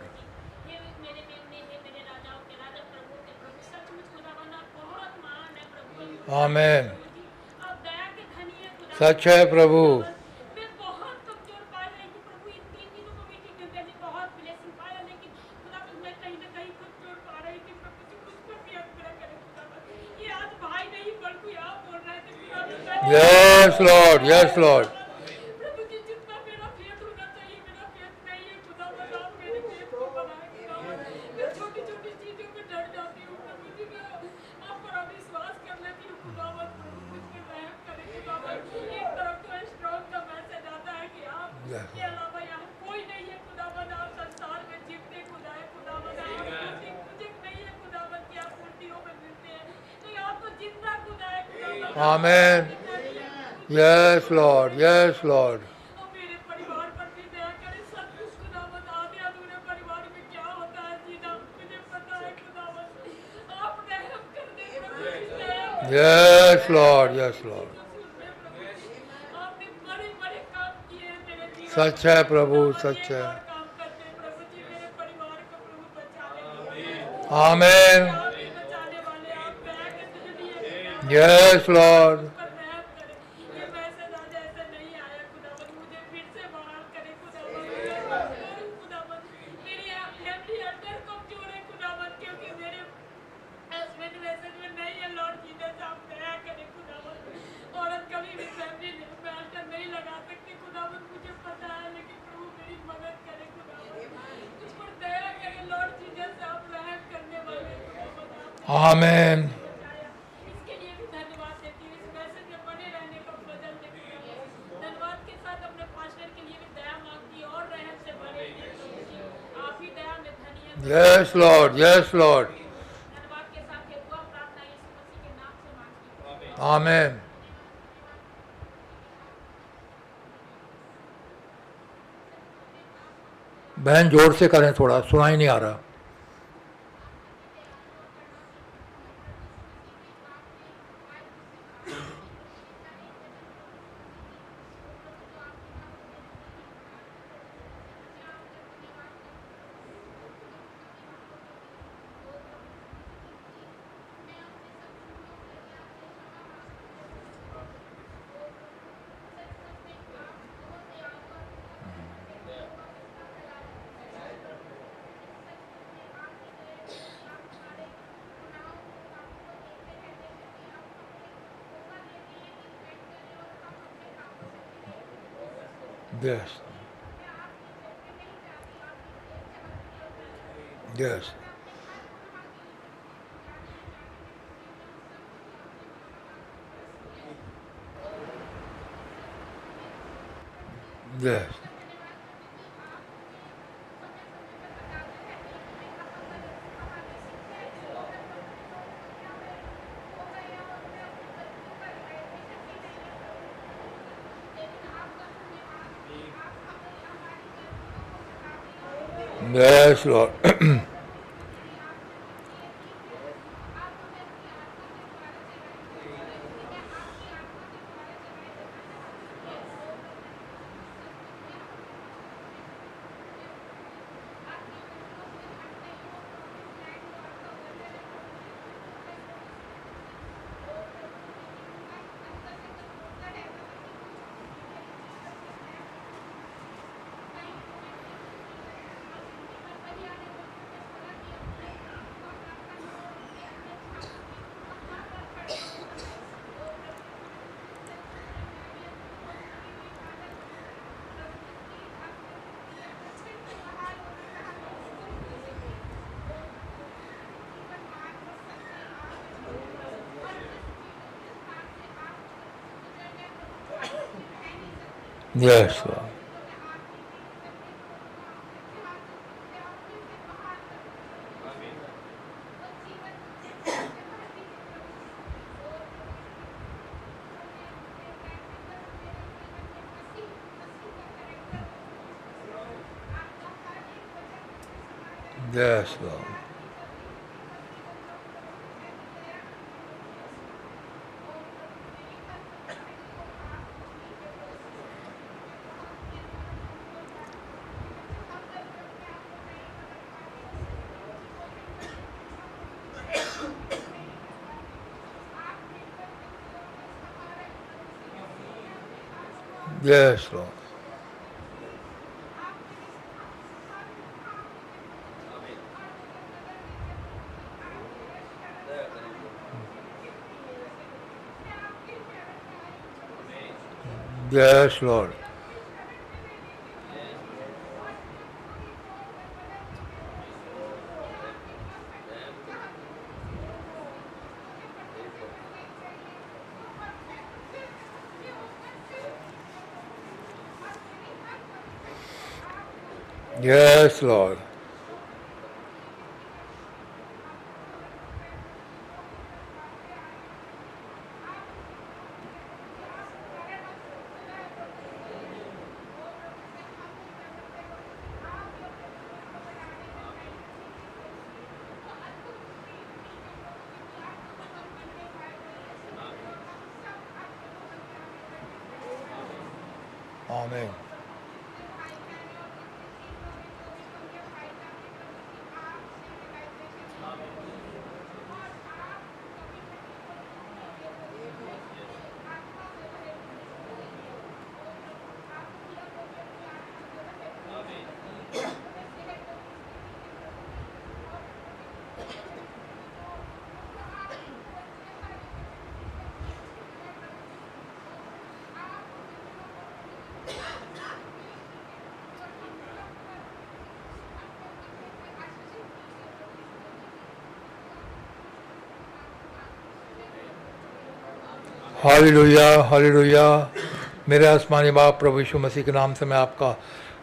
आमेन। सच है प्रभु। मैं बहुत कमजोर पा रही थी प्रभु, इन 3 दिनों को मीटिंग में मैंने बहुत ब्लेसिंग पाया, लेकिन खुदा मैं कहीं ना कहीं कमजोर पा रही थी प्रभु जी, मुझ पर भी अनुग्रह करें खुदा। ये आज भाई नहीं बल्कि आप बोल रहे थे खुदा। Yes, Lord. Yes, Lord. प्रभु जी जितना मेरा फेथ होना चाहिए मेरा फेथ नहीं है खुदा, आप मेरे फेथ को बनाए खुदा। मैं छोटी छोटी चीजों में डर जाती हूँ प्रभु जी, मैं आप पर अविश्वास कर लेती हूँ खुदा। प्रभु मुझ पर रहम करें खुदा। एक तरफ तो स्ट्रॉन्ग का मैसेज आता है कि आप के अलावा यहाँ कोई नहीं है खुदा। आप संसार में जीवते खुदा है खुदा। आप मुझे नहीं है खुदा कि आप मूर्तियों में मिलते हैं, लेकिन आप तो जिंदा खुदा है खुदा। Amen. Yes, Lord. Yes, Lord. मेरे परिवार पर भी दया करें। सब कुछ खुदावंद आधे अधूरे परिवार में क्या होता है जीना मुझे पता है खुदावंद, आप रहम कर दे प्रभु जी, रहम। Yes, Lord. Yes, Lord. आपने बड़े बड़े काम किए हैं मेरे जीवन में। सच है प्रभु, सच है। और काम करते हैं प्रभु जी, मेरे परिवार को प्रभु बचा ले। Amen. आप ही बचाने वाले, आप दया के लिए Yes, Lord. पर रहम करें। ये मैसेज आज ऐसे नहीं आया खुदावंद, मुझे फिर से बहाल करें खुदावंद। खुदावंद मेरी फैमिली अंदर कमजोर है खुदावंद, क्योंकि मेरे हस्बैंड मैसेज में नहीं है लॉर्ड जीसस, आप दया करें खुदावंद। औरत कभी भी फैमिली में अल्टर नहीं लगा सकती खुदावंद, मुझे पता है, लेकिन प्रभु मेरी मदद करें खुदावंद। मुझ पर दया करें लॉर्ड जीसस, आप रहम करने वाले खुदावंद। Amen. Yes Lord, yes Lord, धन्यवाद के साथ ये दुआ प्रार्थना यीशु मसीह के नाम से मांगती हूँ। आमीन। बहन जोर से करें, थोड़ा सुनाई नहीं आ रहा। Yes. Yes. Yes. Yes, Lord. Yes, Lord. Yes, Lord. Yes, Lord. Yes, Lord. Yes, Lord. Amen. Hallelujah, hallelujah. मेरे आसमानी बाप प्रभु यीशु मसीह के नाम से मैं आपका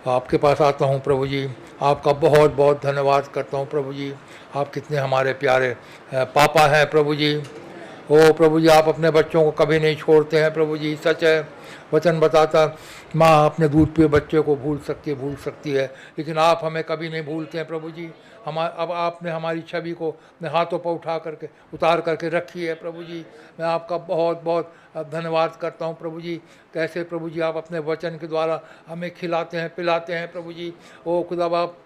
आपके पास आता हूँ प्रभु जी, आपका बहुत बहुत धन्यवाद करता हूँ प्रभु जी। आप कितने हमारे प्यारे पापा हैं प्रभु जी। ओ प्रभु जी, आप अपने बच्चों को कभी नहीं छोड़ते हैं प्रभु जी। सच है, वचन बताता माँ अपने दूध पिए बच्चे को भूल सकती है, लेकिन आप हमें कभी नहीं भूलते हैं प्रभु जी। अब आपने हमारी छवि को अपने हाथों पर उतार करके रखी है प्रभु जी। मैं आपका बहुत बहुत धन्यवाद करता हूँ प्रभु जी। कैसे प्रभु जी आप अपने वचन के द्वारा हमें खिलाते हैं पिलाते हैं प्रभु जी। ओ खुदा बाप,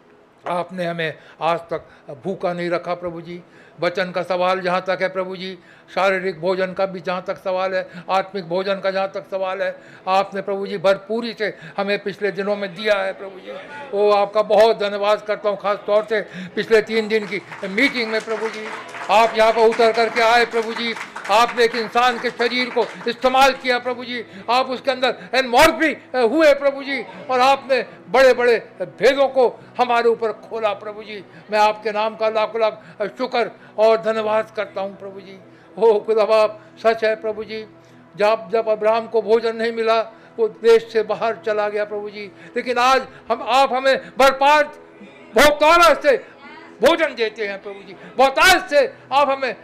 आपने हमें आज तक भूखा नहीं रखा प्रभु जी। वचन का सवाल जहाँ तक है प्रभु जी, शारीरिक भोजन का भी जहाँ तक सवाल है, आत्मिक भोजन का जहाँ तक सवाल है, आपने प्रभु जी भरपूरी से हमें पिछले दिनों में दिया है प्रभु जी। ओ आपका बहुत धन्यवाद करता हूँ। खास तौर से पिछले 3 दिन की मीटिंग में प्रभु जी, आप यहाँ पर उतर करके आए प्रभु जी। आपने एक इंसान के शरीर को इस्तेमाल किया प्रभु जी, आप उसके अंदर एनमॉर्फी हुए प्रभु जी, और आपने बड़े बड़े भेदों को हमारे ऊपर खोला प्रभु जी। मैं आपके नाम का लाख लाख शुक्र और धन्यवाद करता हूँ प्रभु जी। हो खुदा बाप, सच है प्रभु जी, जब अब्राहम को भोजन नहीं मिला वो देश से बाहर चला गया प्रभु जी, लेकिन आज आप हमें भरपार बहुतायत से भोजन देते हैं प्रभु जी। बहुतायत से आप हमें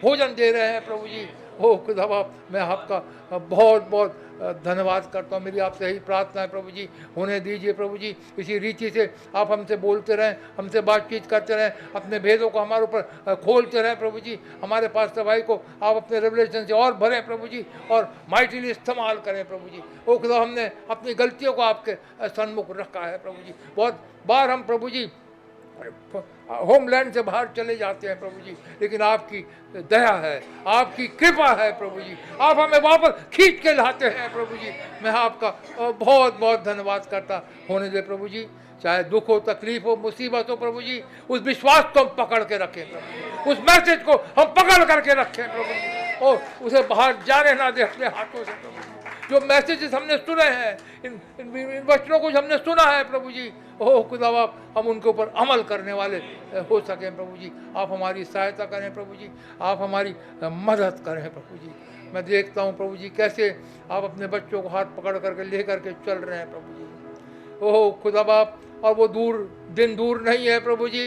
भोजन दे रहे हैं प्रभु जी। हो खुदा बाप, मैं आपका बहुत बहुत धन्यवाद करता हूँ। मेरी आपसे यही प्रार्थना है प्रभु जी, होने दीजिए प्रभु जी। इसी रीति से आप हमसे बोलते रहें, हमसे बातचीत करते रहें, अपने भेदों को हमारे ऊपर खोलते रहें प्रभु जी। हमारे पास भाई को आप अपने रेवलेशन से और भरें प्रभु जी, और माइटिली इस्तेमाल करें प्रभु जी। ओ खुदा, हमने अपनी गलतियों को आपके सन्मुख रखा है प्रभु जी। बहुत बार हम प्रभु जी होमलैंड से बाहर चले जाते हैं प्रभु जी, लेकिन आपकी दया है, आपकी कृपा है प्रभु जी, आप हमें वापस खींच के लाते हैं प्रभु जी। मैं आपका बहुत बहुत धन्यवाद करता होने दे प्रभु जी। चाहे दुख हो, तकलीफ हो, मुसीबत हो प्रभु जी, उस विश्वास को हम पकड़ के रखें प्रभु जी, उस मैसेज को हम पकड़ करके रखें प्रभु जी, और उसे बाहर जाने ना दे अपने हाथों से प्रभु जी। जो मैसेजेस हमने सुने हैं, इन वचनों को हमने सुना है प्रभु जी, ओह खुदा बाप, हम उनके ऊपर अमल करने वाले हो सकें प्रभु जी। आप हमारी सहायता करें प्रभु जी, आप हमारी मदद करें प्रभु जी। मैं देखता हूँ प्रभु जी कैसे आप अपने बच्चों को हाथ पकड़ करके ले करके चल रहे हैं प्रभु जी। ओह खुदा बाप, और वो दिन दूर नहीं है प्रभु जी,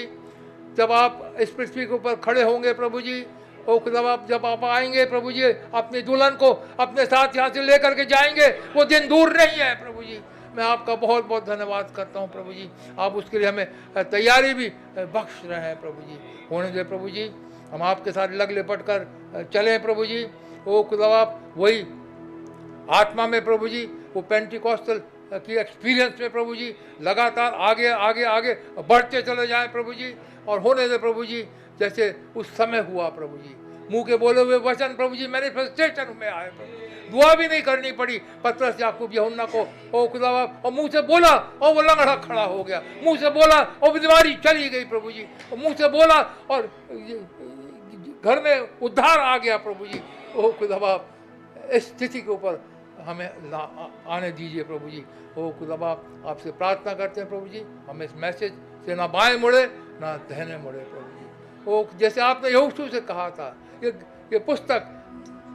जब आप इस पृथ्वी के ऊपर खड़े होंगे प्रभु जी। ओ खुदा बाप, जब आप आएंगे प्रभु जी, अपनी दुल्हन को अपने साथ यहाँ से लेकर के जाएंगे, वो दिन दूर नहीं है प्रभु जी। मैं आपका बहुत बहुत धन्यवाद करता हूँ प्रभु जी। आप उसके लिए हमें तैयारी भी बख्श रहे हैं प्रभु जी। होने दे प्रभु जी, हम आपके साथ लग लिपट कर चलें प्रभु जी। ओ खुदा बाप, वही आत्मा में प्रभु जी, वो पेंटिकॉस्टल की एक्सपीरियंस में प्रभु जी लगातार आगे आगे आगे बढ़ते चले जाएं प्रभु जी। और होने दे प्रभु जी जैसे उस समय हुआ प्रभु जी, मुंह के बोले हुए वचन प्रभु जी मैनिफेस्टेशन में आए प्रभु। दुआ भी नहीं करनी पड़ी पतरस याकूब यूहन्ना को, ओ खुदा बाप, और मुंह से बोला और वो लंगड़ा खड़ा हो गया, मुंह से बोला और बीमारी चली गई प्रभु जी, और मुंह से बोला और घर में उद्धार आ गया प्रभु जी। ओ खुदा बाप, इस स्थिति के ऊपर हमें आने दीजिए प्रभु जी। ओ खुदा बाप, आपसे प्रार्थना करते हैं प्रभु जी, हमें इस मैसेज से ना बाएं मुड़े ना दाहिने मुड़े प्रभु जी। ओ जैसे आपने यहोशू से कहा था, ये पुस्तक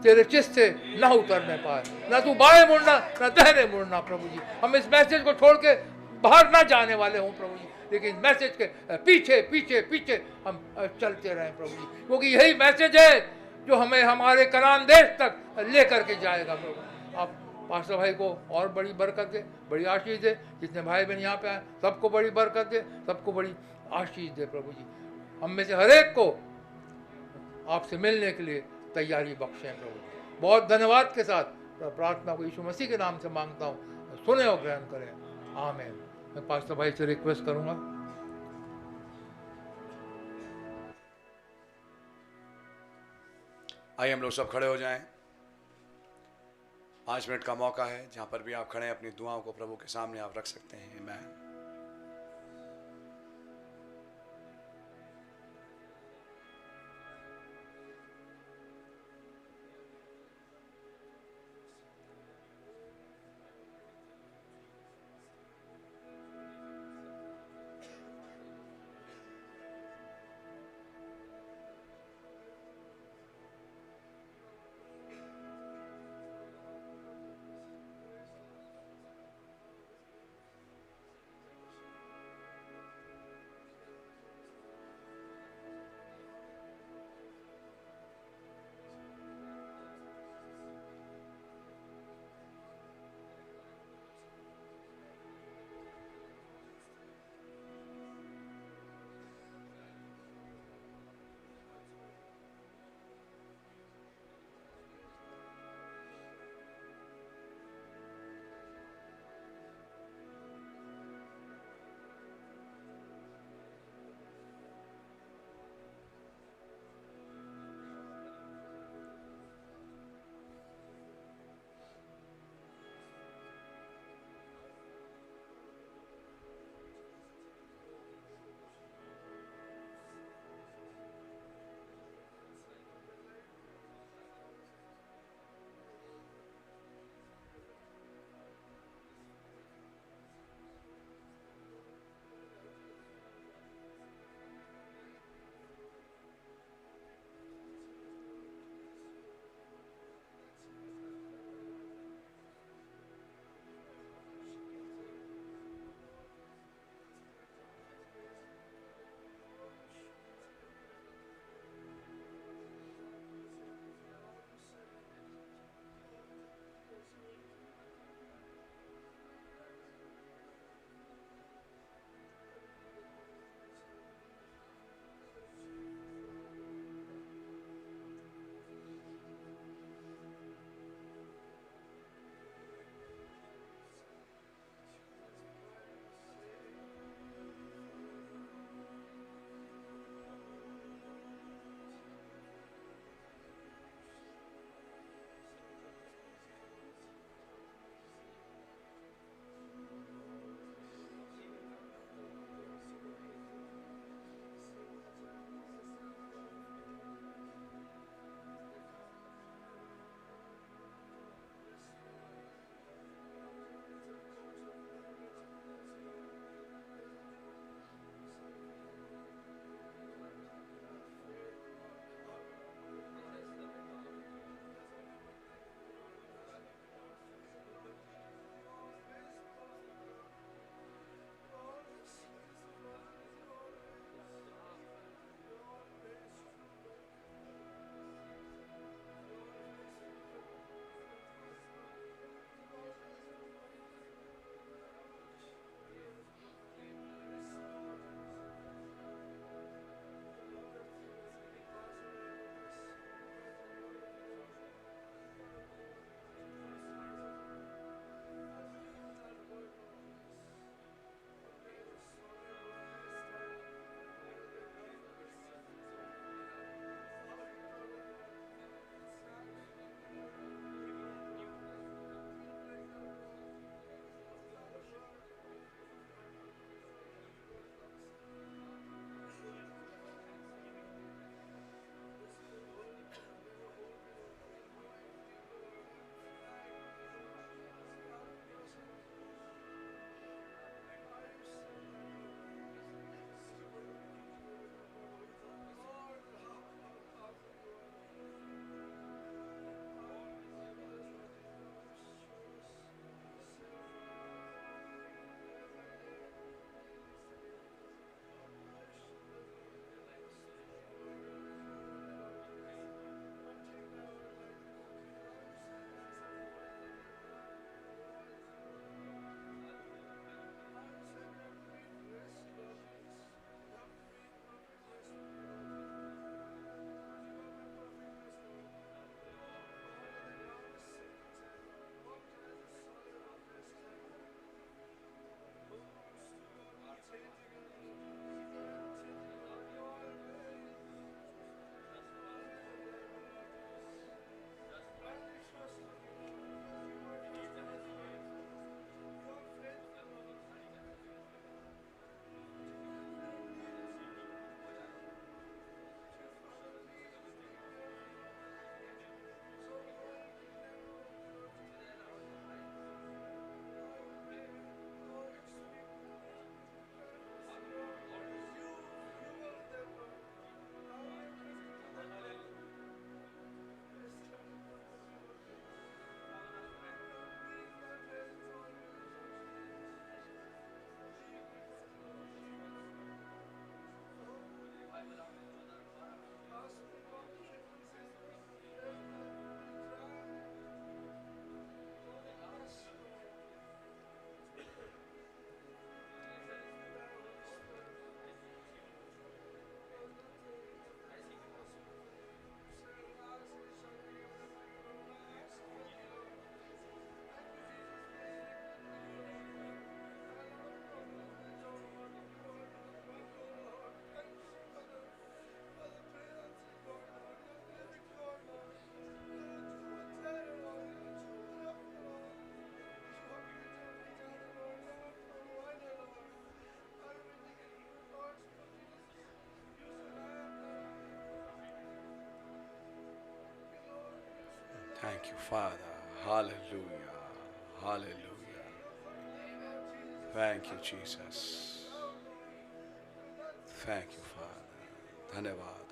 तेरे चित्त से ना उतरने पाए, ना तू बाएं मुड़ना ना दाहिने मुड़ना प्रभु जी। हम इस मैसेज को छोड़ के बाहर ना जाने वाले हों प्रभु जी, लेकिन मैसेज के पीछे पीछे पीछे हम चलते रहें प्रभु जी, क्योंकि यही मैसेज है जो हमें हमारे कनान देश तक लेकर के जाएगा प्रभु। आप पास्टर भाई को और बड़ी बरकत दे, बड़ी आशीष दे, जितने भाई बहन यहाँ पे आए सबको बड़ी बरकत दे, सबको बड़ी आशीष दे प्रभु जी। हम में से हर एक को आपसे मिलने के लिए तैयारी बख्शें प्रभु। बहुत धन्यवाद के साथ प्रार्थना को यीशु मसीह के नाम से मांगता हूँ, सुने और ग्रहण करें, आमीन। मैं पास्टर भाई से रिक्वेस्ट करूँगा, आइए हम लोग सब खड़े हो जाएं। 5 मिनट का मौका है, जहां पर भी आप खड़े हैं अपनी दुआओं को प्रभु के सामने आप रख सकते हैं। आमीन। Thank you, Father. Hallelujah. Hallelujah. Thank you, Jesus. Thank you, Father. धन्यवाद.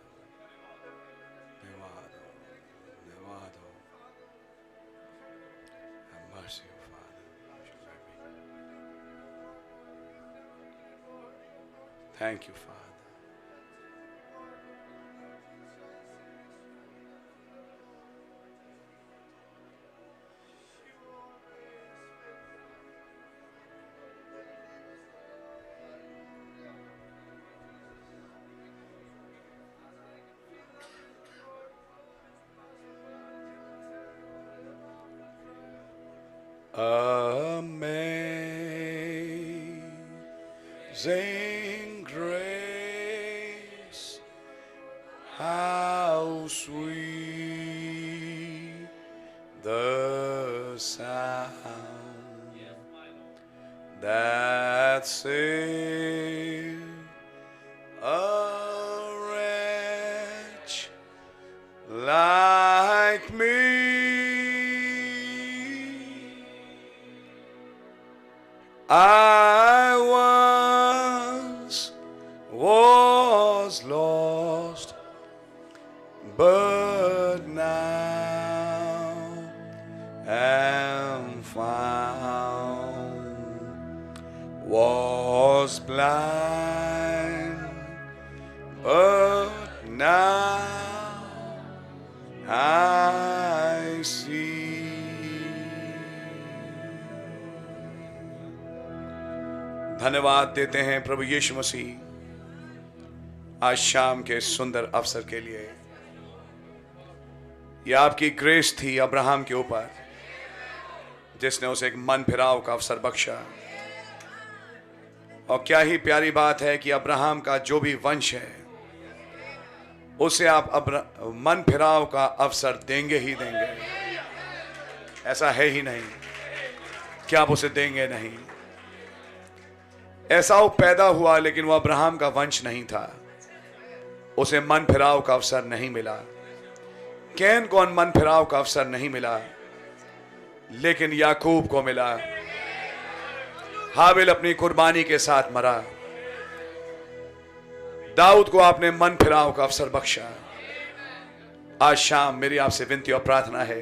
धन्यवाद. धन्यवाद. Have mercy, O Father. Thank you, Father. Amazing grace, how sweet the sound that saved a wretch like me. I once was lost, but now am found. Was blind, but now I see. धन्यवाद देते हैं प्रभु यीशु मसीह आज शाम के सुंदर अवसर के लिए। यह आपकी ग्रेस थी अब्राहम के ऊपर, जिसने उसे एक मन फिराव का अवसर बख्शा। और क्या ही प्यारी बात है कि अब्राहम का जो भी वंश है उसे आप मन फिराव का अवसर देंगे ही देंगे। ऐसा है ही नहीं कि आप उसे देंगे नहीं। ऐसा वो पैदा हुआ, लेकिन वो अब्राहम का वंश नहीं था, उसे मन फिराव का अवसर नहीं मिला। कैन को मन फिराव का अवसर नहीं मिला, लेकिन याकूब को मिला। हाबिल अपनी कुर्बानी के साथ मरा। दाऊद को आपने मन फिराव का अवसर बख्शा। आज शाम मेरी आपसे विनती और प्रार्थना है,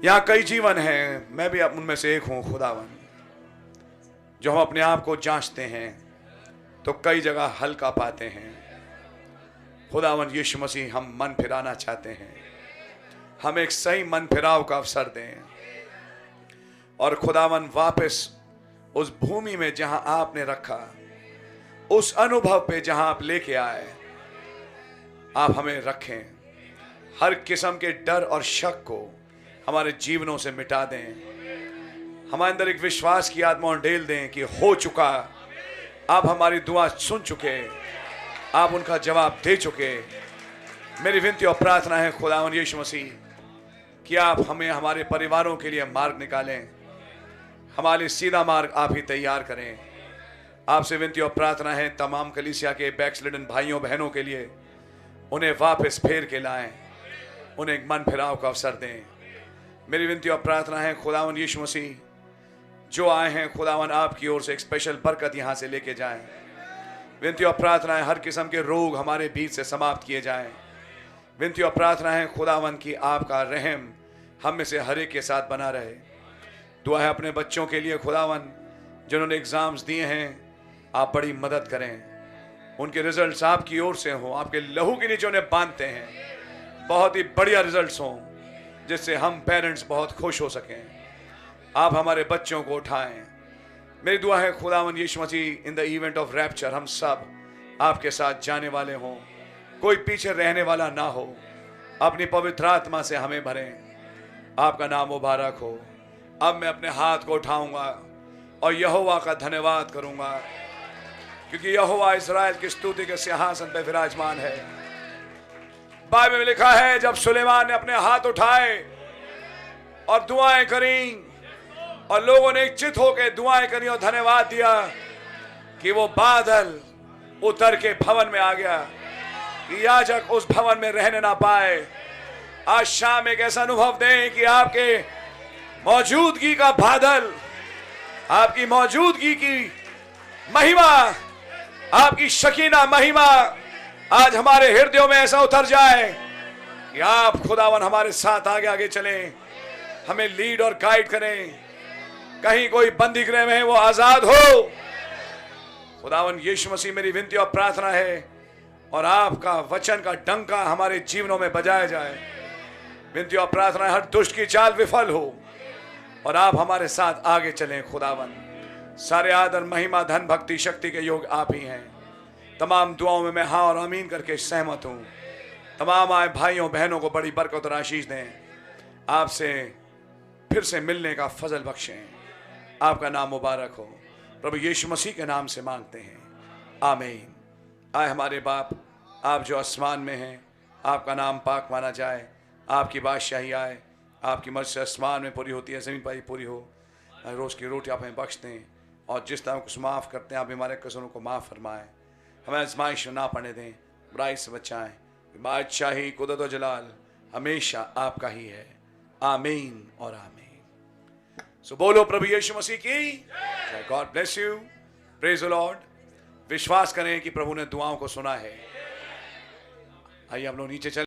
यहां कई जीवन हैं, मैं भी उनमें से एक हूं खुदावन, जो हम अपने आप को जांचते हैं तो कई जगह हल्का पाते हैं। खुदावन यीशु मसीह, हम मन फिराना चाहते हैं, हम एक सही मन फिराव का अवसर दें और खुदावन वापस उस भूमि में जहां आपने रखा, उस अनुभव पे जहां आप लेके आए, आप हमें रखें। हर किस्म के डर और शक को हमारे जीवनों से मिटा दें। हमारे अंदर एक विश्वास की आत्मा उंडेल दें कि हो चुका, आप हमारी दुआ सुन चुके, आप उनका जवाब दे चुके। मेरी विनती और प्रार्थना है खुदावन यीशु मसीह कि आप हमें हमारे परिवारों के लिए मार्ग निकालें, हमारे सीधा मार्ग आप ही तैयार करें। आपसे विनती और प्रार्थना है तमाम कलीसिया के बैकस्लिडन भाइयों बहनों के लिए, उन्हें वापस फेर के लाएं, उन्हें एक मन फिराव का अवसर दें। मेरी विनती और प्रार्थना है खुदावन यीशु मसीह, जो आए हैं खुदावन आपकी ओर से एक स्पेशल बरकत यहाँ से लेके जाएं। विनती और प्रार्थना है हर किस्म के रोग हमारे बीच से समाप्त किए जाएं। विनती और प्रार्थना है खुदावन की आपका रहम हम में से हर एक के साथ बना रहे। दुआ है अपने बच्चों के लिए खुदावन, जिन्होंने एग्जाम्स दिए हैं, आप बड़ी मदद करें, उनके रिजल्ट्स आपकी ओर से हों, आपके लहू के नीचे उन्हें बांधते हैं, बहुत ही बढ़िया रिजल्ट्स हों, जिससे हम पेरेंट्स बहुत खुश हो सकें। आप हमारे बच्चों को उठाएं। मेरी दुआ है खुदावन यीशु मसीह, in the event of rapture हम सब आपके साथ जाने वाले हों, कोई पीछे रहने वाला ना हो। अपनी पवित्र आत्मा से हमें भरें, आपका नाम मुबारक हो। अब मैं अपने हाथ को उठाऊंगा और यहोवा का धन्यवाद करूंगा, क्योंकि यहोवा इस्राएल की स्तुति के सिंहासन पर विराजमान है। बाइबल में लिखा है, जब सुलेमान ने अपने हाथ उठाए और दुआएं करी और लोगों ने एक चित होकर दुआएं करी और धन्यवाद दिया, कि वो बादल उतर के भवन में आ गया, कि याजक उस भवन में रहने ना पाए, आज शाम एक ऐसा अनुभव दें कि आपके मौजूदगी का बादल, आपकी मौजूदगी की महिमा, आपकी शकीना महिमा आज हमारे हृदयों में ऐसा उतर जाए कि आप खुदावन हमारे साथ आगे आगे चलें, हमें लीड और गाइड करें। कहीं कोई बंदी गृह में है वो आजाद हो। खुदावन यीशु मसीह मेरी विनती और प्रार्थना है, और आपका वचन का डंका हमारे जीवनों में बजाया जाए। विनती और प्रार्थना है हर दुष्ट की चाल विफल हो और आप हमारे साथ आगे चलें। खुदावन सारे आदर महिमा धन भक्ति शक्ति के योग आप ही हैं। तमाम दुआओं में मैं हाँ और आमीन करके सहमत हूँ। तमाम आए भाइयों बहनों को बड़ी बरकत और आशीष दें। आपसे फिर से मिलने का फजल बख्शें। आपका नाम मुबारक हो। प्रभु यीशु मसीह के नाम से मांगते हैं, आमीन। आए हमारे बाप, आप जो आसमान में हैं, आपका नाम पाक माना जाए। आपकी बादशाही आए, आपकी मर्जी से आसमान में पूरी होती है, ज़मीन पर ही पूरी हो। रोज़ की रोटी आप हमें बख्श दें, और जिस तरह कुछ माफ़ करते हैं आप हमारे कसूरों को माफ़ फरमाएं। हमें आजमाइश ना पड़ने दें, बुराई से बचाएं। बादशाही कुदरत और जलाल हमेशा आपका ही है, आमीन और आमीन। सो बोलो प्रभु यीशु मसीह की जय। God bless you, praise the Lord. विश्वास करें कि प्रभु ने दुआओं को सुना है। आइए हम लोग नीचे चले।